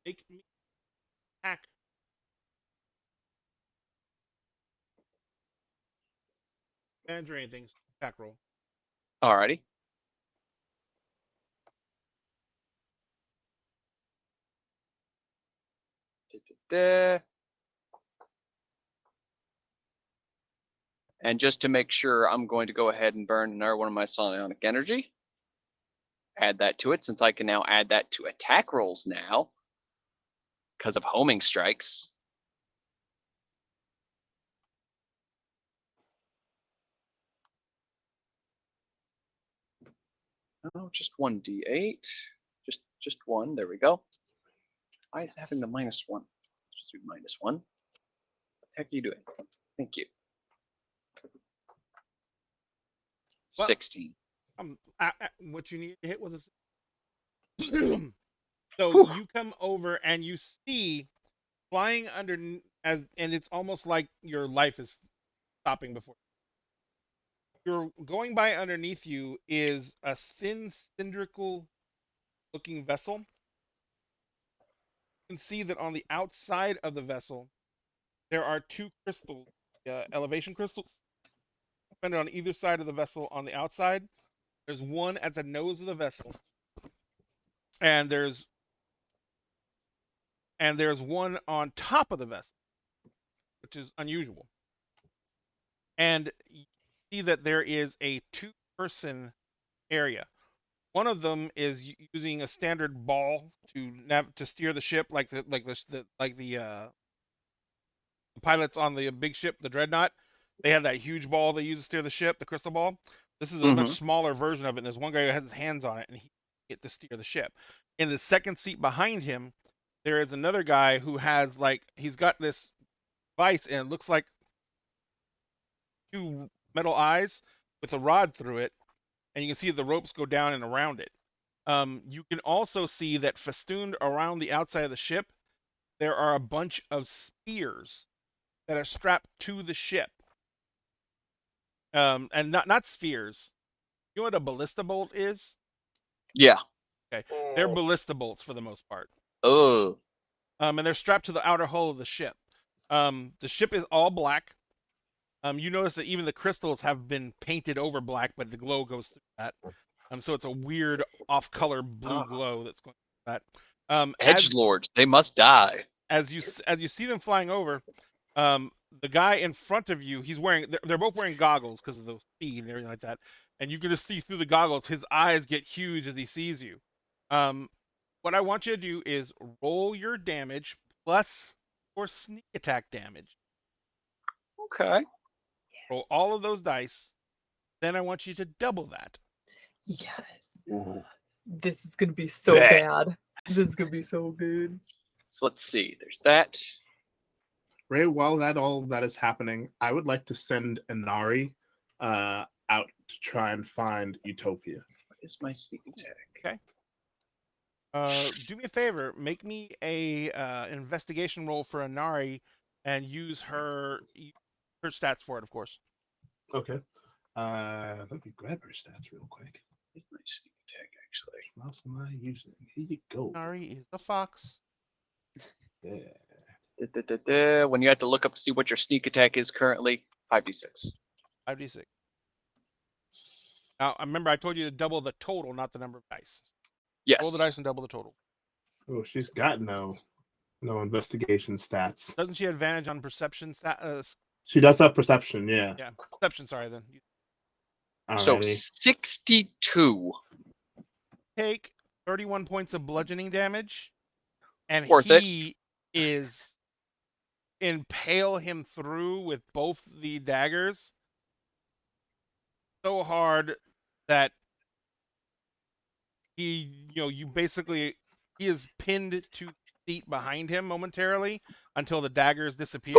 make me attack. Or anything, attack roll. Alrighty. And just to make sure, I'm going to go ahead and burn another one of my psionic energy. Add that to it, since I can now add that to attack rolls now because of homing strikes. Oh, just 1d8. Just one. There we go. Why is it having the -1? Just do -1. What the heck are you doing? Thank you. Well, 16. What you need to hit was a. So you come over and you see flying under and it's almost like your life is stopping before. You're going by underneath you is a thin cylindrical looking vessel. You can see that on the outside of the vessel there are 2 crystals, elevation crystals, suspended on either side of the vessel on the outside. There's one at the nose of the vessel, and there's one on top of the vessel, which is unusual. And you see that there is a 2-person area. One of them is using a standard ball to steer the ship, like the pilots on the big ship, the Dreadnought. They have that huge ball they use to steer the ship, the crystal ball. This is a much smaller version of it, and there's one guy who has his hands on it, and he gets to steer the ship. In the second seat behind him, there is another guy who has he's got this device, and it looks like 2 metal eyes with a rod through it, and you can see the ropes go down and around it. You can also see that festooned around the outside of the ship, there are a bunch of spears that are strapped to the ship. And not spheres. You know what a ballista bolt is? Yeah. Okay, they're ballista bolts for the most part. Oh. And they're strapped to the outer hull of the ship. The ship is all black. You notice that even the crystals have been painted over black, but the glow goes through that. So it's a weird off-color blue glow that's going through that. Edgelords, they must die. As you see them flying over, the guy in front of you, they're both wearing goggles because of the speed and everything like that. And you can just see through the goggles, his eyes get huge as he sees you. What I want you to do is roll your damage plus your sneak attack damage. Okay. Roll all of those dice. Then I want you to double that. Yes. Ooh. This is gonna be so Bet. bad. This is gonna be so good. So let's see. There's that. Ray, while all that is happening, I would like to send Inari out to try and find Utopia. What is my sneak attack? Do me a favor. Make me a investigation roll for Inari, and use her stats for it, of course. Okay. Let me grab her stats real quick. What is my sneak attack, actually? What else am I using? Here you go. Inari is the fox. Yeah. When you have to look up to see what your sneak attack is currently, 5d6. 5d6. Now, remember, I told you to double the total, not the number of dice. Yes. Roll the dice and double the total. Oh, she's got no investigation stats. Doesn't she have advantage on perception? She does have perception, yeah. Yeah, perception. Sorry, then. You So Alrighty. 62. take 31 points of bludgeoning damage, and Worth it. he is impale him through with both the daggers so hard that he is pinned to the seat behind him momentarily until the daggers disappear.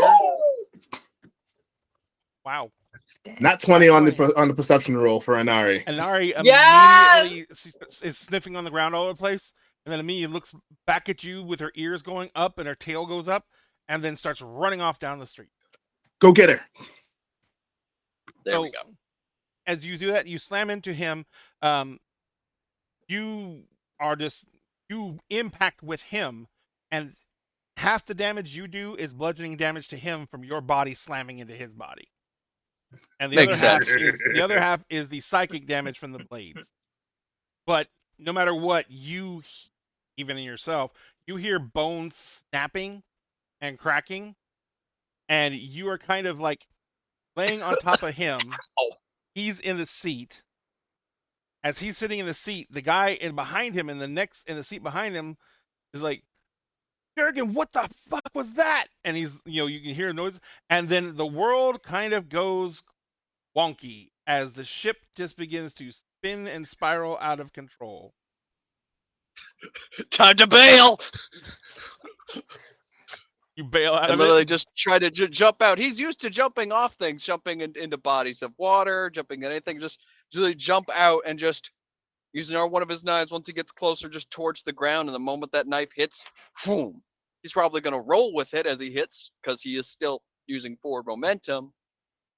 Wow. Not 20 on the perception roll for Inari. Inari Yes! immediately is sniffing on the ground all over the place, and then immediately looks back at you with her ears going up and her tail goes up, and then starts running off down the street. Go get her. There we go. As you do that, you slam into him. You impact with him, and half the damage you do is bludgeoning damage to him from your body slamming into his body. And the other half is the psychic damage from the blades. But no matter what, you, even in yourself, you hear bones snapping and cracking, and you are kind of like laying on top of him. He's in the seat. As he's sitting in the seat, the guy behind him in the seat behind him is like, Jurgen, what the fuck was that? And he's, you can hear a noise, and then the world kind of goes wonky as the ship just begins to spin and spiral out of control. Time to bail. You bail out And of literally it. just try to jump out. He's used to jumping off things, jumping into bodies of water, jumping at anything. Just really jump out and just using one of his knives. Once he gets closer, just towards the ground. And the moment that knife hits, boom, he's probably going to roll with it as he hits because he is still using forward momentum.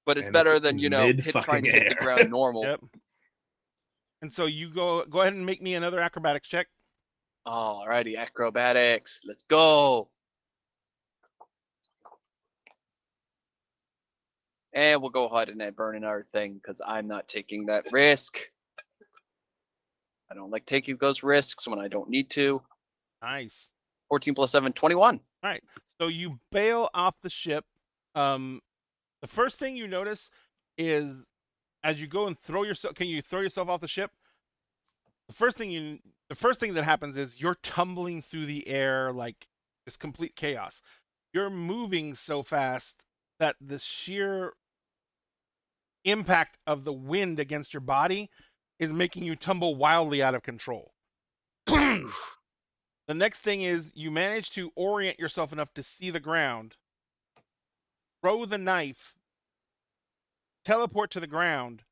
But it's And better it's than trying to hit the ground normal. Yep. And so you go ahead and make me another acrobatics check. Alrighty, acrobatics. Let's go. And we'll go ahead and burn another thing because I'm not taking that risk. I don't like taking those risks when I don't need to. Nice. 14 plus 7, 21. All right. So you bail off the ship. The first thing you notice is as you go and throw yourself. Can you throw yourself off the ship? The first thing that happens is you're tumbling through the air like this complete chaos. You're moving so fast that the sheer impact of the wind against your body is making you tumble wildly out of control. The next thing is you manage to orient yourself enough to see the ground, throw the knife, teleport to the ground,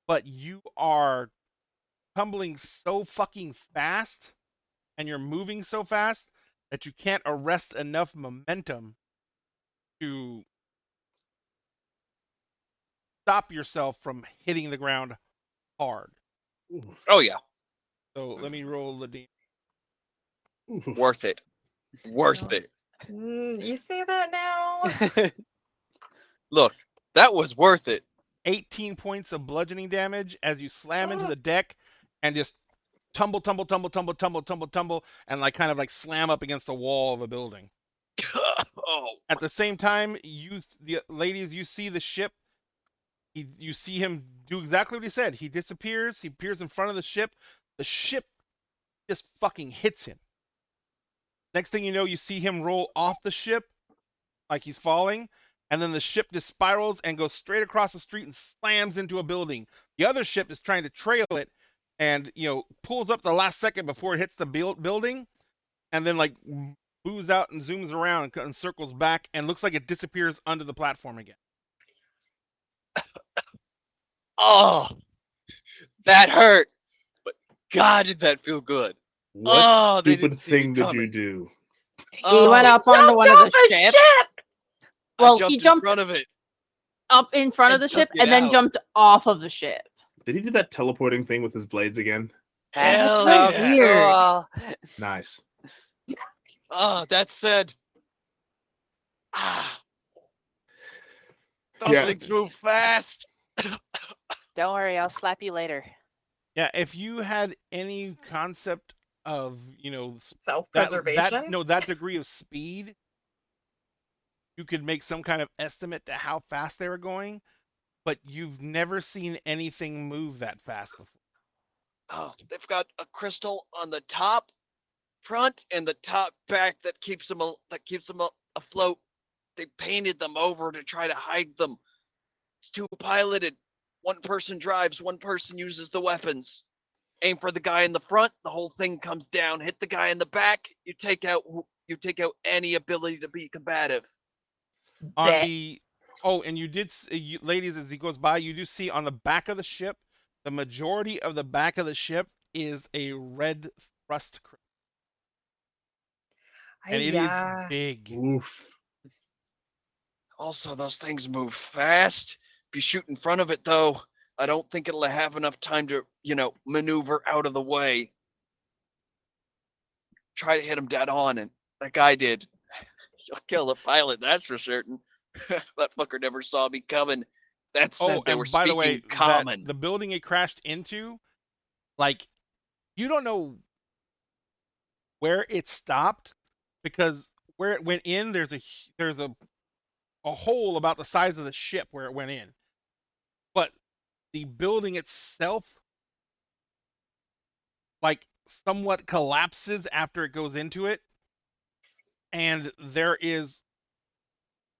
but you are tumbling so fucking fast and you're moving so fast that you can't arrest enough momentum to stop yourself from hitting the ground hard. Oh, yeah. So let me roll the D. Worth it. Worth No. it. You say that now? Look, that was worth it. 18 points of bludgeoning damage as you slam into the deck and just tumble, and like kind of like slam up against the wall of a building. Oh, At the same time, the ladies, you see the ship. You see him do exactly what he said. He disappears. He appears in front of the ship. The ship just fucking hits him. Next thing you know, you see him roll off the ship like he's falling, and then the ship just spirals and goes straight across the street and slams into a building. The other ship is trying to trail it and, pulls up the last second before it hits the building, and then like moves out and zooms around and circles back and looks like it disappears under the platform again. oh, that hurt. But God, did that feel good. What Oh, they stupid didn't see me thing did you coming. do? He went Oh, up onto one of Jumped the off a ships. ship! Well, I he in jumped front of it. up in front of and the ship took it and then out. jumped off of the ship. Did he do that teleporting thing with his blades again? Hell so yeah. weird. Nice. Oh, that said, those Yeah. things move fast. Don't worry, I'll slap you later. Yeah, if you had any concept of, Self-preservation? that degree of speed, you could make some kind of estimate to how fast they were going, but you've never seen anything move that fast before. Oh, they've got a crystal on the top front and the top back that keeps them afloat. They painted them over to try to hide them. It's two piloted. One person drives, one person uses the weapons. Aim for the guy in the front, the whole thing comes down. Hit the guy in the back, you take out any ability to be combative. On Bet. the and you did, ladies, as he goes by, you do see on the back of the ship, the majority of the back of the ship is a red thrust crystal, and it is big. Oof. Also, those things move fast. If you shoot in front of it, though, I don't think it'll have enough time to, maneuver out of the way. Try to hit him dead on, and that guy did. You'll kill the pilot, that's for certain. That fucker never saw me coming. That said, they were and by the way, speaking common. the building it crashed into, like, you don't know where it stopped, because where it went in, there's a hole about the size of the ship where it went in. But the building itself, like, somewhat collapses after it goes into it, and there is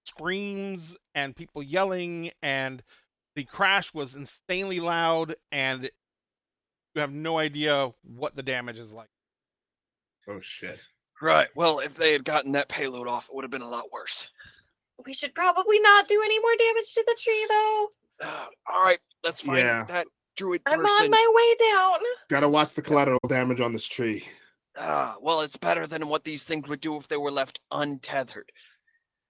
screams and people yelling, and the crash was insanely loud, and you have no idea what the damage is like. Oh shit. Right. Well, if they had gotten that payload off, it would have been a lot worse. We should probably not do any more damage to the tree, though. All right, let's find Yeah. that druid I'm person. on my way down. Gotta watch the collateral damage on this tree. Well, it's better than what these things would do if they were left untethered.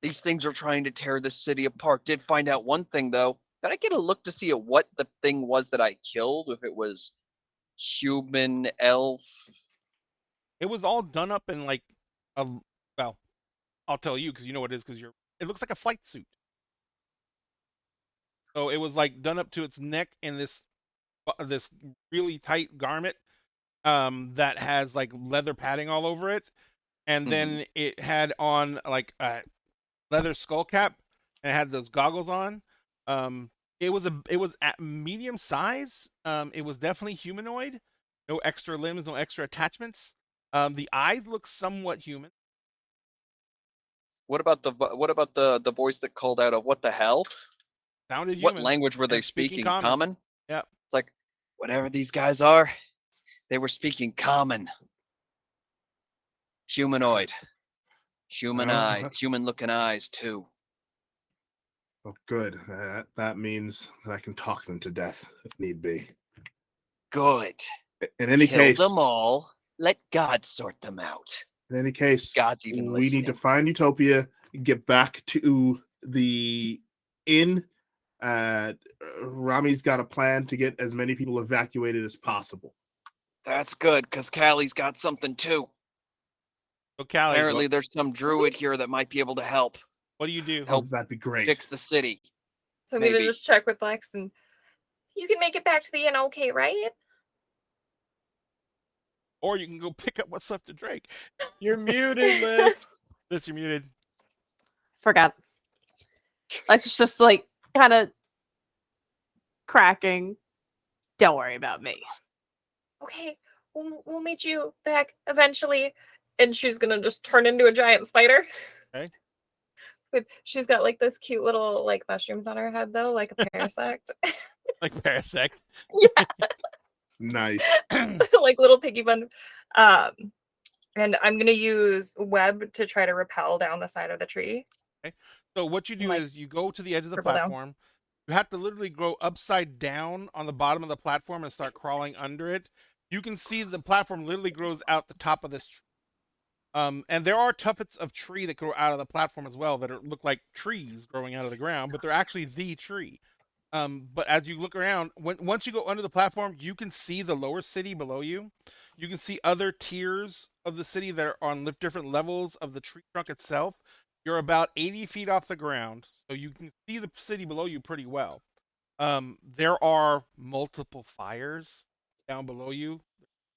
These things are trying to tear the city apart. Did find out one thing, though. Did I get a look to see what the thing was that I killed? If it was human, elf? It was all done up in like well, I'll tell you because you know what it is, because it looks like a flight suit. So it was like done up to its neck in this this really tight garment that has like leather padding all over it, and Mhm. then it had on like a leather skull cap and it had those goggles on. It was at medium size. It was definitely humanoid. No extra limbs, no extra attachments. The eyes look somewhat human. What about the voice that called out of what the hell? Sounded What human. language were they and speaking speaking? common. Common? Yep. It's like, whatever these guys are, they were speaking common. Humanoid. Human eye, human looking eyes too. Oh, good. That means that I can talk them to death if need be. Good. In any Kill case, them all. Let God sort them out. in any case, God's even we need to listening. find Utopia, get back to the inn. Rami's got a plan to get as many people evacuated as possible. That's good, because Callie's got something too. So Callie, Apparently, there's some druid here that might be able to help what do you do? Oh, that'd be great. fix the city. So I'm gonna Maybe. just check with Lex, and you can make it back to the inn, okay, right? Or you can go pick up what's left of Drake. You're muted, Liz. This you're muted. Forgot. Lex is just like kind of cracking. Don't worry about me. Okay, we'll meet you back eventually. And she's gonna just turn into a giant spider. Okay. She's got like this cute little like mushrooms on her head though, like a parasect. Like Parasect. Yeah, Nice. like little piggy bun. And I'm gonna use web to try to rappel down the side of the tree. So what you do Like, is you go to the edge of the dribble down. platform. You have to literally go upside down on the bottom of the platform and start crawling under it. You can see the platform literally grows out the top of this tree. And there are tuffets of tree that grow out of the platform as well that look like trees growing out of the ground, but they're actually the tree. But as you look around, once you go under the platform, you can see the lower city below you. You can see other tiers of the city that are on different levels of the tree trunk itself. You're about 80 feet off the ground, so you can see the city below you pretty well. There are multiple fires down below you.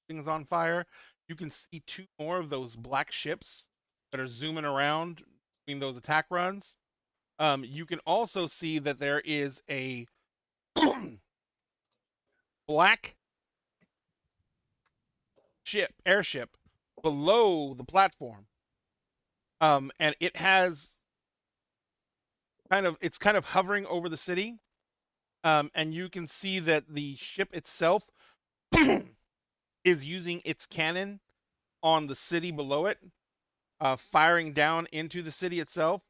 Things on fire. You can see 2 more of those black ships that are zooming around between those attack runs. You can also see that there is a black airship below the platform. And it has it's kind of hovering over the city. And you can see that the ship itself is using its cannon on the city below it, firing down into the city itself,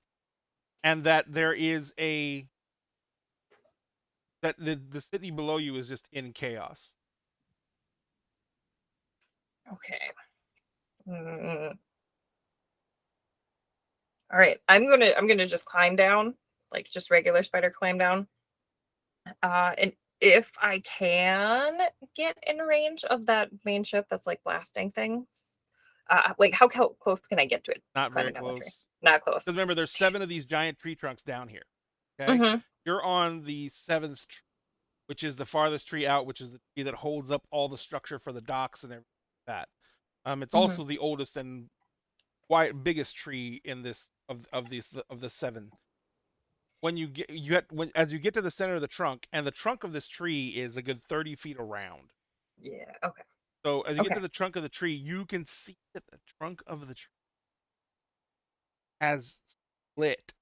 and that there is that the city below you is just in chaos. Okay. All right, I'm gonna just climb down, like just regular spider climb down. And if I can get in range of that main ship that's like blasting things, like how close can I get to it? Not very Climbing down the tree. close. Not close. Because remember, there's 7 of these giant tree trunks down here. Okay, Mhm. you're on the 7th, which is the farthest tree out, which is the tree that holds up all the structure for the docks and everything like that. It's Mhm. also the oldest and biggest tree in this of the 7. When you get as you get to the center of the trunk, and the trunk of this tree is a good 30 feet around. Yeah. Okay. So as you get Okay. to the trunk of the tree, you can see that the trunk of the tree has split,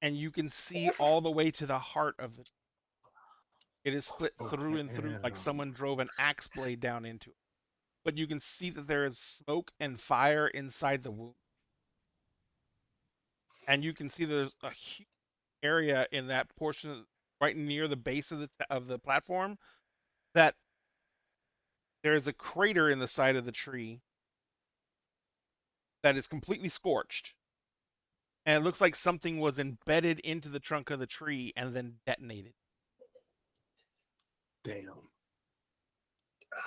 and you can see all the way to the heart of the. It is split through and through, like someone drove an axe blade down into it. But you can see that there is smoke and fire inside the wound. And you can see there's a huge area in that portion right near the base of the platform that there is a crater in the side of the tree that is completely scorched. And it looks like something was embedded into the trunk of the tree and then detonated. Damn.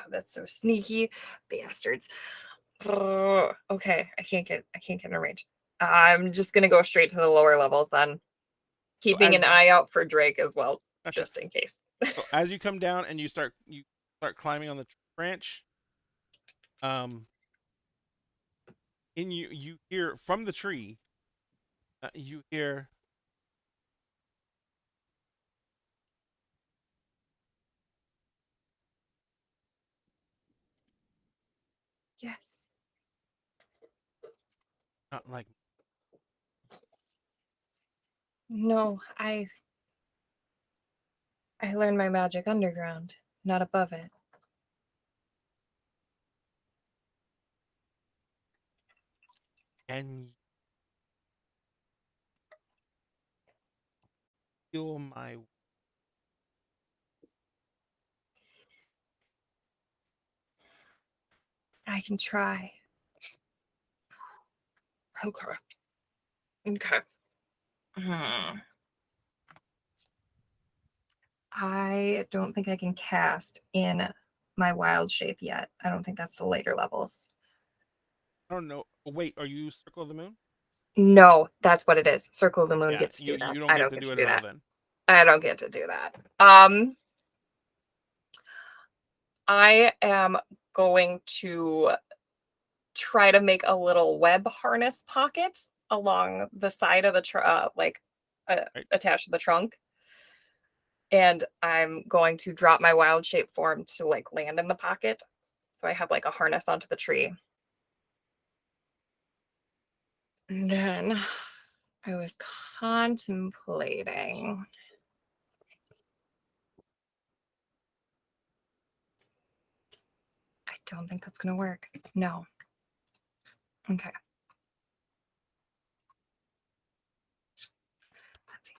That's so sneaky, bastards. Ugh, okay, I can't get in a range. I'm just gonna go straight to the lower levels then, keeping as an you- eye out for Drake as well, Gotcha. just in case. So as you come down and you start climbing on the branch, you hear from the tree, you hear Yes. not like No, I learned my magic underground, not above it. and feel my I can try. Okay. Okay. I don't think I can cast in my wild shape yet. I don't think that's the later levels. I don't know. Wait, are you Circle of the Moon? No, that's what it is. Circle of the Moon Yeah, gets to you do that. don't I get don't to get do to it do at all that. then. I don't get to do that. I am going to try to make a little web harness pocket along the side of the Right. attached to the trunk. And I'm going to drop my wild shape form to like land in the pocket. So I have like a harness onto the tree. And then I was contemplating. I don't think that's going to work. No. Okay. Let's see.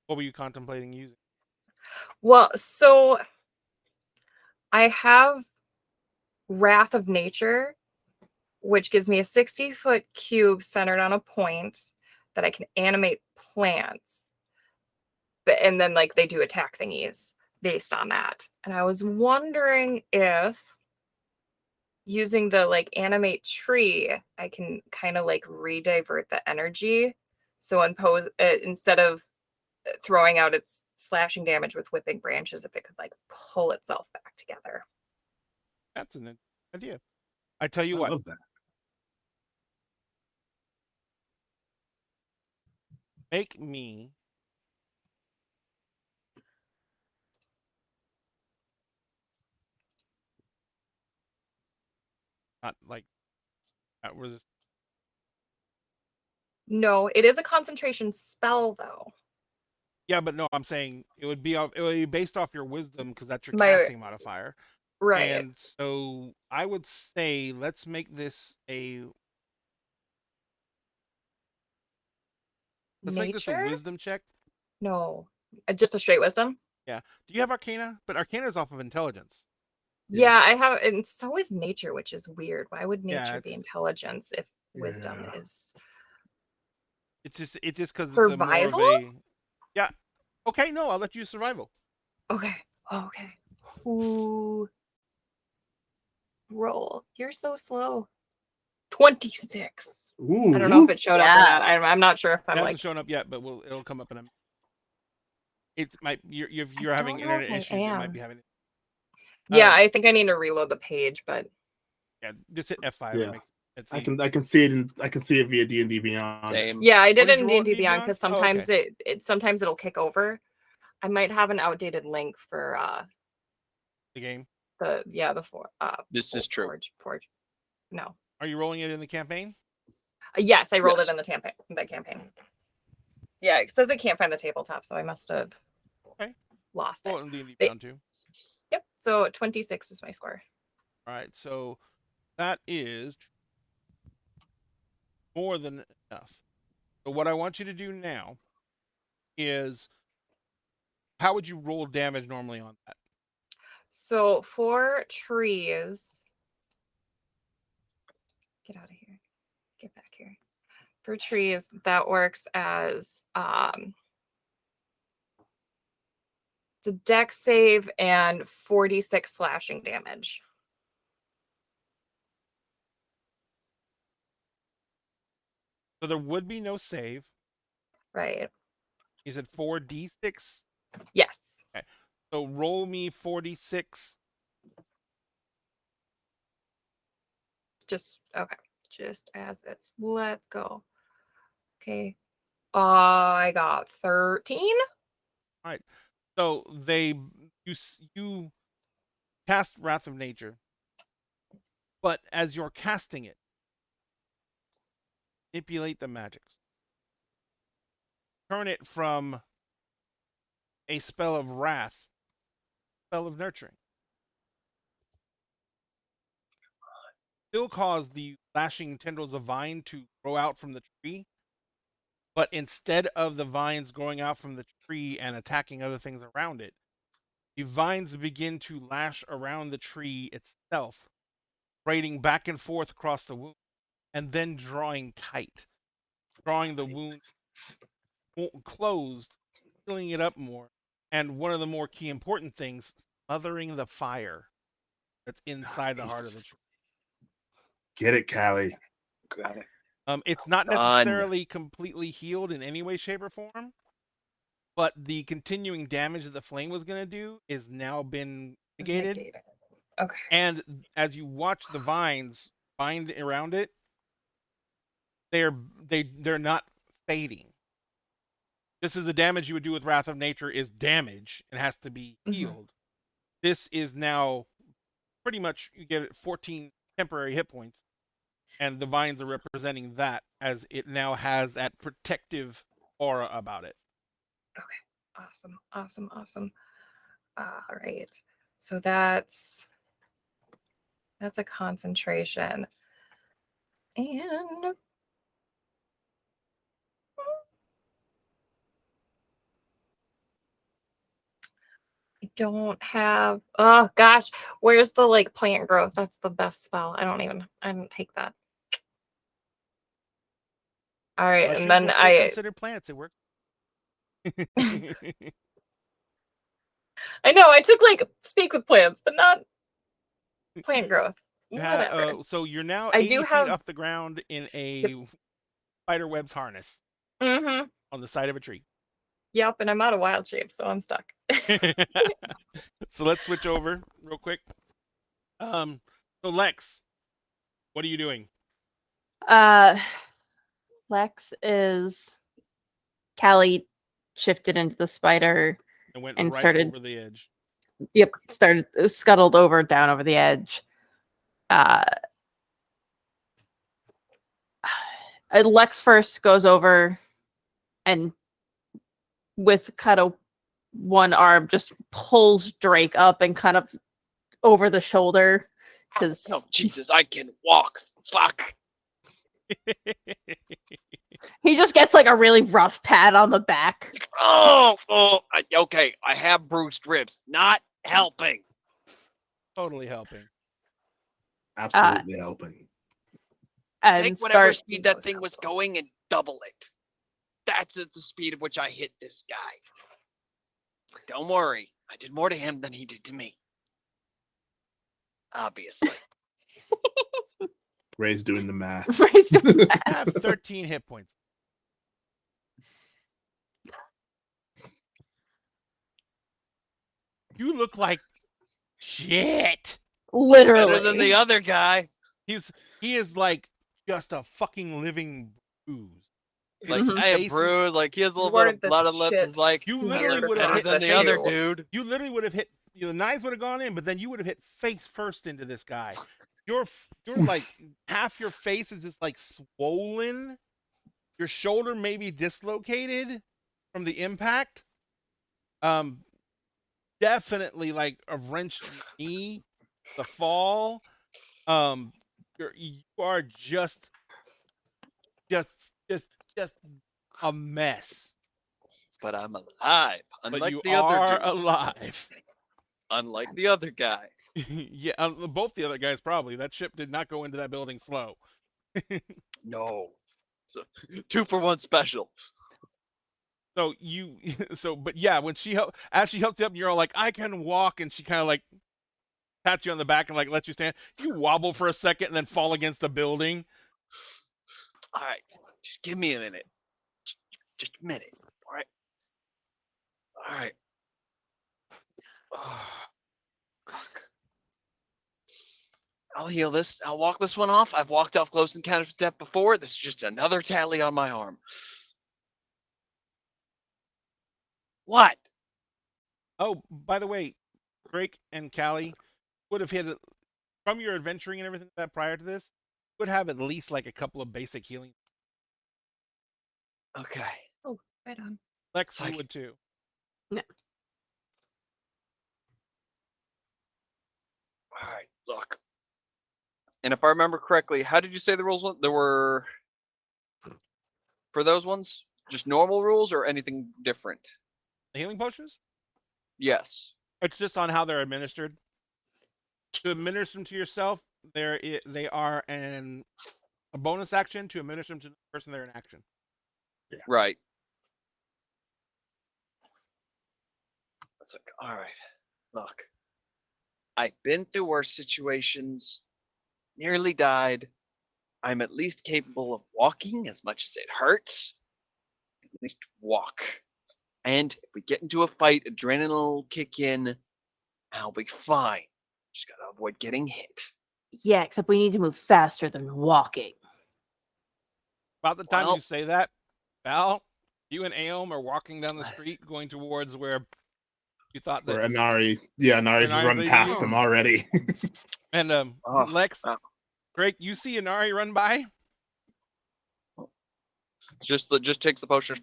What were you contemplating using? Well, so I have Wrath of Nature, which gives me a 60-foot cube centered on a point that I can animate plants. And then like they do attack thingies based on that. And I was wondering if using the like animate tree, I can kind of like redivert the energy. So instead of throwing out its slashing damage with whipping branches, if it could like pull itself back together. That's an idea. I tell you I what, love that. make me not like that was No, it is a concentration spell though. yeah, but no, I'm saying it would be based off your wisdom because that's your My casting modifier. right. And so I would say let's make this a Nature? wisdom check. No. Just a straight wisdom? Yeah. Do you have Arcana? But Arcana is off of intelligence. Yeah. Yeah, I have, and so is nature, which is weird. Why would Yeah, nature be it's- intelligence if wisdom Yeah. is It's just because it's a more of survival? a yeah. Okay, no, I'll let you use survival. Okay. Okay. Ooh. Roll. You're so slow. 26. Ooh. I don't know if it showed up or not. Yes. I'm not sure if It I'm hasn't like. shown up yet, but it'll come up in a. It's you're I having don't know if internet I issues. It might am. be having. Yeah, I think I need to reload the page, but Yeah, just hit F5. Yeah. It makes it I seem. can see it I can see it via D&D Beyond. Same. yeah, I did did it you in roll it D&D in Beyond Beyond? because Oh, sometimes okay. sometimes it'll kick over. I might have an outdated link for The game. the This is true. Forge. No. Are you rolling it in the campaign? Yes, I rolled Yes. it in the campaign. Yeah, it says I can't find the tabletop, so I must have Okay. lost Roll it. it in D&D They- Beyond too. Yep. So 26 was my score. All right, so that is more than enough. So what I want you to do now is, how would you roll damage normally on that? So for trees, get out of here. Get back here. For trees, that works as it's a dex save and 46 slashing damage. So there would be no save. Right. You said 4d6. Yes. So roll me 4d6. Just okay. Just as it's. Let's go. Okay. I got 13. So you cast Wrath of Nature, but as you're casting it, manipulate the magics. Turn it from a spell of wrath, spell of nurturing. Still cause the lashing tendrils of vine to grow out from the tree, but instead of the vines growing out from the tree and attacking other things around it, the vines begin to lash around the tree itself, braiding back and forth across the wound, and then drawing tight, drawing the wound closed, filling it up more, and one of the more key important things, smothering the fire that's inside the heart of the tree. Get it, Callie. Got it. It's not Done. necessarily completely healed in any way, shape, or form, but the continuing damage that the flame was going to do is now been It's negated. negated. Okay. And as you watch the vines bind around it, they're not fading. This is the damage you would do with Wrath of Nature is damage and has to be healed. This is now pretty much you get 14 temporary hit points, and the vines are representing that as it now has that protective aura about it. Awesome. All right. So that's a concentration. And I don't have, oh gosh, where's the like plant growth? That's the best spell. I don't take that. All right, Mushrooms and then are still considered plants. It works. I know I took like speak with plants, but not plant growth. Whatever. So you're now I 80 do feet have- off the ground in a spider web's harness Mm-hmm. on the side of a tree. Yep, and I'm out of wild shape, so I'm stuck. So let's switch over real quick. So Lex, what are you doing? Lex is Callie shifted into the spider. And went And right started- over the edge. Yep, scuttled down over the edge. Lex first goes over and with kind of one arm just pulls Drake up and kind of over the shoulder because Oh Jesus, I can walk. Fuck. he just gets like a really rough pat on the back. Okay. I have bruised ribs. Not helping. Totally helping. Absolutely helping. And Take whatever starts speed that thing was going and double it. That's at the speed at which I hit this guy. Don't worry. I did more to him than he did to me. Obviously. Ray's doing the math. raised him I back. have 13 hit points. You look like shit. Literally. Better than the other guy. He is like just a fucking living bruise. Like Mhm. I have Face is- bruised. Like he has a little You bit are of the blood on lips. shit Is like You I literally look would have better hit than the the other heel. dude. You literally would have hit. The knives would have gone in, but then you would have hit face first into this guy. You're like half your face is just like swollen. Your shoulder may be dislocated from the impact. Definitely like a wrenched knee, the fall. You are just a mess. But I'm alive. But Unlike you the other are dude. alive. Unlike the other guy. Yeah, both the other guys probably. That ship did not go into that building slow. No. So 2-for-1 special. So but yeah, when as she helped you up, you're all like, I can walk, and she kind of like pats you on the back and like lets you stand. You wobble for a second and then fall against a building. All right. Just give me a minute. Just a minute. All right. All right. Fuck. I'll heal this. I'll walk this one off. I've walked off close encounter with death before. This is just another tally on my arm. What? Oh, by the way, Drake and Callie would have hit it from your adventuring and everything like that prior to this. Would have at least like a couple of basic healing. Okay. Right on. Lex, It's like- you would too. All right. Look. And if I remember correctly, how did you say the rules? There were for those ones just normal rules or anything different? The healing potions? Yes. It's just on how they're administered. To administer them to yourself, they are a bonus action. To administer them to the person, they're an action. Right. It's like, all right, look, I've been through worse situations, nearly died. I'm at least capable of walking as much as it hurts. At least walk. And if we get into a fight, adrenaline will kick in. I'll be fine. Just gotta avoid getting hit. Yeah, except we need to move faster than walking. About the time Well- you say that, Val, you and Aom are walking down the street going towards where you thought Where that. Inari's Inari's run leading past you. them already. And Oh, Lex, oh. Drake, you see Inari run by. Just takes the potion.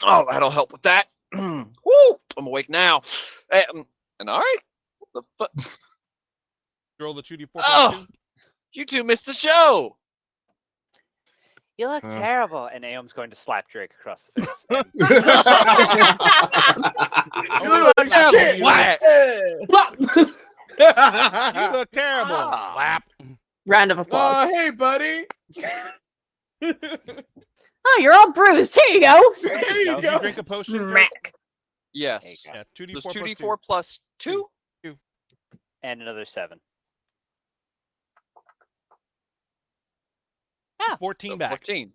Oh, that'll help with that. Woo! I'm awake now. And all right. What the fuck? Roll the 2d4 plus Oh! 2. You two missed the show. You look Uh. terrible. And Aom's going to slap Drake across the face. And You look like Yeah, shit. whack. You look terrible. Ah. Slap. Round of applause. Oh, hey, buddy. Oh, you're all bruised. Here you go. There you Did you go. drink a potion? Drake? Smack. Yes. Yeah, 2d4 There's plus 2d4 plus 2. and another 7. 14 So back. 14.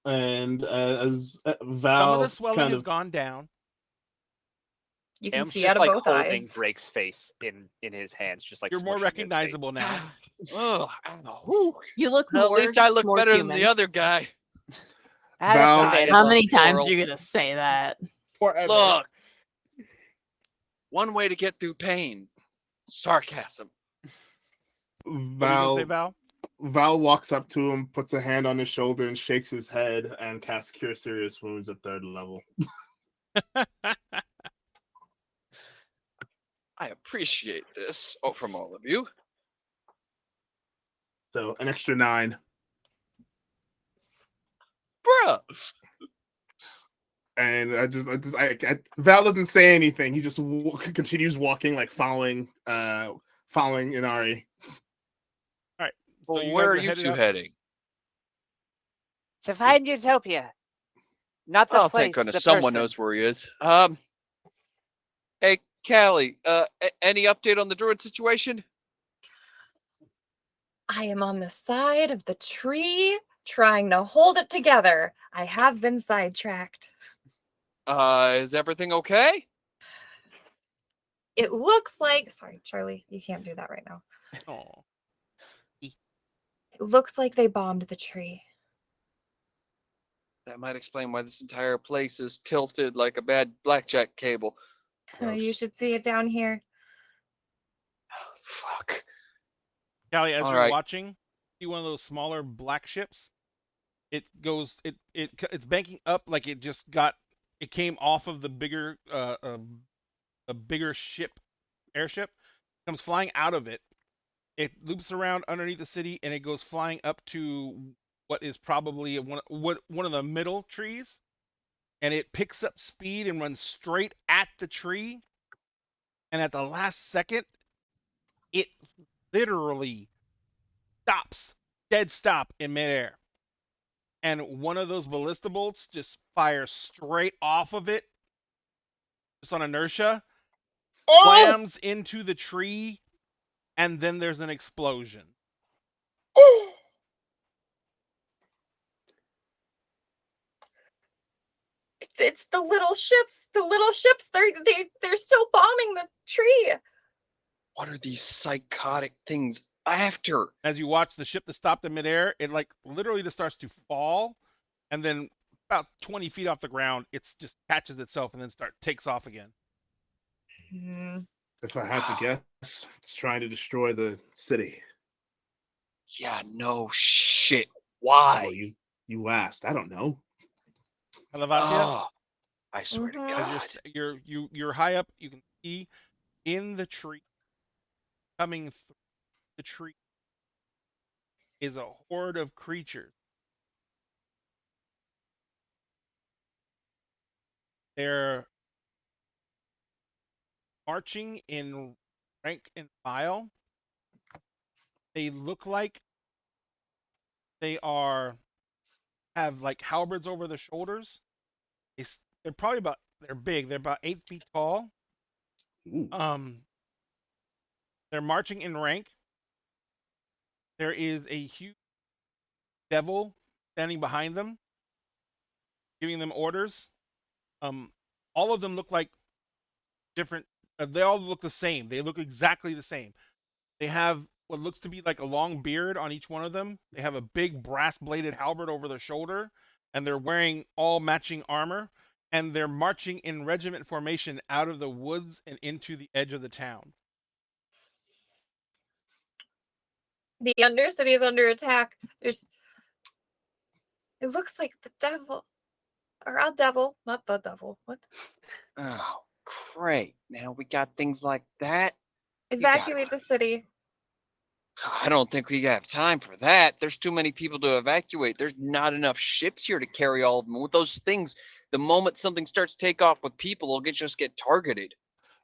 And as Some Val of the swelling kind has of gone down. You can Aom's see just out of like both holding eyes. Drake's face in his hands, just like You're more smushing his face. recognizable now. Ugh, I don't know. Whew. You look Well, more, at least I look more better human. than the other guy. That is Val- debatable. How many times Coral. are you gonna say that? Forever. Look. One way to get through pain. Sarcasm. What were you gonna Val say, Val? Val walks up to him, puts a hand on his shoulder, and shakes his head and casts Cure Serious Wounds at 3rd level. I appreciate this from all of you. So an extra 9. Bruh. And Val doesn't say anything. He just continues walking, like following Inari. So Well, you where guys are are you headed two up? heading? To find Utopia. Not the Oh, place, thank goodness the someone person. knows where he is. Hey, Callie, any update on the druid situation? I am on the side of the tree trying to hold it together. I have been sidetracked. Is everything okay? It looks like, sorry, Charlie, you can't do that right now. Oh. It looks like they bombed the tree. That might explain why this entire place is tilted like a bad blackjack cable. You Gross. should see it down here. Fuck. Callie, as All you're right. watching, see one of those smaller black ships. It goes. It's banking up like it just got. It came off of the bigger, a bigger ship, airship, comes flying out of it. It loops around underneath the city and it goes flying up to what is probably one of the middle trees, and it picks up speed and runs straight at the tree. And at the last second, it literally stops, dead stop in midair. And one of those ballista bolts just fires straight off of it, just on inertia, slams into the tree, and then there's an explosion. It's the little ships. The little ships. They're still bombing the tree. What are these psychotic things after? As you watch the ship that stopped in midair, it like literally just starts to fall, and then about 20 feet off the ground, it's just catches itself and then takes off again. If I had to guess, it's trying to destroy the city. Yeah, no shit. Well, Why? you asked. I don't know. Helavatia, Oh, I swear to Mhm. God. as you're high up, you can see in the tree, coming through the tree, is a horde of creatures. They're marching in rank and file. They look like they have like halberds over their shoulders. They're big. They're about 8 feet tall. Ooh. They're marching in rank. There is a huge devil standing behind them, giving them orders. All of them look like different. They all look the same. They look exactly the same. They have what looks to be like a long beard on each one of them. They have a big brass-bladed halberd over their shoulder, and they're wearing all matching armor. And they're marching in regiment formation out of the woods and into the edge of the town. The Undercity is under attack. It looks like the devil, or a devil, not the devil. What? Oh, great. Now we got things like that. gotta- Evacuate the city. I don't think we have time for that. There's too many people to evacuate. There's not enough ships here to carry all of them. With those things, the moment something starts to take off with people, it'll just get targeted.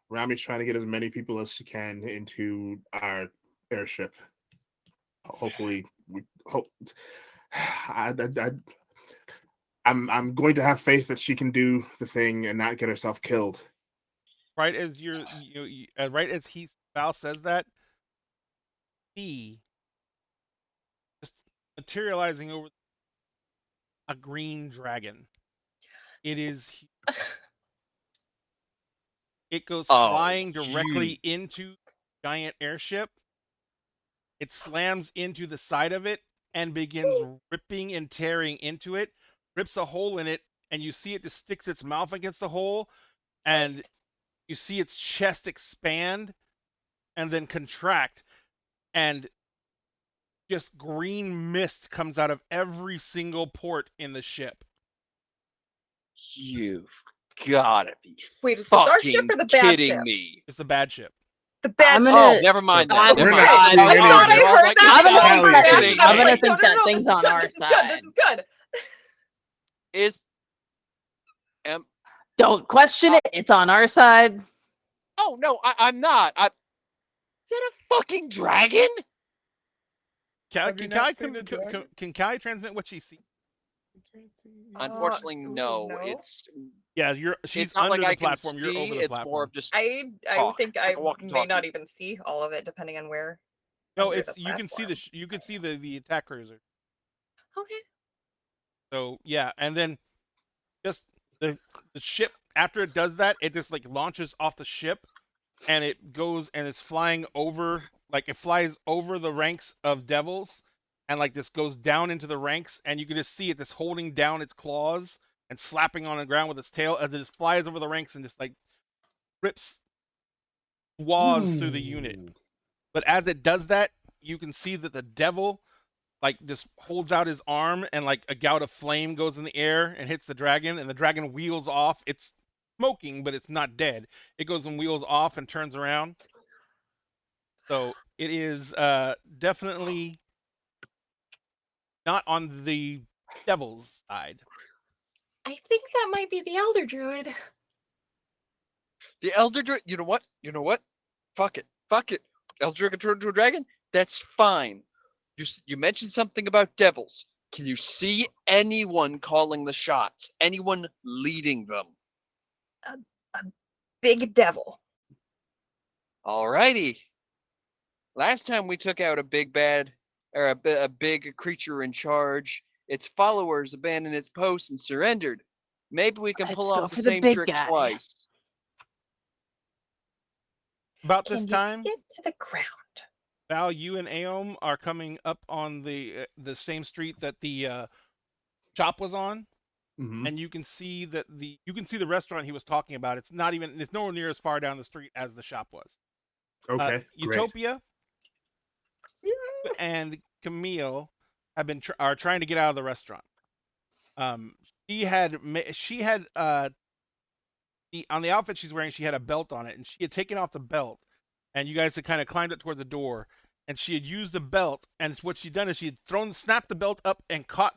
Rami's trying to get as many people as she can into our airship. Hopefully, we hope. I'm going to have faith that she can do the thing and not get herself killed. Right as right as Val says that, he just materializing over a green dragon. It is huge. It goes flying directly into the giant airship. It slams into the side of it and begins ripping and tearing into it, rips a hole in it, and you see it just sticks its mouth against the hole, and you see its chest expand and then contract, and just green mist comes out of every single port in the ship. You've gotta be Wait, is this our ship fucking or the bad kidding ship? me. It's the bad ship. The bad I'm ship. gonna- Oh, never mind I'm that. Never gonna- mind. I thought I heard like, that. I'm gonna think I'm that- like, I'm gonna no, think that thing's this on is our good, This is side. good. This is good. Is Don't question it. It's on our side. oh no, I'm not. Is that a fucking dragon? Have you not seen a dragon? Can Callie transmit what she sees? Unfortunately, ooh, no. no. Yeah, she's It's not under like the I can platform. You're see. over the It's platform. more of just I talk, think like I a walkie-talkie. may not even see all of it, depending on where. No, under it's the you can see platform. you can see the attack cruiser. Okay. So yeah, and then just the ship after it does that, it just like launches off the ship, and it goes and it's flying over, like it flies over the ranks of devils, and like this goes down into the ranks, and you can just see it just holding down its claws and slapping on the ground with its tail as it just flies over the ranks and just like rips swaths through the unit. Ooh. But as it does that, you can see that the devil like just holds out his arm and like a gout of flame goes in the air and hits the dragon, and the dragon wheels off. It's smoking, but it's not dead. It goes and wheels off and turns around. So it is definitely not on the devil's side. I think that might be the Elder Druid. the Elder Dragon. You know what? You know what? Fuck it. Fuck it. Elder Dragon turned into a dragon? That's fine. You mentioned something about devils. Can you see anyone calling the shots? Anyone leading them? Big devil. Alrighty. Last time we took out a big bad, or a big creature in charge, its followers abandoned its post and surrendered. Maybe we can pull Let's go off the for the same big trick guy. twice. About Can this you time, get to the ground? Val, you and Aom are coming up on the same street that the shop was on, Mhm. and you can see that the restaurant he was talking about. It's nowhere near as far down the street as the shop was. Okay, great. Utopia and Camille are trying to get out of the restaurant. She had on the outfit she's wearing, she had a belt on it, and she had taken off the belt, and you guys had kind of climbed up towards the door, and she had used the belt, and what she'd done is she had snapped the belt up and caught,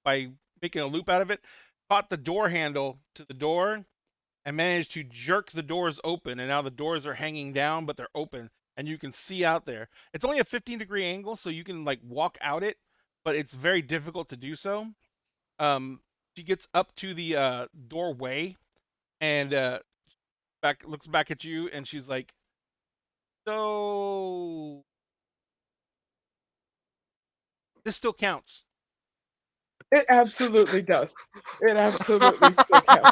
by making a loop out of it, caught the door handle to the door, and managed to jerk the doors open, and now the doors are hanging down, but they're open, and you can see out there. It's only a 15-degree angle, so you can like walk out it, but it's very difficult to do so. She gets up to the doorway, and looks back at you, and she's like, "So this still counts." It absolutely does. It absolutely still counts.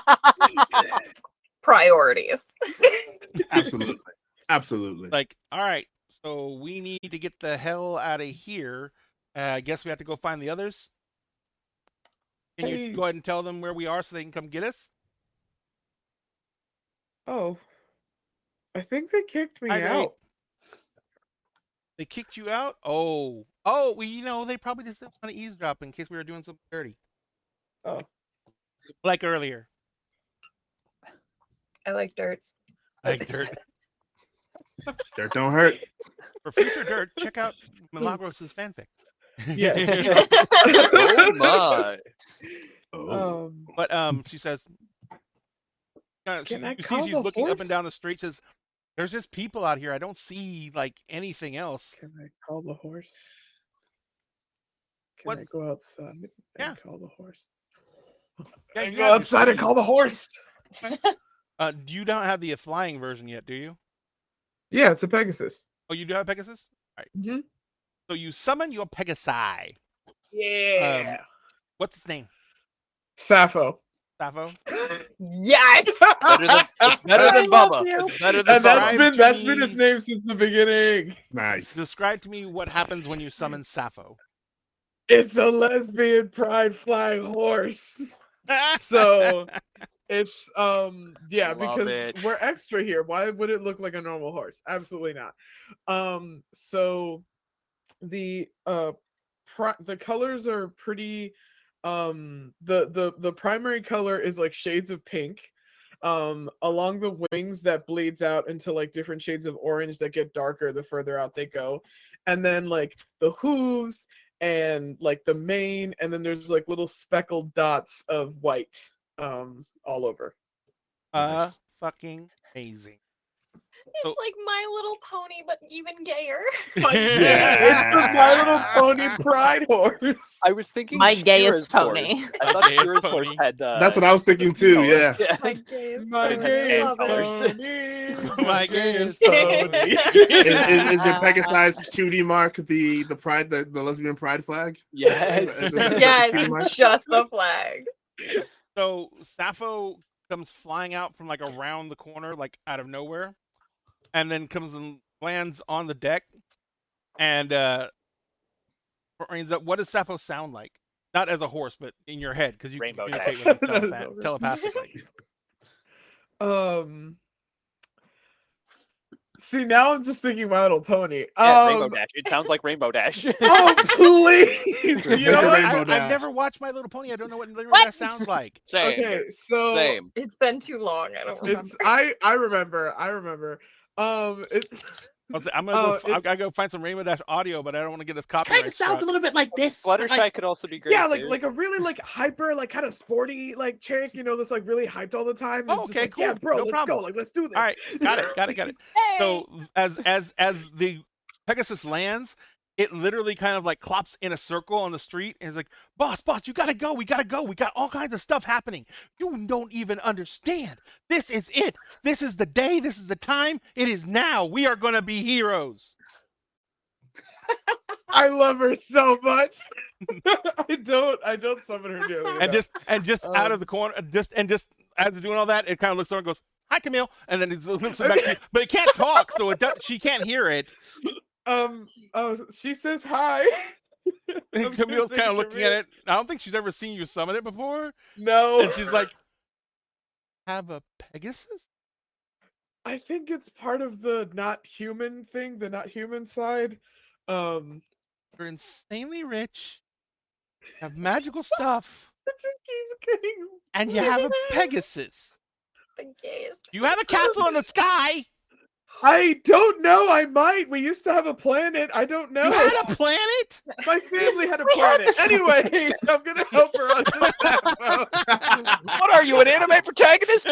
Priorities. Absolutely. Absolutely. Like, all right, so we need to get the hell out of here. I guess we have to go find the others. Can you Hey. go ahead and tell them where we are so they can come get us? Oh. I think they kicked me Hi, Ray. out. They kicked you out? Oh, well, they probably just didn't want to eavesdrop in case we were doing something dirty. Oh. Like earlier. I like dirt. Like dirt. Dirt don't hurt. For future dirt, check out Milagros' fanfic. Yes. Oh my. Oh. Um, But she says, Can I you see call she's the looking up and horse? down the street, says, "There's just people out here. I don't see like anything else." Can I call the horse? Can What? I go outside and Yeah. call the horse? Yeah, I you go have your outside and speed. call the horse. You don't have the flying version yet, do you? Yeah, it's a Pegasus. Oh, you do have Pegasus? All right. Mhm. So you summon your Pegasi. Yeah. What's its name? Sappho. Sappho? Yes. It's better than I love Bubba. you. It's better than And Describe Bubba. that's to been its me- name since the beginning. Nice. Describe to me what happens when you summon Sappho. It's a lesbian pride flag horse. So it's yeah, Love because it. we're extra here. Why would it look like a normal horse? Absolutely not. So the the colors are pretty the primary color is like shades of pink. Along the wings that bleeds out into like different shades of orange that get darker the further out they go. And then like the hooves and like the mane, and then there's like little speckled dots of white all over. Nice. Fucking amazing. It's like My Little Pony, but even gayer. It's the My Little Pony pride horse. I was thinking My Shira's gayest horse. pony. I thought Gayest Shira's horse pony. had. That's what I was thinking too. colors. Yeah. My gayest My pony. gayest Love it. pony. My gayest pony. Is your Pegasus cutie mark the pride the lesbian pride flag? Yes. Is that the Yes, cutie mark? just the flag. So Sappho comes flying out from like around the corner, like out of nowhere, and then comes and lands on the deck. And brings up, what does Sappho sound like? Not as a horse, but in your head, because you Rainbow can Dash. communicate with him That is so telepathically. See, now I'm just thinking My Little Pony. Yeah, Rainbow Dash. It sounds like Rainbow Dash. Oh please! You Make know a what? Rainbow I've Dash. never watched My Little Pony. I don't know what Rainbow What? Dash sounds like. Same. Okay, so Same. It's been too long. I don't remember. it's I remember. It's I'm gonna Oh, I gotta go find some Rainbow Dash audio, but I don't want to get this Kind copyright of sounds struck. a little bit like this. but, Fluttershy like, could also be great. yeah, too. like a really like hyper, like kind of sporty like chick, you know, that's like really hyped all the time. Oh, It's just okay, like, yeah, cool. bro, No let's problem. go, like let's do this. All right, got it. So as the Pegasus lands, it literally kind of like clops in a circle on the street and is like, boss, you gotta go. We got all kinds of stuff happening. You don't even understand. This is it. This is the day. This is the time. It is now. We are gonna be heroes. I love her so much. I don't summon her nearly and enough. just out of Um, the corner, just as they're doing all that, it kind of looks over and goes, "Hi, Camille," and then it looks back to you, but it can't talk, so it does. She can't hear it. She says hi. And I'm Camille's missing kind of looking at Camille. it. I don't think she's ever seen you summon it before, No. and she's like, "Have a Pegasus?" I think it's part of the not human thing, the not human side. You're insanely rich, have magical stuff, It just keeps getting. and you have a Pegasus. The gayest. You have a castle in the sky. I don't know. I might. We used to have a planet. I don't know. You had a planet. My family had a We had planet. this Anyway, I'm gonna help her on to Sappho. What are you, an anime protagonist?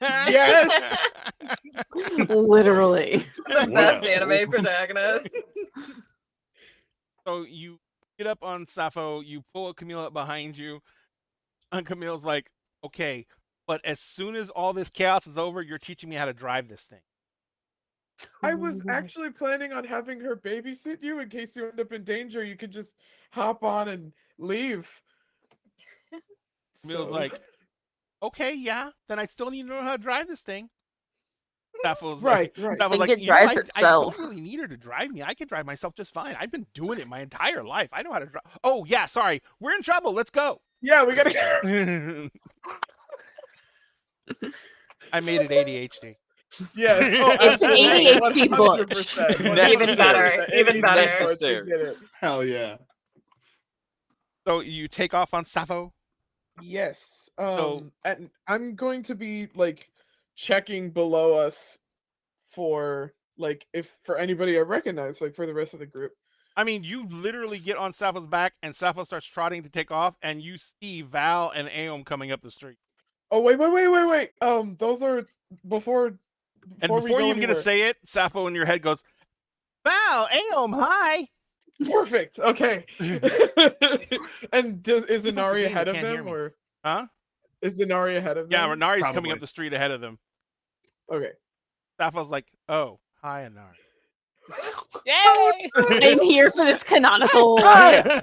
Yes. Literally. The best anime protagonist. So you get up on Sappho, you pull Camille up behind you, and Camille's like, "Okay, but as soon as all this chaos is over, you're teaching me how to drive this thing." I was actually planning on having her babysit you in case you end up in danger. You could just hop on and leave. Camille's like, "Okay, yeah, then I still need to know how to drive this thing." Sappho's like, right. Sappho's Think like, it "You know, drives I itself." don't really need her to drive me. I can drive myself just fine. I've been doing it my entire life. I know how to drive." "Oh yeah, sorry, we're in trouble. Let's go." Yeah, we gotta. I made it ADHD. Yes. Oh, It's an absolutely, ADHD book. 100%, Even better, Any even better. resource to Necessary. get it. Hell yeah. So you take off on Sappho. Yes. So- And I'm going to be like checking below us for like if for anybody I recognize, like for the rest of the group. I mean, you literally get on Sappho's back, and Sappho starts trotting to take off, and you see Val and Aom coming up the street. Oh wait. Those are before. And we before go you even get to anywhere. say it, Sappho in your head goes, "Val, Aom, hi." Perfect. Okay. And is People Inari today ahead of can't hear them, me. or Huh? is Inari ahead of Yeah, them? Renari's coming Probably. up the street ahead of them. Okay. Sappho's like, "Oh, hi, Inari." Yay! I'm here for this canonical. We Hi. don't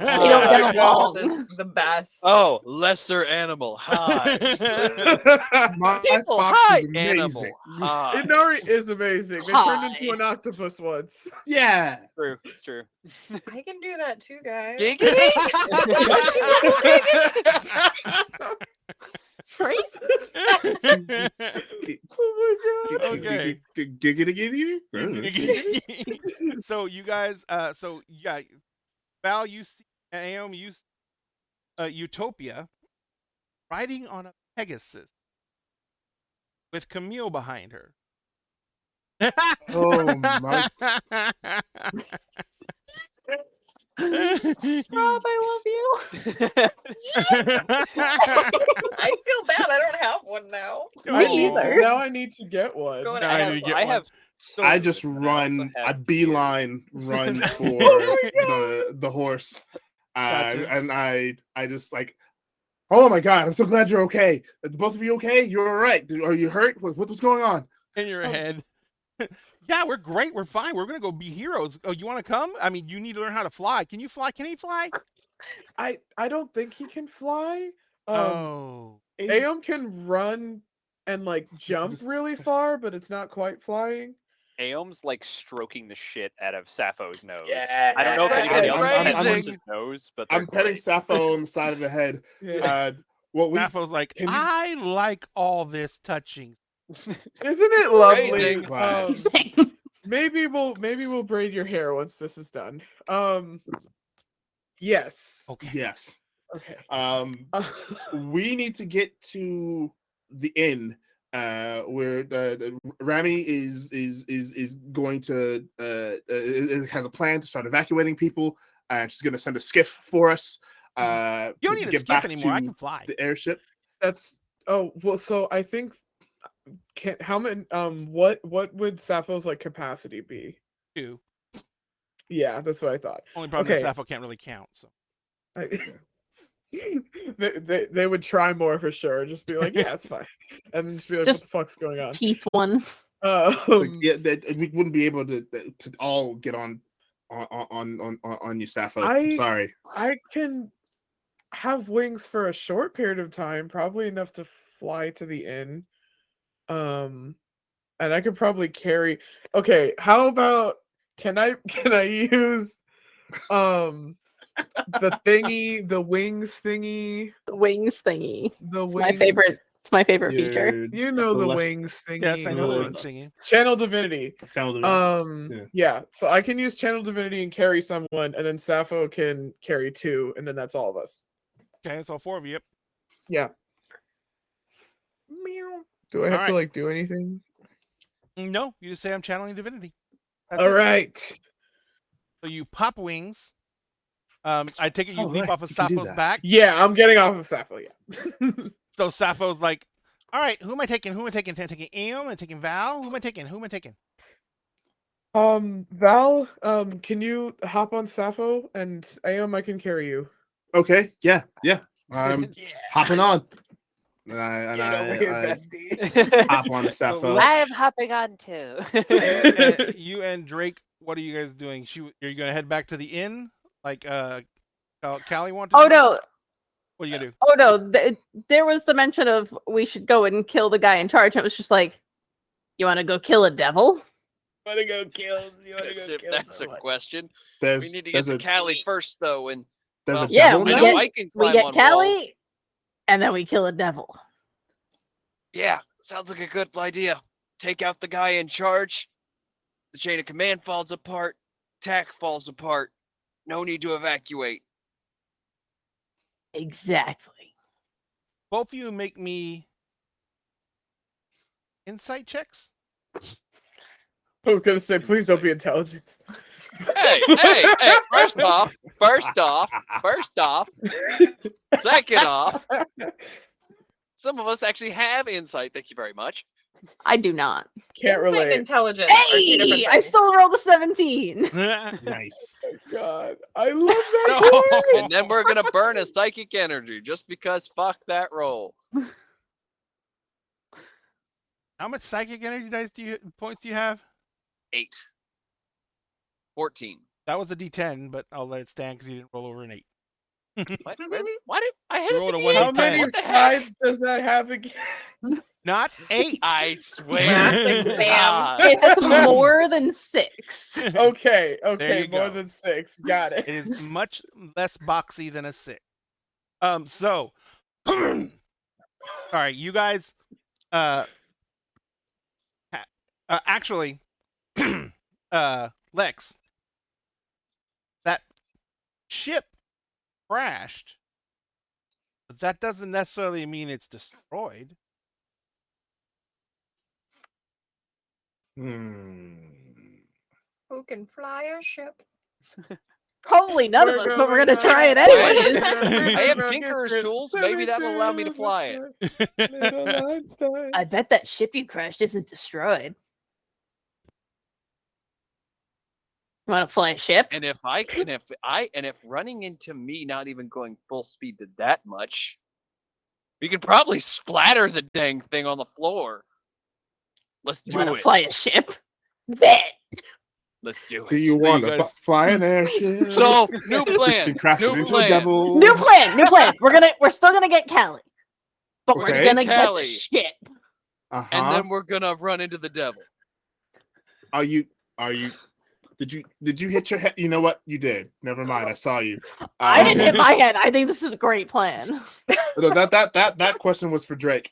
get Oh, along. this is the best. Oh, lesser animal. Hi. My People, fox hi. is amazing. Animal. Hi. Inari is amazing. They turned into Hi. an octopus once. Yeah. True. It's true. I can do that too, guys. Giggity? Free? Oh my god. Okay. Giggity. So you guys, so yeah, Val, you see Aom, you see, Utopia riding on a Pegasus with Camille behind her. Oh my. Rob, I love you. I feel bad. I don't have one now. Me either. Now I need to get one. Going Now I need to get I one. have. So- I just and I also run, I have beeline run for the horse. Gotcha. And I just like, oh my god, I'm so glad you're okay. Both of you okay? You're all right. Are you hurt? What's going on? in your Oh. head. Yeah, we're great. We're fine. We're gonna go be heroes. Oh, you want to come? I mean, you need to learn how to fly. Can you fly? Can he fly? I don't think he can fly. Oh, Aom can run and like jump Just- really far, but it's not quite flying. Aom's like stroking the shit out of Sappho's nose. Yeah, I don't know if anybody else I'm- has I'm- his nose, but I'm they're petting great. Sappho on the side of the head. Yeah. What we Sappho's like, can you- I like all this touching. Isn't it lovely? Amazing. Wow. Same. Maybe we'll braid your hair once this is done. Yes. Okay. yes. Okay. We need to get to the inn where the Rami is going to has a plan to start evacuating people. She's going to send a skiff for us. You don't to need a get skip back anymore. I to can fly. the airship. That's well. So I think how many what would Sappho's like capacity be? Too. Yeah, that's what I thought. Only problem is Okay. Sappho can't really count. So they would try more for sure. Just be like, yeah, it's fine, and then just be like, Just what the fuck's going on? Teeth one. Like, yeah, that we wouldn't be able to all get on on you, Sappho. I- I'm sorry. I can have wings for a short period of time, probably enough to fly to the inn. And I could probably carry. Okay, how about can I use the thingy, the wings thingy, The wings thingy. the It's wings. my favorite. It's my favorite feature. Your You know the celestial- wings thingy. Yes, I know the Good. wings singing. Channel divinity. Channel divinity. Yeah. Yeah. So I can use channel divinity and carry someone, and then Sappho can carry 2, and then that's all of us. Okay, that's all 4 of you. Yep. Yeah. Meow. Do I have to Alright. like do anything? No, you just say I'm channeling divinity. That's All it. right. So you pop wings. I take it you Oh, leap right, off of you can do Sappho's that. back. Yeah, I'm getting off of Sappho. Yeah. So Sappho's like, all right, who am I taking? Who am I taking? Am I taking Aeon? Am I taking Val? Who am I taking? Who am I taking? Val, can you hop on Sappho and Aeom? I can carry you. Okay. Yeah. I'm hopping on. And I hop on Sappho. I'm hopping on too. And you and Drake, what are you guys doing? Are you gonna head back to the inn, like Callie wanted? Oh to? no! What are you gonna do? Oh no! There was the mention of we should go and kill the guy in charge. It was just like, you want to go kill a devil? Wanna go kill? You wanna Yes, go if kill that's a someone? question. There's, We need to get to Callie first, though, and There's well, a Yeah, devil we I now? know get- I can We climb get on Callie, walls. and then we kill a devil. Yeah, sounds like a good idea. Take out the guy in charge. The chain of command falls apart. Tack falls apart. No need to evacuate. Exactly. Both of you make me insight checks. I was gonna say, please don't be intelligent. Hey, first off, second off, some of us actually have insight. Thank you very much. I do not. Can't Insight and relate. intelligence are 2 different Hey, I things. still rolled a 17. Nice. God, I love that. No. And then we're gonna burn a psychic energy just because fuck that roll. How much psychic energy points do you have? 8. 14. That was a D10, but I'll let it stand because you didn't roll over an 8. What? Why did I hit rolled a it? one How in many 10. What the heck? sides does that have again? Not 8. I swear. Massive to spam. God. It has more than 6. Okay, you more go. than 6. Got it. It is much less boxy than a 6. So, all right, you guys. Actually, Lex, that ship crashed, but that doesn't necessarily mean it's destroyed. Who can fly a ship? Probably none of us, but we're gonna try it anyways. I have Tinkerer's tools. Maybe that'll allow me to fly it. I bet that ship you crashed isn't destroyed. You want to fly a ship? And if running into me not even going full speed to that much, we could probably splatter the dang thing on the floor. Let's You do want it. to fly a ship? Bet. Let's do it. Do you So want you to guys- fly an airship? So new You plan. crash it New into a plan. devil. New plan. We're still gonna get Callie, but we're Okay. gonna get Callie. the ship. Uh-huh. And then we're gonna run into the devil. Are you? Did you hit your head? You know what? You did. Never mind. I saw you. I didn't hit my head. I think this is a great plan. No, that question was for Drake.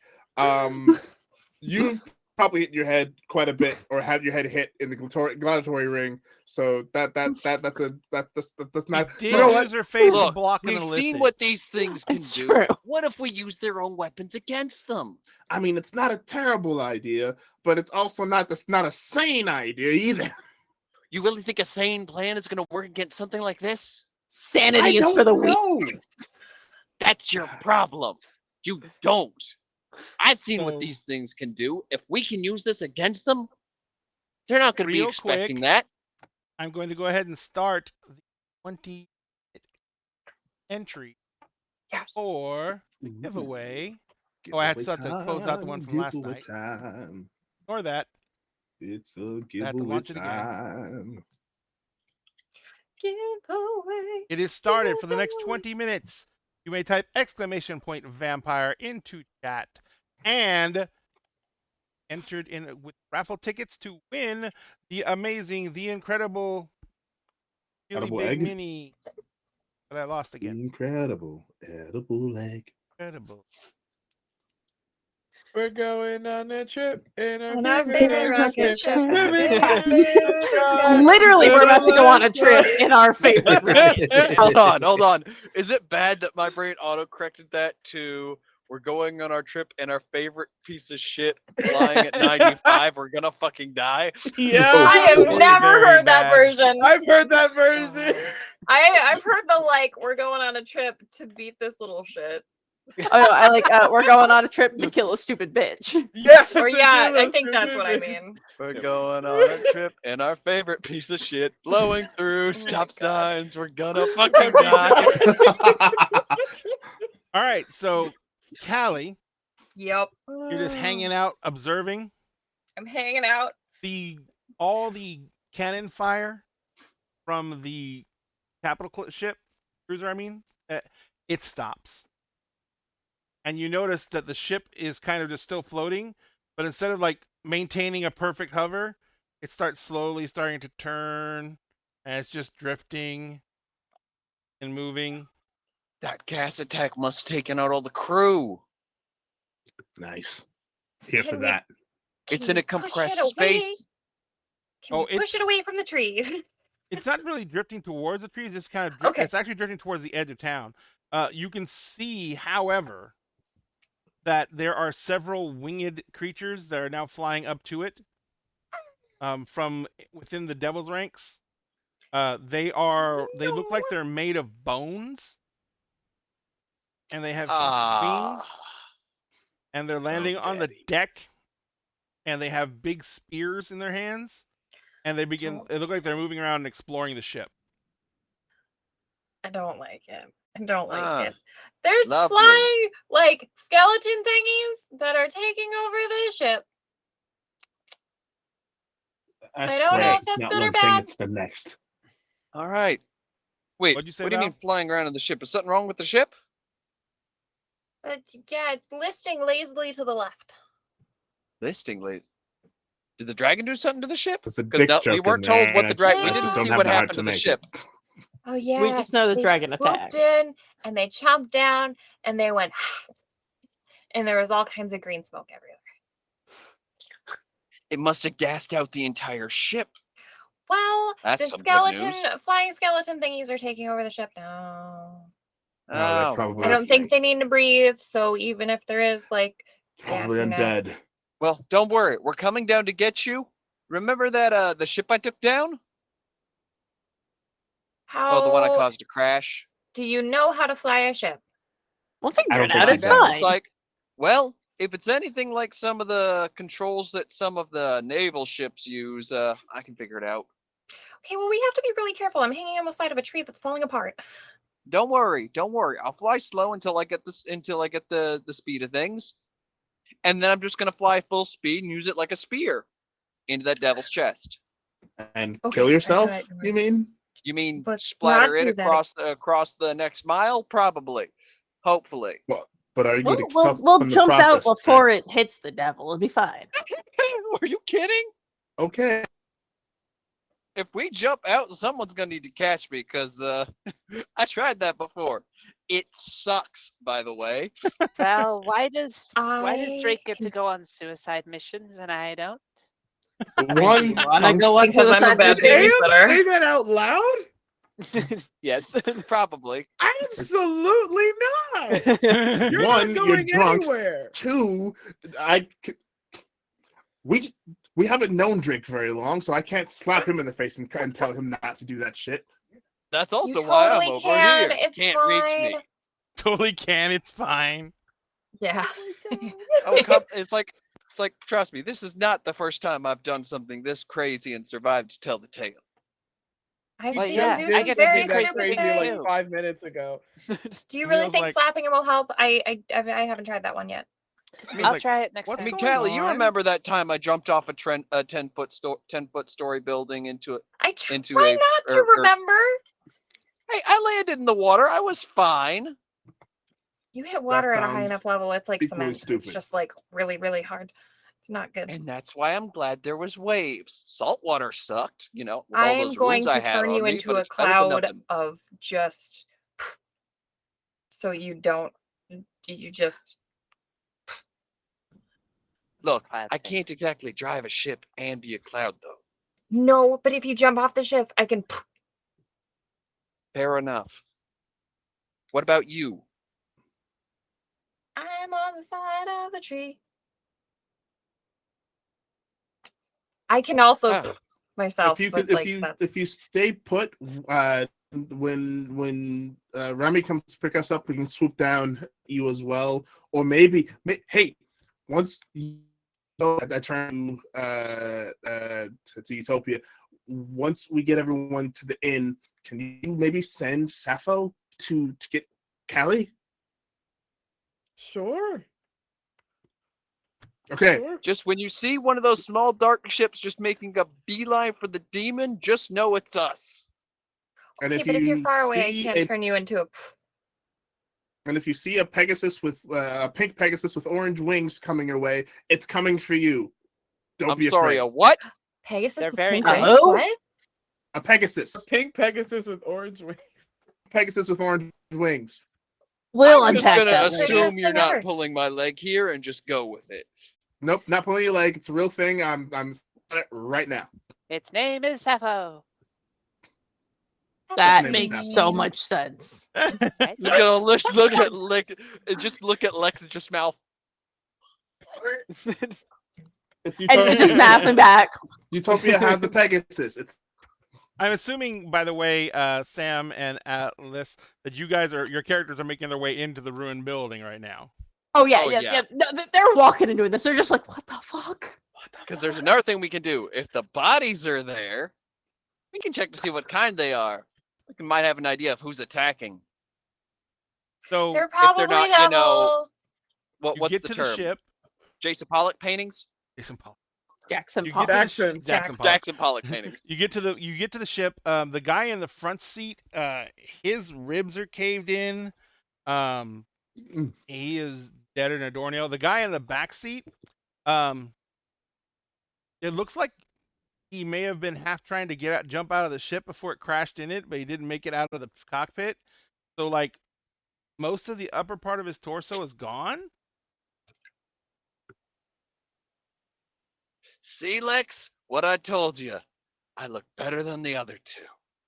You probably hit your head quite a bit, or have your head hit in the gladiatory ring. So that's not. Did You know what? use her face Look, blocking we've the seen listing. what these things can It's do. true. What if we use their own weapons against them? I mean, it's not a terrible idea, but it's also not a sane idea either. You really think a sane plan is gonna work against something like this? Sanity is for the weak. know. That's your problem. You don't. I've seen So- what these things can do. If we can use this against them, they're not going to be Real expecting quick. that. I'm going to go ahead and start the 20 entry for the giveaway. Oh, I had to close out the one from last Giveaway night. time. Ignore that. It's a I had to giveaway launch it again. time. Giveaway. It is started for the next 20 minutes. You may type !vampire into chat and entered in with raffle tickets to win the amazing, the incredible, really Edible big egg? mini that I lost again. Incredible edible egg. Incredible. We're going on a trip in On our favorite rocket ship. Literally, we're about to go on a trip in our favorite rocket ship. Hold on. Is it bad that my brain auto-corrected that to we're going on our trip and our favorite piece of shit flying at 95, we're gonna fucking die? Yeah, I have Very, never very heard that bad. version. I've heard that version. I've heard the like we're going on a trip to beat this little shit. Oh no, I like we're going on a trip to kill a stupid bitch. Yeah, Or to yeah, kill I us think that's what I stupid. mean. We're going on a trip and our favorite piece of shit blowing through stop God. signs. We're gonna fucking die. All right, so Callie, Yep. you're just hanging out, observing I'm hanging out. all the cannon fire from the capital ship cruiser. I mean, it stops, and you notice that the ship is kind of just still floating, but instead of like maintaining a perfect hover, it starts slowly starting to turn, and it's just drifting and moving. That gas attack must have taken out all the crew. Nice. Here for Can we- that. It's Can in a we push it compressed away? space. Can Oh, we push it's- it away from the trees? It's not really drifting towards the trees. It's kind of Okay. it's actually drifting towards the edge of town. You can see, however, that there are several winged creatures that are now flying up to it from within the devil's ranks. They look like they're made of bones, and they have wings, and they're landing on the daddy. deck, and they have big spears in their hands, and they look like they're moving around and exploring the ship. I don't like it. I don't like Ah, it. There's lovely. flying like skeleton thingies that are taking over the ship. I I don't know swear if it's that's not good or one thing, bad. it's the next. All right. Wait, What'd you say, what do you Val? mean flying around in the ship? Is something wrong with the ship? But yeah, it's listing lazily to the left. Listing late. Did the dragon do something to the ship? There's a 'Cause dick we joke weren't in told there, what the and dragon. We I didn't just see don't have what the heart happened to the make ship. it. Oh yeah. We just know the they dragon swooped attacked. in and they chomped down and they went and there was all kinds of green smoke everywhere. It must have gassed out the entire ship. Well, That's the some good news. flying skeleton thingies are taking over the ship now. No, they're Oh, probably I don't think they need to breathe, so even if there is like probably gassiness- undead. well, don't worry. We're coming down to get you. Remember that the ship I took down? How Oh, the one I caused to crash. do you know how to fly a ship? We'll figure don't it think out. I It's do. fine. It's like, well, if it's anything like some of the controls that some of the naval ships use, I can figure it out. Okay, well we have to be really careful. I'm hanging on the side of a tree that's falling apart. Don't worry, don't worry. I'll fly slow until I get the speed of things, and then I'm just gonna fly full speed and use it like a spear into that devil's chest. And Okay, kill I yourself, tried, you mean? You mean Let's splatter not it do that. across the next mile? Probably, hopefully. But are you going to We'll jump out before it hits the devil. It'll be fine. Are you kidding? Okay. If we jump out, someone's gonna need to catch me because I tried that before. It sucks, by the way. Val, why does I Drake get to can- go on suicide missions and I don't? One Wanna go on Because I'm a suicide bad mission? babysitter. Say that out loud? Yes. Probably. Absolutely not. You're One, not you're going drunk. anywhere. Two, we haven't known Drake very long, so I can't slap him in the face and tell him not to do that shit. That's You also why I'm totally over can. here. It's Can't fine. reach me. Totally can. It's fine. Yeah. Oh, it's like trust me, this is not the first time I've done something this crazy and survived to tell the tale. I've Well, seen yeah, you I do some get to very do that stupid crazy things. like 5 minutes ago. Do you really Feels think like- slapping him will help? I haven't tried that one yet. I mean, I'll like, try it next what's I time. mean, going Callie, you on? remember that time I jumped off a 10-foot story building into it? I Into try a- not to or- remember. Hey, I landed in the water. I was fine. You hit water at a high sounds enough level, it's like equally cement. It's stupid. just like really, really hard. It's not good. And that's why I'm glad there was waves. Salt water sucked, with all I'm those going wounds I to had turn on you me, into but a it's better than cloud nothing. of just so you just Look, Cloud I thing. can't exactly drive a ship and be a cloud, though. no, but if you jump off the ship, I can Fair enough. What about you? I'm on the side of a tree. I can also Ah. myself, If you but could, like that's if you stay put, when Remy comes to pick us up, we can swoop down you as well, or maybe hey, once you go, I turn to Utopia. Once we get everyone to the inn, can you maybe send Sappho to get Callie? Sure. Okay, Sure. Just when you see one of those small dark ships just making a beeline for the demon, just know it's us. and okay, if but if you're you far away, I see can't a turn you into a And if you see a Pegasus with a pink Pegasus with orange wings coming your way, it's coming for you. Don't I'm be sorry, afraid. a what? Pegasus. They're with very pink nice. wings? Oh? What? A Pegasus. A pink Pegasus with orange wings. Pegasus with orange wings. We'll I'm just unpack gonna that Prettiest later. assume you're thing not ever. pulling my leg here and just go with it. Nope, not pulling your leg. It's a real thing. I'm on it right now. Its name is Sappho. That name is makes Sappho. so much sense. Right? Just gonna look at Lex's mouth. It's And it's just mapping back. Utopia has the Pegasus. It's I'm assuming, by the way, Sam and Atlas, that your characters are making their way into the ruined building right now. Oh yeah, Oh, yeah, yeah. yeah. No, they're walking and doing this. They're just like, what the fuck? Because there's another thing we can do. If the bodies are there, we can check to see what kind they are. We might have an idea of who's attacking. So They're if probably they're not, devils. you What's get the to term? the ship. Jason Pollock paintings? Jason Pollock. Jackson You Pollock. get to the Jackson. sh- Jackson Pollock. Jackson Pollock paintings. You get to the ship. The guy in the front seat, his ribs are caved in. He is dead in Adornio. The guy in the back seat, it looks like he may have been half trying to jump out of the ship before it crashed in it, but he didn't make it out of the cockpit. So like most of the upper part of his torso is gone. See, Lex? What I told you. I look better than the other two.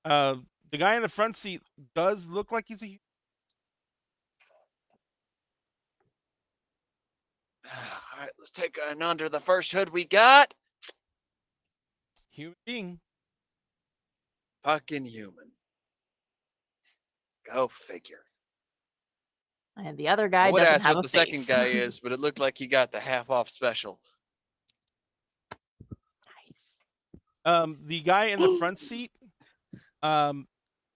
The guy in the front seat does look like he's a All right, let's take an under the first hood we got. human being. Fucking human. Go figure. And the other I guy would doesn't ask have what a the second face. guy is, but it looked like he got the half off special. The guy in the front seat,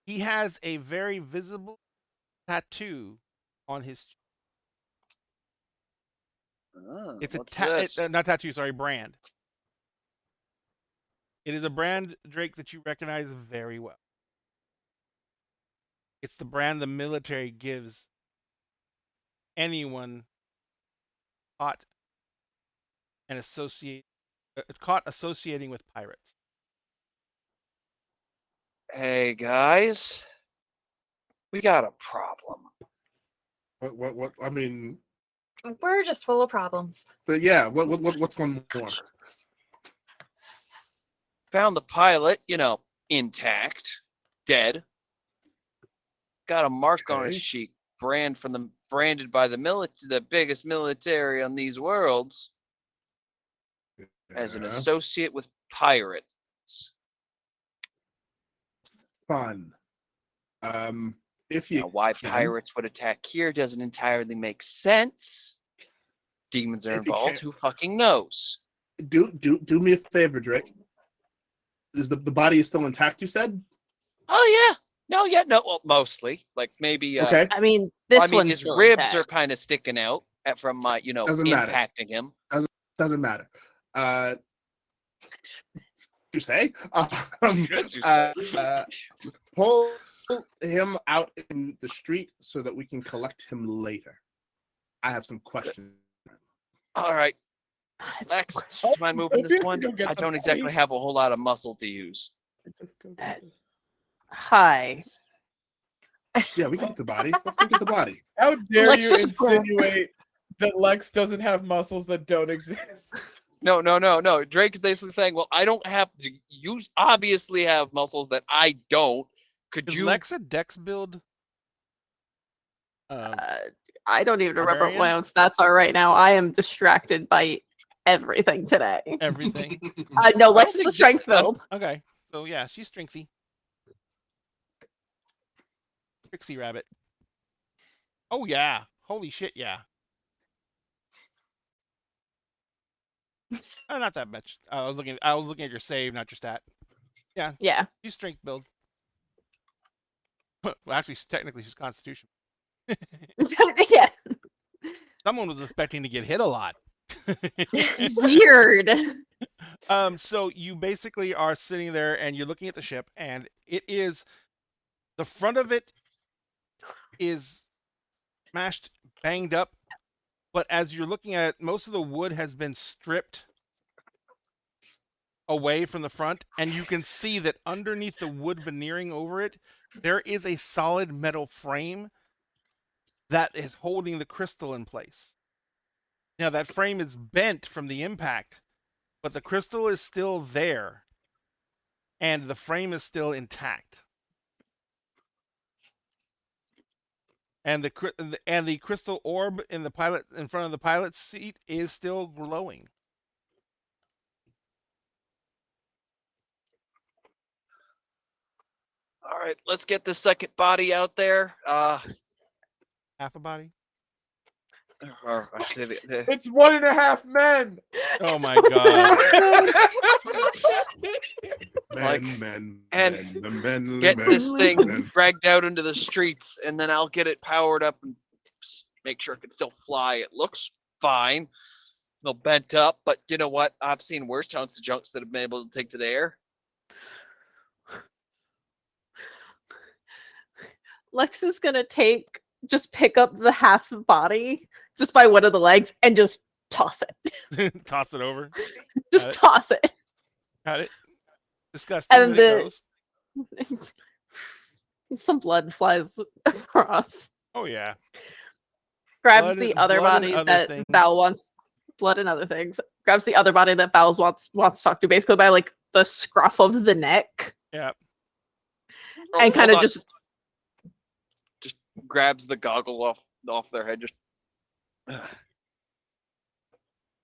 he has a very visible tattoo on his. Oh, It's a what's this? not tattoo, sorry, brand. It is a brand, Drake, that you recognize very well. It's the brand the military gives anyone caught associating with pirates. Hey guys, we got a problem. what? I mean, We're just full of problems. but yeah. What's one more? Found the pilot, intact, dead. Got a mark on his Okay. cheek, branded by the biggest military on these worlds, as an Yeah, associate with pirates. fun. If you Now, why can, pirates would attack here doesn't entirely make sense. Demons are If you involved. can- Who fucking knows? do me a favor, Drake. Is the body is still intact? You said. Oh yeah. No. Well, mostly. Like maybe. Okay. I mean, this I mean, one's his still ribs intact. are kind of sticking out. from my, Doesn't matter. impacting him. Doesn't matter. You say? As you say. Pull him out in the street so that we can collect him later. I have some questions. All right, Lex, do you mind moving this Maybe one? go get I the don't exactly body. have a whole lot of muscle to use. Hi. Yeah, we can get the body. Let's go get the body. How dare Let's you just grab- insinuate that Lex doesn't have muscles that don't exist? No. Drake is basically saying, well, I don't have, you obviously have muscles that I don't. Could Is you? Lex a Dex build? I don't even remember what my Barbarian? own stats are right now. I am distracted by everything today. Everything. No, Lex think is a strength build. Okay, so yeah, she's strengthy. Pixie rabbit. Oh yeah, holy shit, yeah. Not that much. I was looking at your save, not your stat. Yeah. She's strength build. Well, actually, technically, she's Constitution. Yeah. Someone was expecting to get hit a lot. Weird. So you basically are sitting there and you're looking at the ship, and it is the front of it is smashed, banged up, but as you're looking at it, most of the wood has been stripped away from the front, and you can see that underneath the wood veneering over it, there is a solid metal frame that is holding the crystal in place. Now that frame is bent from the impact, but the crystal is still there, and the frame is still intact. And the crystal orb in front of the pilot's seat is still glowing. All right, let's get the second body out there. Half a body. Or I say the It's 1.5 men. Oh my god. Like, Men, and the men, get men, this thing men. dragged out into the streets, and then I'll get it powered up and make sure it can still fly. It looks fine. A little bent up, but you know what? I've seen worse chunks of junks that have been able to take to the air. Lex is gonna just pick up the half body just by one of the legs and just toss it. Toss it over. Just toss it. Got it. Disgusting. And And it goes. Some blood flies across. Oh yeah. Grabs Blood the and- other blood and body other that things. Val wants. Blood and other things. Grabs the other body that Val wants to talk to, basically by like the scruff of the neck, Yeah. Oh, and kind of hold on. just grabs the goggles off their head. Just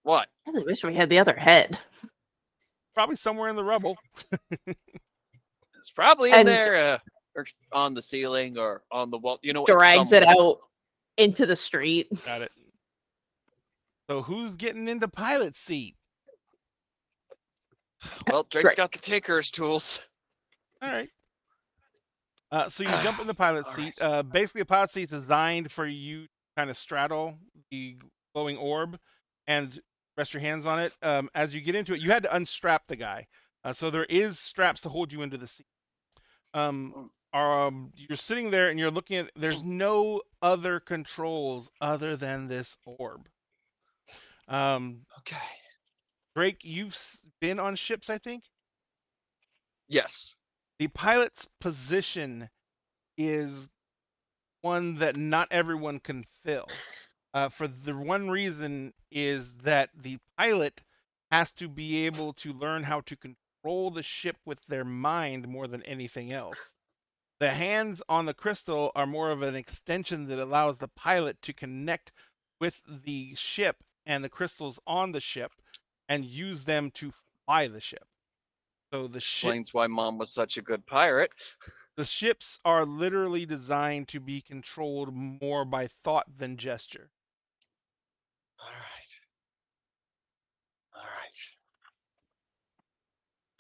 what? I really wish we had the other head. Probably somewhere in the rubble. It's probably in And- there, or on the ceiling, or on the wall. You know, Drags it somewhere. out into the street. Got it. So who's getting into pilot seat? Well, Drake's Drake. got the taker's tools. All right. So you jump in the pilot All seat. right. Basically, a pilot seat is designed for you to kind of straddle the glowing orb and rest your hands on it. As you get into it, you had to unstrap the guy. So there is straps to hold you into the seat. You're sitting there and you're looking at. There's no other controls other than this orb. Okay. Drake, you've been on ships, I think. Yes. The pilot's position is one that not everyone can fill. For the one reason is that the pilot has to be able to learn how to control the ship with their mind more than anything else. The hands on the crystal are more of an extension that allows the pilot to connect with the ship and the crystals on the ship and use them to fly the ship. So the ship. Explains why Mom was such a good pirate. The ships are literally designed to be controlled more by thought than gesture. All right. All right.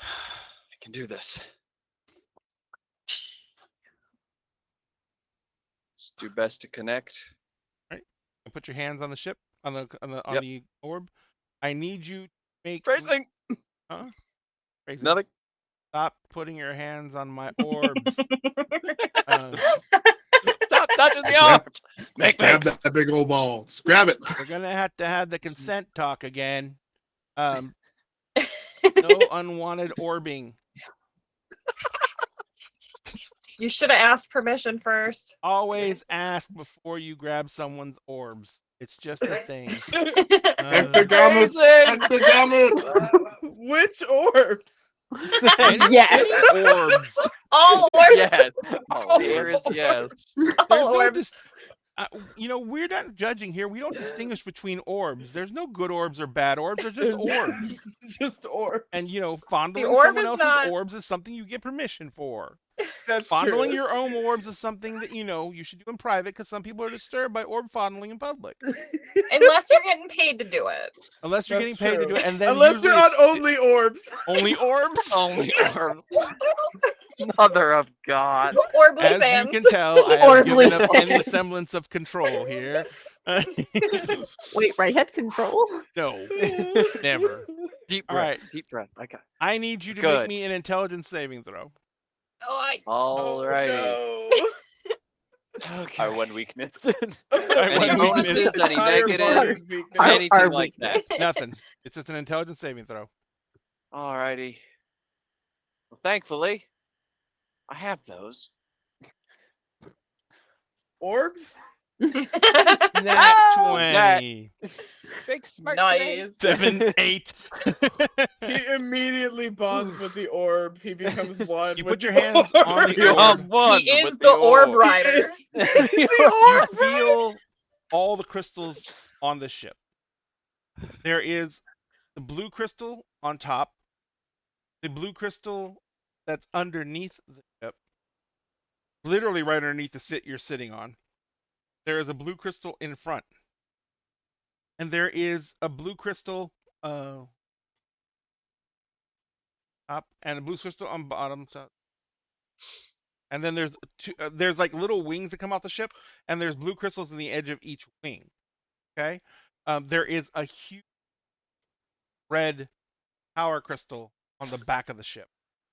I can do this. Just do best to connect. And put your hands on the ship. on the Yep. orb. I need you to make Phrasing. Phrasing. Nothing. Stop putting your hands on my orbs. Stop touching the Grab- arms. Just grab that big old ball. Just grab it. We're gonna have to have the consent talk again. No unwanted orbing. You should have asked permission first. Always ask before you grab someone's orbs. It's just a thing. Ectogamut. Phrasing. Ectogamut. Which orbs? Yes. Orbs. All orbs. Yes. Oh, There is yes. There's All no orbs. we're not judging here. We don't distinguish between orbs. There's no good orbs or bad orbs. They're just orbs. Just orbs. And fondling orb someone is else's not- orbs is something you get permission for. That's Fondling true. your own orbs is something that you should do in private because some people are disturbed by orb fondling in public. Unless you're getting paid to do it. Unless you're That's getting paid to true. do it, and then Unless you're usually on it's- only orbs. only orbs. Only arms. Mother of God. Orbly As fans. you can tell, I have given Orbly up any fans. semblance of control here. Wait, right head control? No, never. Deep All breath. right. Deep breath. Okay. I need you to Good. make me an intelligence saving throw. Alrighty. Okay. Our one weakness. Any One bonuses? weakness. Any negatives? Our- Anything our like that? Nothing. It's just an intelligence saving throw. Alrighty. Well, thankfully, I have those. Orbs? Nat Oh, 20. Big smart today. Nice. 7, 8. He immediately bonds with the orb. He becomes one. You with put your the hands on the You're orb. on one He is with the orb orb. rider. You feel all the crystals on the ship. There is the blue crystal on top, the blue crystal that's underneath the ship, literally right underneath the sit you're sitting on. There is a blue crystal in front, and there is a blue crystal up and a blue crystal on bottom. So, and then there's there's like little wings that come off the ship, and there's blue crystals in the edge of each wing. Okay, there is a huge red power crystal on the back of the ship,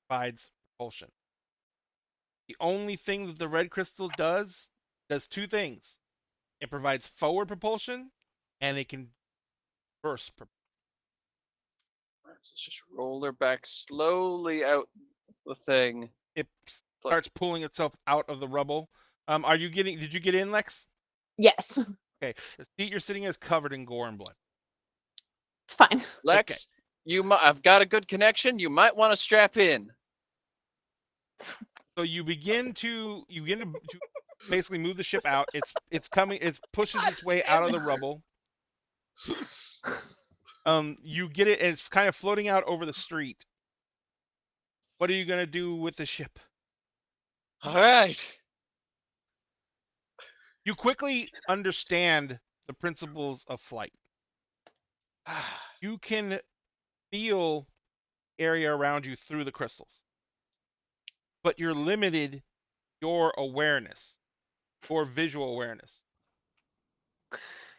provides propulsion. The only thing that the red crystal does two things. It provides forward propulsion, and it can burst propulsion. Alright, so let's just roll her back slowly out the thing. It starts pulling itself out of the rubble. Did you get in, Lex? Yes. Okay. The seat you're sitting is covered in gore and blood. It's fine. Lex, I've got a good connection. You might want to strap in. So you begin to basically move the ship out. It's pushes its way out of the rubble. You get it, and it's kind of floating out over the street. What are you gonna do with the ship? All right. You quickly understand the principles of flight. You can feel area around you through the crystals, but you're limited your awareness, your visual awareness.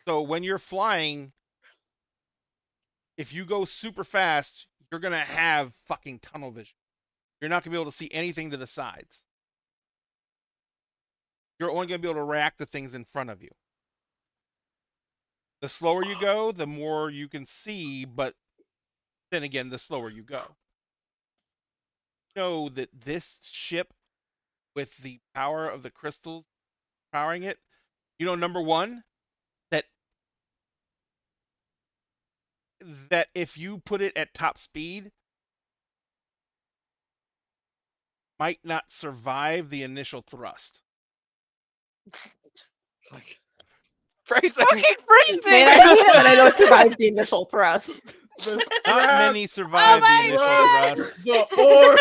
So when you're flying, if you go super fast, you're gonna have fucking tunnel vision. You're not gonna be able to see anything to the sides. You're only gonna be able to react to things in front of you. The slower you go, the more you can see, but then again, the slower you go. Know that this ship, with the power of the crystals powering it, number one, that if you put it at top speed, might not survive the initial thrust. It's like phrasing. Man, I hate that I don't survive the initial thrust. The Not strap, many survive the my initial God. thrust. the orb.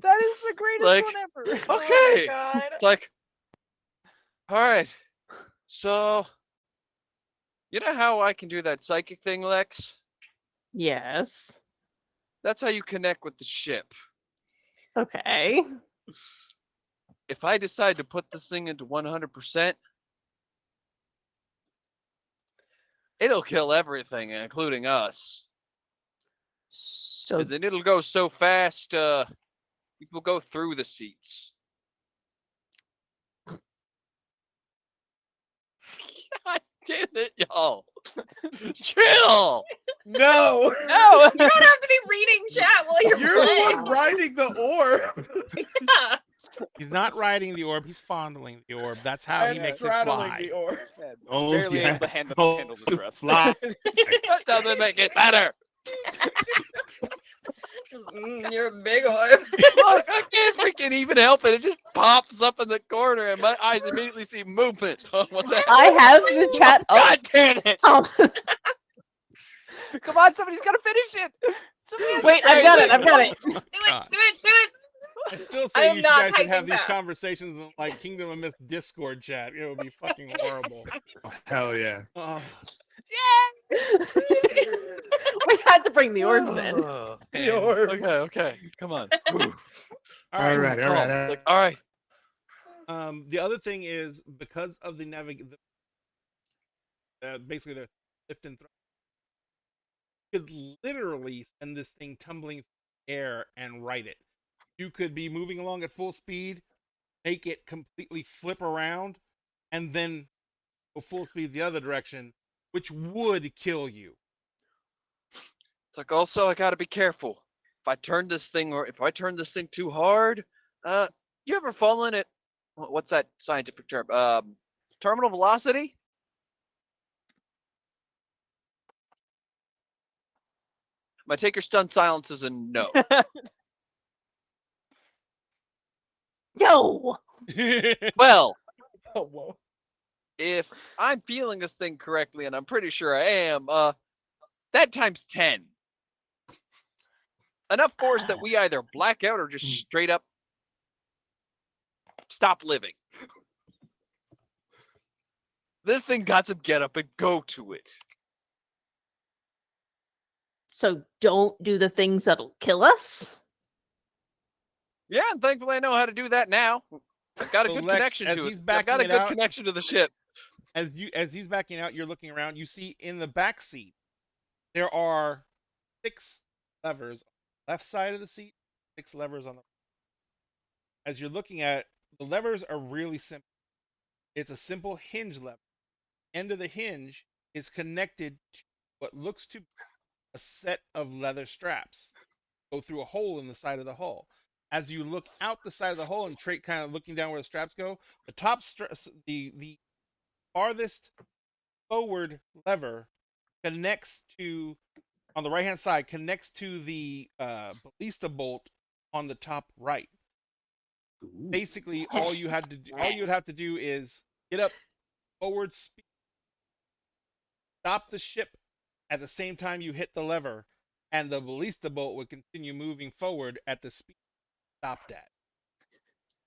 That is the greatest Like, one ever. Oh my Okay. God. It's like, all right. So, you know how I can do that psychic thing, Lex? Yes. That's how you connect with the ship. Okay. If I decide to put this thing into 100%, It'll kill everything, including us. So And then it'll go so fast, people go through the seats. God damn it, y'all. Chill! No. No. You don't have to be reading chat while you're, You're the playing. one riding the orb Yeah. He's not riding the orb, he's fondling the orb. That's how he and makes it straddling fly. the orb. Oh, Barely yeah. able to handle Oh, the thrust. fly. That doesn't make it better. Just, you're a big orb. Look, I can't freaking even help it. It just pops up in the corner, and my eyes immediately see movement. What's that? I have the chat up. God damn it! Come on, somebody's got to finish it. Somebody has to Wait, I've got it. I've got it. Do it, God. do it, do it. I still I say am you not guys should have typing these fast. conversations in like Kingdom of Mist Discord chat. It would be fucking horrible. Oh, hell yeah. Oh, We had to bring the orbs in. Oh, The man. orbs. Okay, come on. Ooh. All right, all right. Like, all right. The other thing is because of the basically the lift and throw, you could literally send this thing tumbling through the air and right it. You could be moving along at full speed, make it completely flip around, and then go full speed the other direction, which would kill you. It's like also I gotta be careful. If I turn this thing too hard, you ever fallen at what's that scientific term? Terminal velocity? My take your stun silence is a no. No. Well, Oh, whoa. if I'm feeling this thing correctly, and I'm pretty sure I am, that times 10. Enough force that we either black out or just straight up stop living. This thing got to get up and go to it. So don't do the things that'll kill us. Yeah, and thankfully I know how to do that now. I've got a So good Lex, connection as to he's it. I've got a backing it good out- connection to the ship. As he's backing out, you're looking around. You see in the back seat there are 6 levers on the left side of the seat, 6 levers on the. As you're looking at the levers are really simple. It's a simple hinge lever. End of the hinge is connected to what looks to be a set of leather straps. Go through a hole in the side of the hull. As you look out the side of the hull and Trait kind of looking down where the straps go, the top the farthest forward lever connects to, on the right hand side, connects to the ballista bolt on the top right. Basically, all you would have to do is get up forward speed, stop the ship at the same time you hit the lever, and the ballista bolt would continue moving forward at the speed stopped at.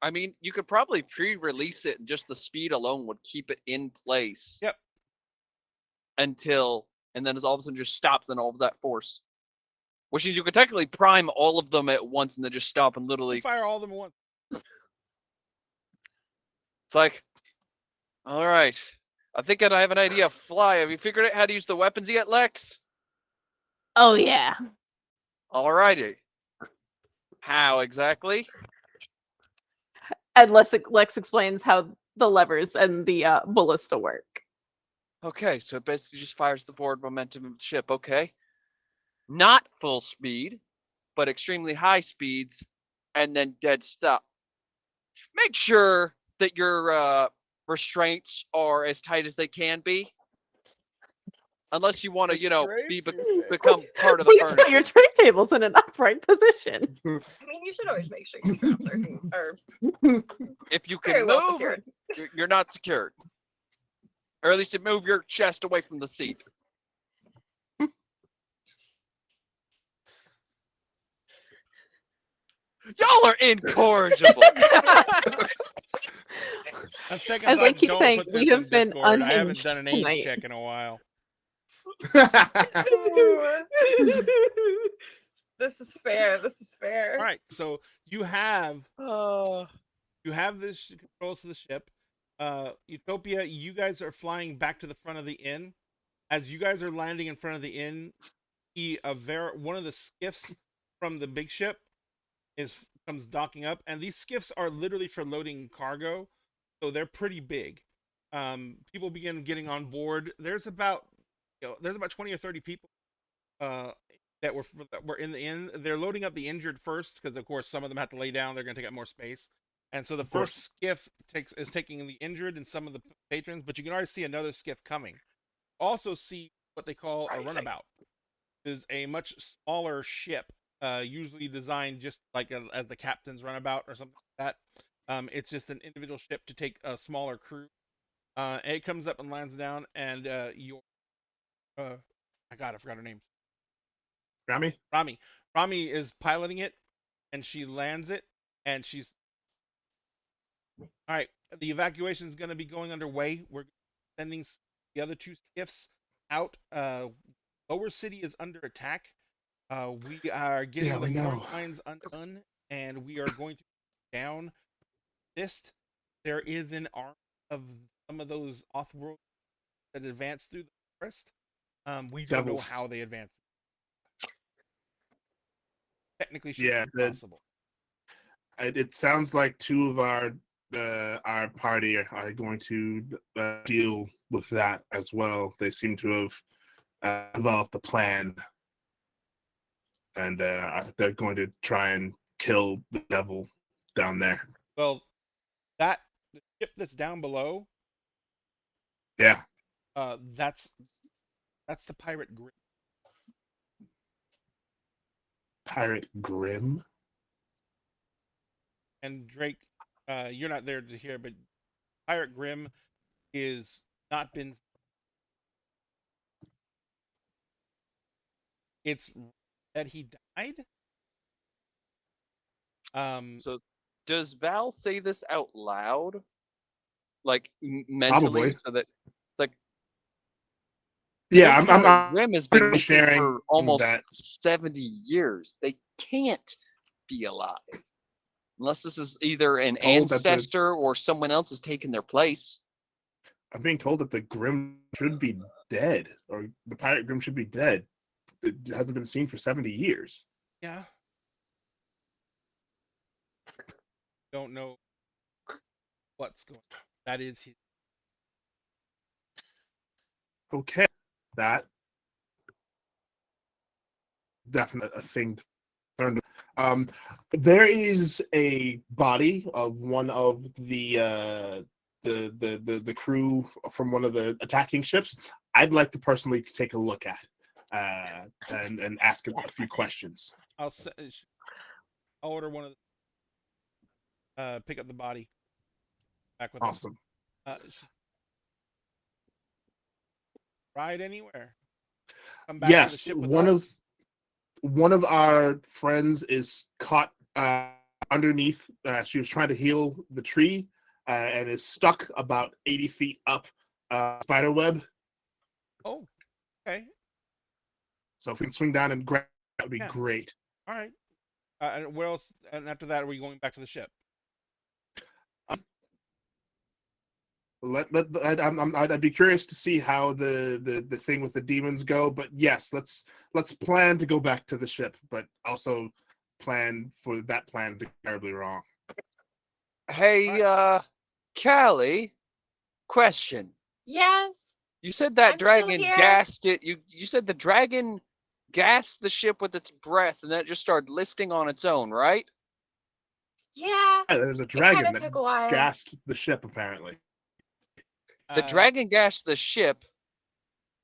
I mean, you could probably pre-release it and just the speed alone would keep it in place. Yep. Until, and then all of a sudden just stops and all of that force. Which means you could technically prime all of them at once and then just stop and literally, Fire all of them at once. it's like, all right, I think I have an idea of fly. Have you figured out how to use the weapons yet, Lex? Oh yeah. Alrighty. How exactly? And Lex explains how the levers and the ballista work. Okay, so it basically just fires the forward momentum of the ship. Okay. Not full speed, but extremely high speeds, and then dead stop. Make sure that your restraints are as tight as they can be. Unless you want to, become part of the Please put furniture. your tray tables in an upright position. I mean, you should always make sure your traps are If you very can well move, secured. you're not secured. Or at least you move your chest away from the seat. Y'all are incorrigible. On second As I thought, keep don't saying, put we this in have been Discord. I haven't unhinged done an age tonight. check in a while. This is fair. This is fair. All right, so you have Uh, this controls to the ship. Utopia, you guys are flying back to the front of the inn. as you guys are landing in front of the inn, one of the skiffs from the big ship comes docking up, and these skiffs are literally for loading cargo, so they're pretty big. People begin getting on board. There's about 20 or 30 people that were in the inn. They're loading up the injured first because of course some of them have to lay down. They're going to take up more space. And so the first skiff is taking the injured and some of the patrons, but you can already see another skiff coming. Also see what they call a runabout. It is a much smaller ship, usually designed just like as the captain's runabout or something like that. It's just an individual ship to take a smaller crew. And it comes up and lands down, and I forgot her name. Rami? Rami is piloting it, and she lands it, and she's all right. The evacuation is going to be going underway. We're sending the other two skiffs out. Lower City is under attack. We are getting the front lines undone, and we are going to down this. There is an arm of some of those off-world that advance through the forest. We don't know how they advance. Technically, should be possible. It sounds like two of our party are going to deal with that as well. They seem to have developed a plan, and they're going to try and kill the devil down there. Well, the ship that's down below. Yeah. That's the Pirate Grim. Pirate Grim? And Drake, you're not there to hear, but Pirate Grim is not been. It's that he died. So does Val say this out loud? Like mentally? Probably. So that it's like. Yeah, I'm Grim has been missing sharing for almost that. 70 years. They can't be alive. Unless this is either an ancestor or someone else has taken their place. I'm being told that the Grim should be dead, or the Pirate Grim should be dead. It hasn't been seen for 70 years. Yeah. Don't know what's going on. That is his. Okay. That definitely a thing to learn. There is a body of one of the crew from one of the attacking ships. I'd like to personally take a look at and ask a few questions. I'll order one of the pick up the body. Back with Awesome. Ride anywhere. Come back Yes, to the ship with one of our friends is caught underneath. She was trying to heal the tree and is stuck about 80 feet up spider web. Oh, okay. So if we can swing down and grab, that would be great. All right. And where else? And after that, are we going back to the ship? I'd be curious to see how the thing with the demons go, but yes, let's plan to go back to the ship, but also plan for that plan to be terribly wrong. Hey, Callie, question. Yes. You said that I'm still dragon here. gassed it. You said the dragon gassed the ship with its breath, and then it just started listing on its own, right? Yeah. There's a dragon kinda took a while. that gassed the ship, apparently. The dragon gassed the ship,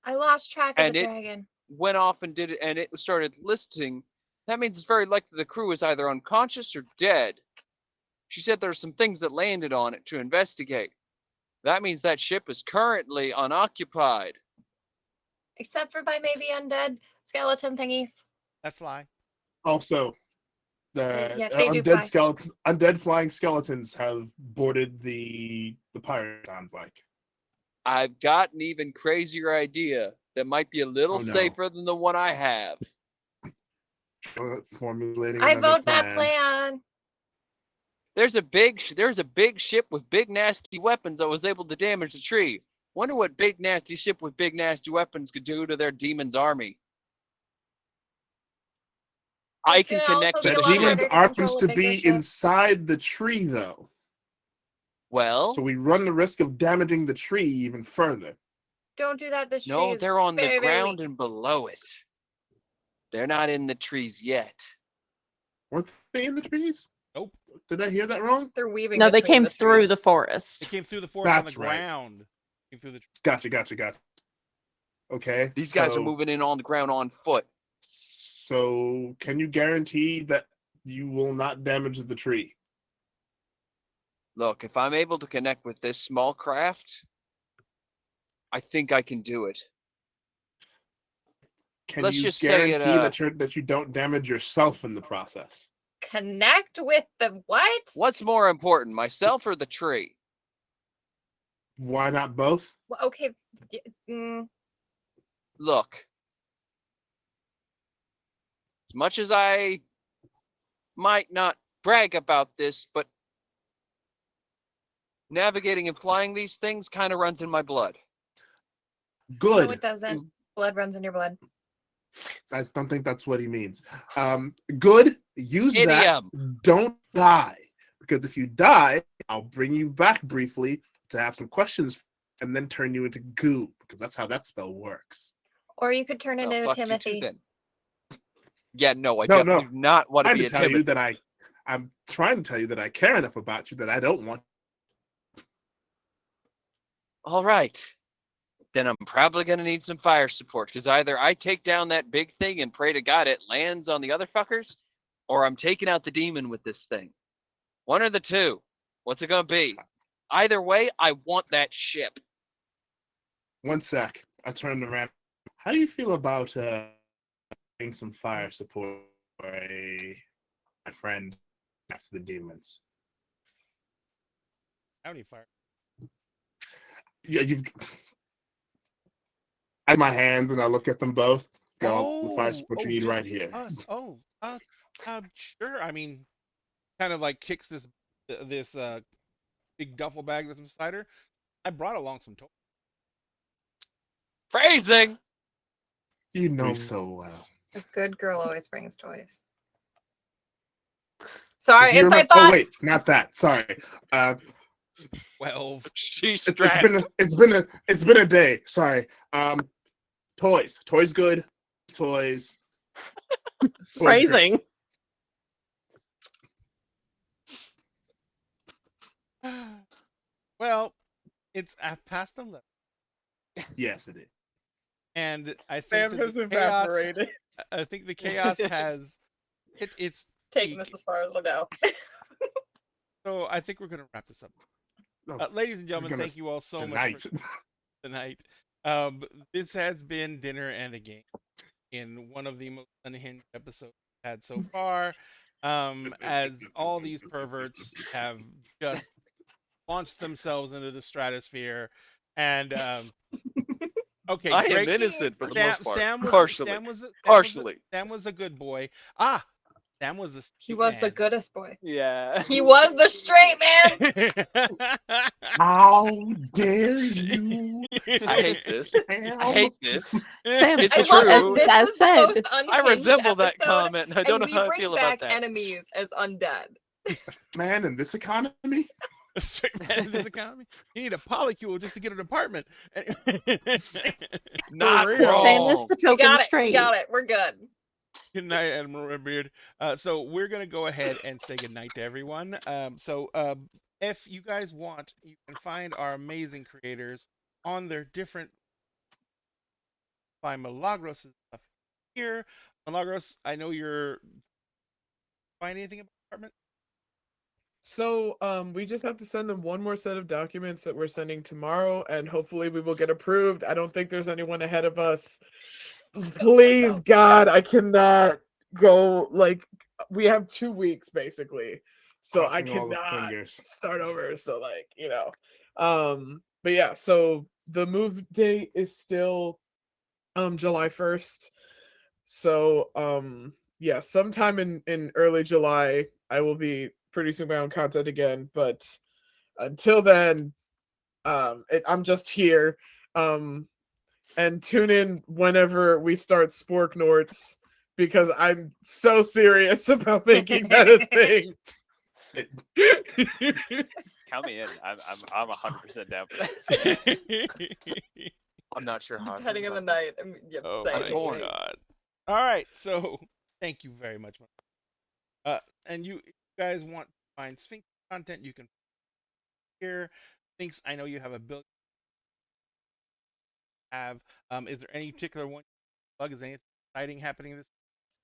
I lost track of and the it- dragon. went off and did it, and it started listing. That means it's very likely the crew is either unconscious or dead. She said there's some things that landed on it to investigate. That means that ship is currently unoccupied. Except for by maybe undead skeleton thingies. That fly. Also, the Yeah, they do fly. undead flying skeletons have boarded the pirate. Sounds like. I've got an even crazier idea that might be a little Oh, no. safer than the one I have. Formulating. I another vote that plan. There's a big ship with big nasty weapons that was able to damage the tree. Wonder what big nasty ship with big nasty weapons could do to their demon's army. I It's can gonna connect also to be The a the lot demons ship. harder to happens control a to bigger be ship. inside the tree, though. Well, So we run the risk of damaging the tree even further. Don't do that. This tree no, is they're on very, the very ground weak. and below it. They're not in the trees yet. Weren't they in the trees? Nope. Did I hear that wrong? They're weaving. No, they between came the through trees. the They forest. came through the forest on the That's right. ground. Came through the Gotcha. Okay. These guys so- are moving in on the ground on foot. So, can you guarantee that you will not damage the tree? Look, if I'm able to connect with this small craft, I think I can do it. Can Let's you just say it, guarantee that you don't damage yourself in the process? Connect with the what? What's more important, myself or the tree? Why not both? Well, okay. Look, as much as I might not brag about this, but navigating and flying these things kind of runs in my blood. Good. No, it doesn't. Blood runs in your blood. I don't think that's what he means. Good. Use Idiom. that. Don't die. Because if you die, I'll bring you back briefly to have some questions and then turn you into goo. Because that's how that spell works. Or you could turn Well, into a fuck you too, Timothy. then. Yeah, no, I No, definitely do not want to I'm be a tell you Timothy. that I'm trying to tell you that I care enough about you that I don't want. All right. Then I'm probably going to need some fire support because either I take down that big thing and pray to God it lands on the other fuckers, or I'm taking out the demon with this thing. One or the two. What's it going to be? Either way, I want that ship. One sec. I turned around. How do you feel about getting some fire support for my friend after the demons? Howdy fire. Yeah, I have my hands and I look at them both. Got all the fire Oh, support you oh, need just right here. Us. Oh, sure. I mean, kind of like kicks this big duffel bag that's beside her. I brought along some toys. Phrasing. You know Mm. so well. A good girl always brings toys. Sorry, If you inside remember- thought. Oh wait, not that. Sorry. 12. She's It's strapped. been a day. Sorry. Toys. Toys good. Toys. Toys great. Phrasing. Well, it's past 11, Yes, it is. and I Sam think that has the chaos. evaporated. I think the chaos has it's Taking peak. this as far as we'll go. So I think we're gonna wrap this up. No, Ladies and this is gentlemen, gonna thank you all so tonight. much for tonight. This has been Dinner and a Game in one of the most unhinged episodes we've had so far. As all these perverts have just launched themselves into the stratosphere, and okay, I am Drake- innocent for the most part. Sam was, Partially. Sam was a good boy. Sam was the He straight was the man. goodest boy. Yeah. He was the straight man. How dare you? I hate this. I hate this. Sam, It's I as, love true. this as was the said, most I unhinged resemble that episode, comment. I don't know and how we I bring feel back about that. enemies as undead. Man, in this economy? A straight man in this economy. You need a polycule just to get an apartment. Not For real. wrong. Sam is the We token got it. We straight. got it. We're good. Good night, Admiral Redbeard. So we're gonna go ahead and say good night to everyone. If you guys want, you can find our amazing creators on their different by Milagros' stuff here. Milagros, I know you're find anything about the apartment? So we just have to send them one more set of documents that we're sending tomorrow, and hopefully we will get approved. I don't think there's anyone ahead of us. Please, God, I cannot go. Like, we have 2 weeks basically, so I Crossing all the cannot fingers. start over. So, like, but yeah. So the move date is still July 1st. So yeah, sometime in early July I will be producing my own content again, but until then, I'm just here. And tune in whenever we start Spork Norts because I'm so serious about making that a thing. Count me in. I'm 100% down for that. I'm not sure how. I feel Heading in the about this. night. Yep, Oh same. my torn. god. All right, so thank you very much. And you guys want to find Sphinx content, you can here. Sphinx, I know you have a billion. Is there any particular one plug? Is anything exciting happening this?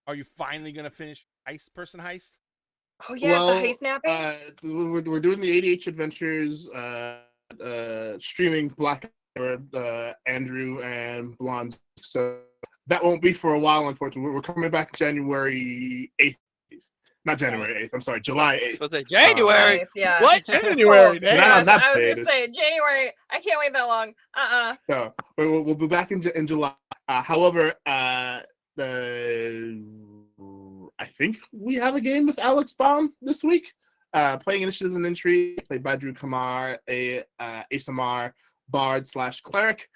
Are you finally gonna finish Person Heist? Oh yeah, the heist napping. We're doing the ADH Adventures, streaming Black Andrew and Blonde. So that won't be for a while, unfortunately. We're coming back January 8th. Not January 8th. I'm sorry, July 8th. But the January. Yeah. What? January. Oh, damn. Not on that I was date, gonna it's- say January. I can't wait that long. So we'll be back in July. However, I think we have a game with Alex Baum this week. Playing Initiatives and Intrigue, played by Drew Kamar, a ASMR bard / cleric.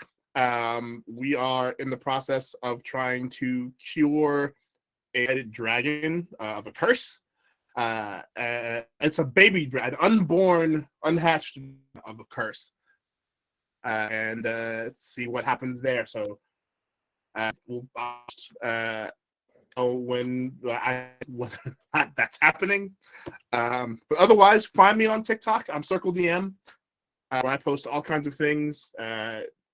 We are in the process of trying to cure a dragon of a curse. It's a baby, an unborn, unhatched of a curse. And see what happens there. So we'll know when whether or not that's happening. But otherwise, find me on TikTok. I'm Circle DM. Where I post all kinds of things: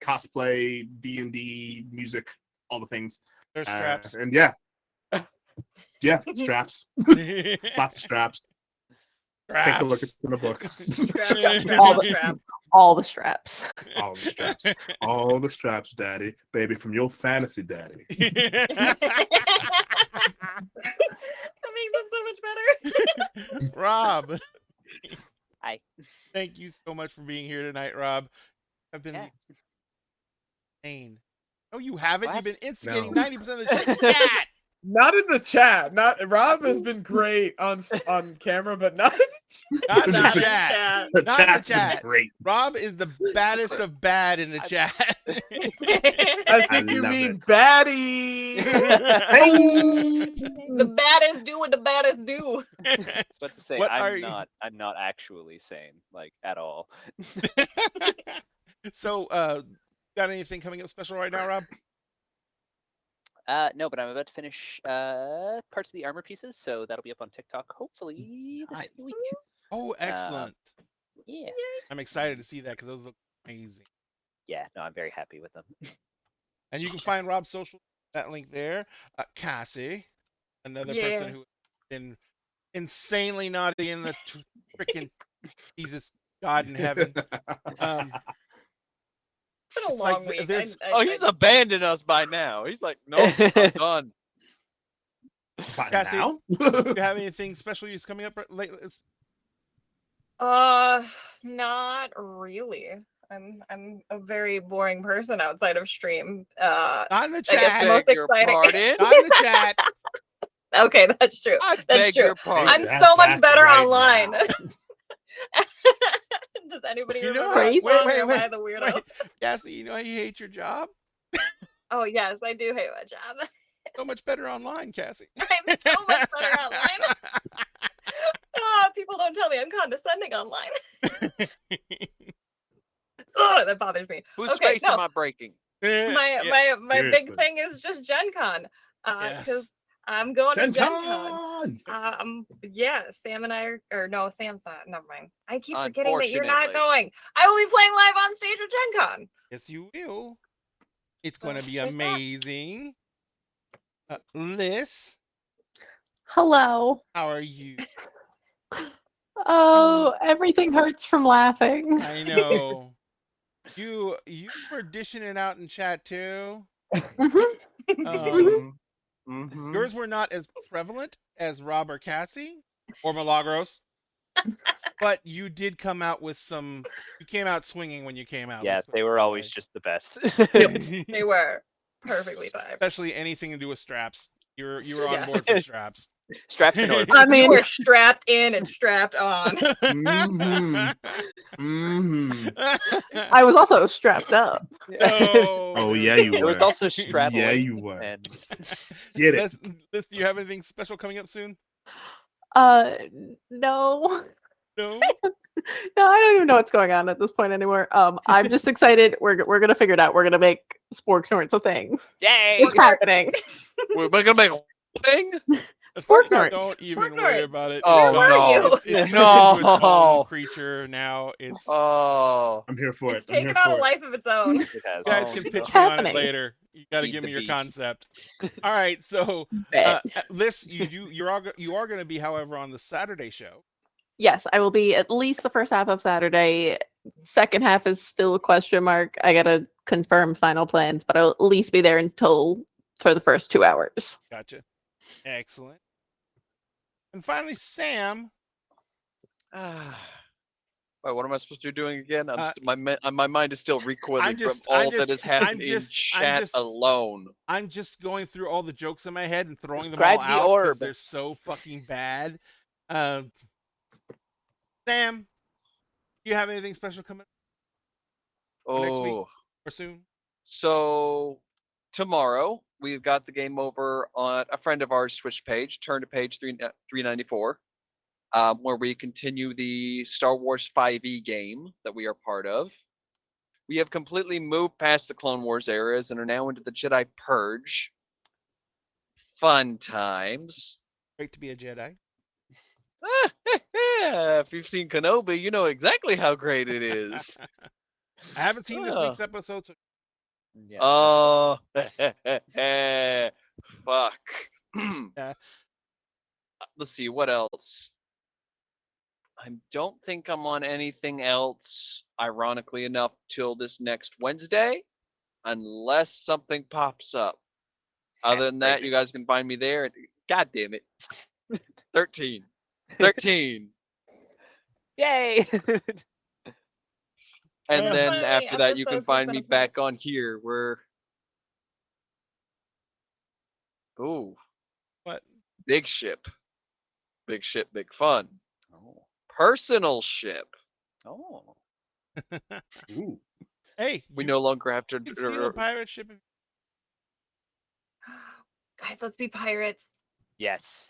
cosplay, D&D, music, all the things. There's straps. And yeah, straps. Lots of straps. Take a look at in the book. All the straps. All the straps. All the straps, daddy. Baby, from your fantasy daddy. That makes it so much better. Rob. Hi. Thank you so much for being here tonight, Rob. I've been Yeah. insane. No, you haven't. What? You've been instigating No. 90% of the chat. Not in the chat. Rob has been great on camera, but not in Not in the Not in chat. The Not in the chat's been chat. great. Rob is the baddest of bad in the chat. I think you love mean it. baddie. The baddest do what the baddest do. I was about to say What are you- I'm not actually sane, like at all. So, got anything coming up special right now, Rob? No, but I'm about to finish parts of the armor pieces, so that'll be up on TikTok hopefully this Nice. week. Oh, excellent. Yeah. I'm excited to see that because those look amazing. Yeah, no, I'm very happy with them. And you can find Rob's social, that link there. Cassie, another Yeah. person who has been insanely naughty in the freaking Jesus God in heaven. It's been a It's like long week. there's- Oh, he's abandoned us by now. He's like, no, I'm done. By Cassie, now? Do you have anything special use coming up lately? Not really. I'm a very boring person outside of stream. Not in the I guess chat. the most Beg your exciting- pardon. Not in the chat. Okay, that's true. I That's beg true. your pardon. I'm That's so much that better right online. now. Does anybody You know remember? what? that Wait, song, or am wait, I the weirdo? Wait, Cassie, you know how you hate your job? Oh yes, I do hate my job. So much better online, Cassie. I'm so much better online. People don't tell me I'm condescending online. Oh, that bothers me. Whose Okay, face no. am I breaking? My Yeah. my big seriously. thing is just Gen Con. Yes. Because I'm going to Gen Gen Con. Con! Yeah, Sam and I are, or no, Sam's not. Never mind. I keep forgetting that you're not Unfortunately. going. I will be playing live on stage with Gen Con. Yes, you will. It's going to Well, be there's that. amazing. Liz, Hello. how are you? Oh, everything hurts from laughing. I know. You were dishing it out in chat too. Mhm. Um, yours were not as prevalent as Rob or Cassie or Milagros, but you did come out with some. You came out swinging when you came out. Yeah, let's put they it were that always way. just the best. They were perfectly timed. Especially anything to do with straps. You were on Yes. board for straps. Straps in order. I You mean, were strapped in and strapped on. Mhm. I was also strapped up. No. Oh, yeah, you It was were. also straddling. Yeah, you were. And Get it. Liz, do you have anything special coming up soon? No. No. No, I don't even know what's going on at this point anymore. I'm just excited. We're gonna figure it out. We're gonna make Spork Norts a thing. yay! It's happening. We're gonna make a thing. Spork Norts. Don't even Spork worry Norts. about it. Oh, It's Where gone. were you? It's turned into No. its own creature now. It's Oh, I'm here for It's it. I'm here taken on for a it. life of its own. It has. you guys Oh, can no. pitch It's me on it happening. later. You got to Feed give the me your beast. concept. All right, so Bet. Liz, you are going to be, however, on the Saturday show. Yes, I will be at least the first half of Saturday. Second half is still a question mark. I gotta confirm final plans, but I'll at least be there for the first 2 hours. Gotcha. Excellent. And finally, Sam. Wait, what am I supposed to be doing again? Uh, My mind is still recoiling from just- all I'm that has just- happened I'm in just- chat alone. I'm just going through all the jokes in my head and throwing Describe them the all out because orb. they're so fucking bad. Sam, do you have anything special coming up next week Oh, or soon? so tomorrow we've got the game over on a friend of ours Twitch page, turn to page 394, where we continue the Star Wars 5e game that we are part of. We have completely moved past the Clone Wars eras and are now into the Jedi Purge. Fun times. Great to be a Jedi. If you've seen Kenobi, you know exactly how great it is. I haven't seen this Oh. week's episode, so Yeah, Oh, fuck. Yeah. Let's see, what else? I don't think I'm on anything else, ironically enough, till this next Wednesday, unless something pops up. Other than that, you guys can find me there. God damn it. 13. 13. Yay! And Yeah. then How many after that, you can episodes we've find been me apart? back on here where. Ooh, what? big ship. Big ship, big fun. Oh. Personal ship. Oh. Ooh. Hey, We you no longer have to. can steal a pirate ship. Guys, let's be pirates. Yes.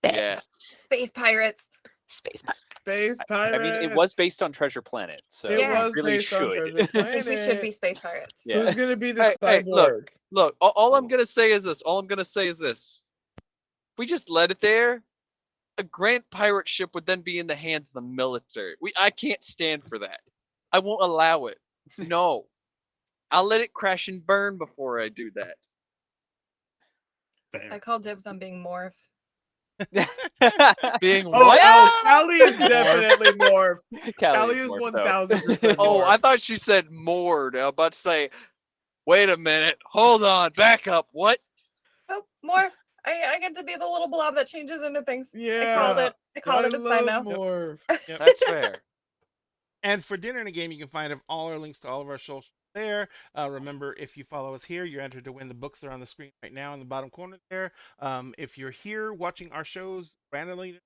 Bet. Yes. Space pirates. Space Pirate. Space I pirates. mean, it was based on Treasure Planet, so It Yeah. was we really based on should. Treasure I think we should Planet. be space pirates. Yeah. Who's gonna be the Hey, look. cyborg? Look, all I'm gonna say is this. All I'm gonna say is this. If we just let it there, a grand pirate ship would then be in the hands of the military. I can't stand for that. I won't allow it. No. I'll let it crash and burn before I do that. I Fair. call dibs on being morph. Being Oh, what? Callie is definitely more. Callie is more so. 1000%. Oh, more. I thought she said moored. I was about to say, wait a minute. Hold on. Back up. What? Oh, morph. I get to be the little blob that changes into things. Yeah. I called it. I called it. It's fine now. Morph. That's fair. And for Dinner in a Game, you can find all our links to all of our socials there. Remember, if you follow us here, you're entered to win the books that are on the screen right now in the bottom corner there. If you're here watching our shows randomly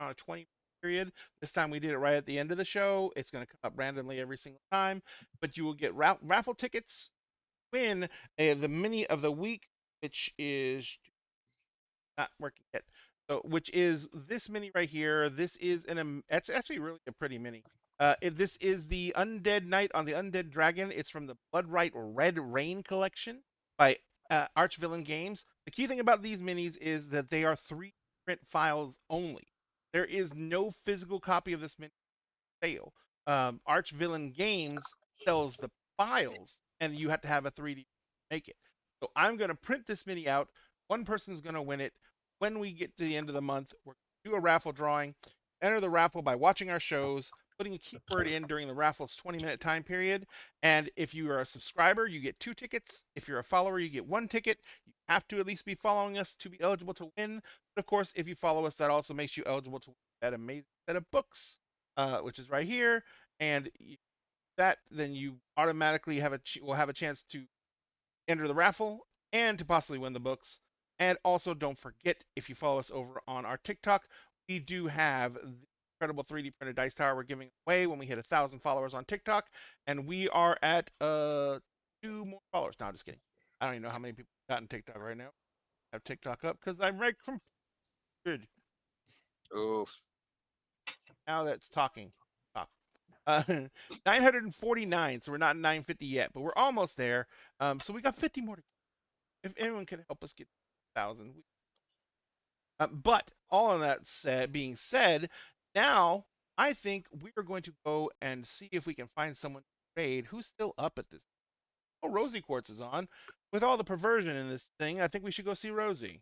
on a 20 period, this time we did it right at the end of the show. It's going to come up randomly every single time, but you will get raffle tickets. Win the mini of the week, which is not working yet. So, which is this mini right here. This is it's actually really a pretty mini. This is the Undead Knight on the Undead Dragon. It's from the Bloodright Red Rain collection by Archvillain Games. The key thing about these minis is that they are 3 print files only. There is no physical copy of this mini for sale. Archvillain Games sells the files, and you have to have a 3D to make it. So I'm going to print this mini out. One person's going to win it. When we get to the end of the month, we're going to do a raffle drawing. Enter the raffle by watching our shows, putting a keyword in during the raffle's 20-minute time period. And if you are a subscriber, you get 2 tickets. If you're a follower, you get 1 ticket. You have to at least be following us to be eligible to win. But of course, if you follow us, that also makes you eligible to win that amazing set of books, which is right here. And that, then you automatically will have a chance to enter the raffle and to possibly win the books. And also, don't forget, if you follow us over on our TikTok, we do have the incredible 3D printed dice tower we're giving away when we hit 1,000 followers on TikTok, and we are at 2 more followers. No, I'm just kidding. I don't even know how many people got in TikTok right now. I have TikTok up because I'm right from good. Oof. Now that's talking. Talk. 949, so we're not 950 yet, but we're almost there. So we got 50 more to go. If anyone can help us get 1,000. But all of that being said, now I think we are going to go and see if we can find someone to raid who's still up at this. Oh, Rosie Quartz is on. With all the perversion in this thing, I think we should go see Rosie.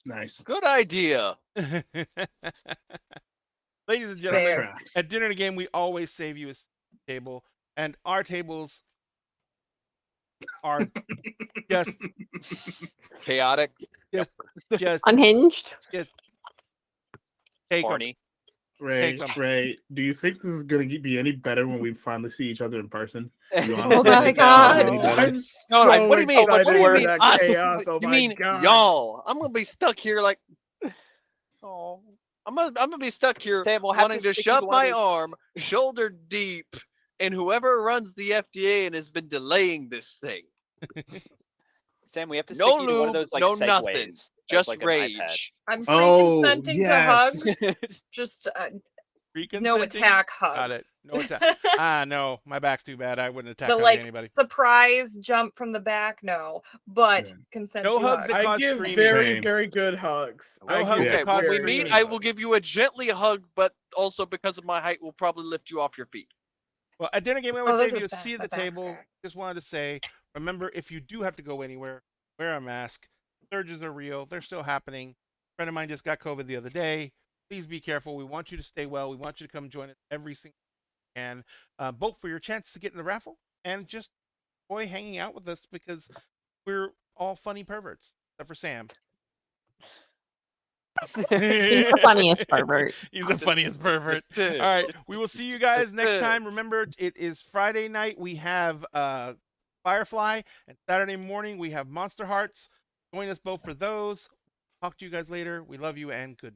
Nice. Good idea. Ladies and gentlemen, Fair. Tracks. at dinner and a game, we always save you a table, and our tables are just Chaotic. just Unhinged. take 'em. Horny. Ray, Take 'em. Ray, do you think this is gonna be any better when we finally see each other in person? You Oh honestly my think that'll be any God. better? I'm so No, what do you mean? excited What do you for mean? that Us? chaos. Oh you my mean God. y'all? I'm gonna be stuck here like Oh. I'm gonna be stuck here Sam, we'll have wanting to stick you shove one of my those- arm shoulder deep in whoever runs the FDA and has been delaying this thing. Sam, we have to No stick you to one of lube, those like no segues nothing. as, Just like, an iPad. rage. I'm Oh, pre-consenting to yes. hugs. Just no Pre-consenting? attack hugs. Got it. No attack. No, my back's too bad. I wouldn't attack The hug like anybody. surprise jump from the back, no. But Yeah. consent No to hugs hug. that I cause give screaming. very, Same. very good hugs. No I hugs give that Okay, cause when we very meet, good I will hugs. give you a gently hug, but also because of my height, will probably lift you off your feet. Well, at dinner game, I Oh, would those save are you a best. seat at My the back's table. cracked. Just wanted to say, remember, if you do have to go anywhere, wear a mask. Surges are real. They're still happening. A friend of mine just got COVID the other day. Please be careful. We want you to stay well. We want you to come join us every single and vote for your chance to get in the raffle and just enjoy hanging out with us because we're all funny perverts, except for Sam. He's the funniest pervert. He's the funniest pervert. All right, we will see you guys next time. Remember, it is Friday night. We have Firefly, and Saturday morning we have Monster Hearts. Join us both for those. Talk to you guys later. We love you and good.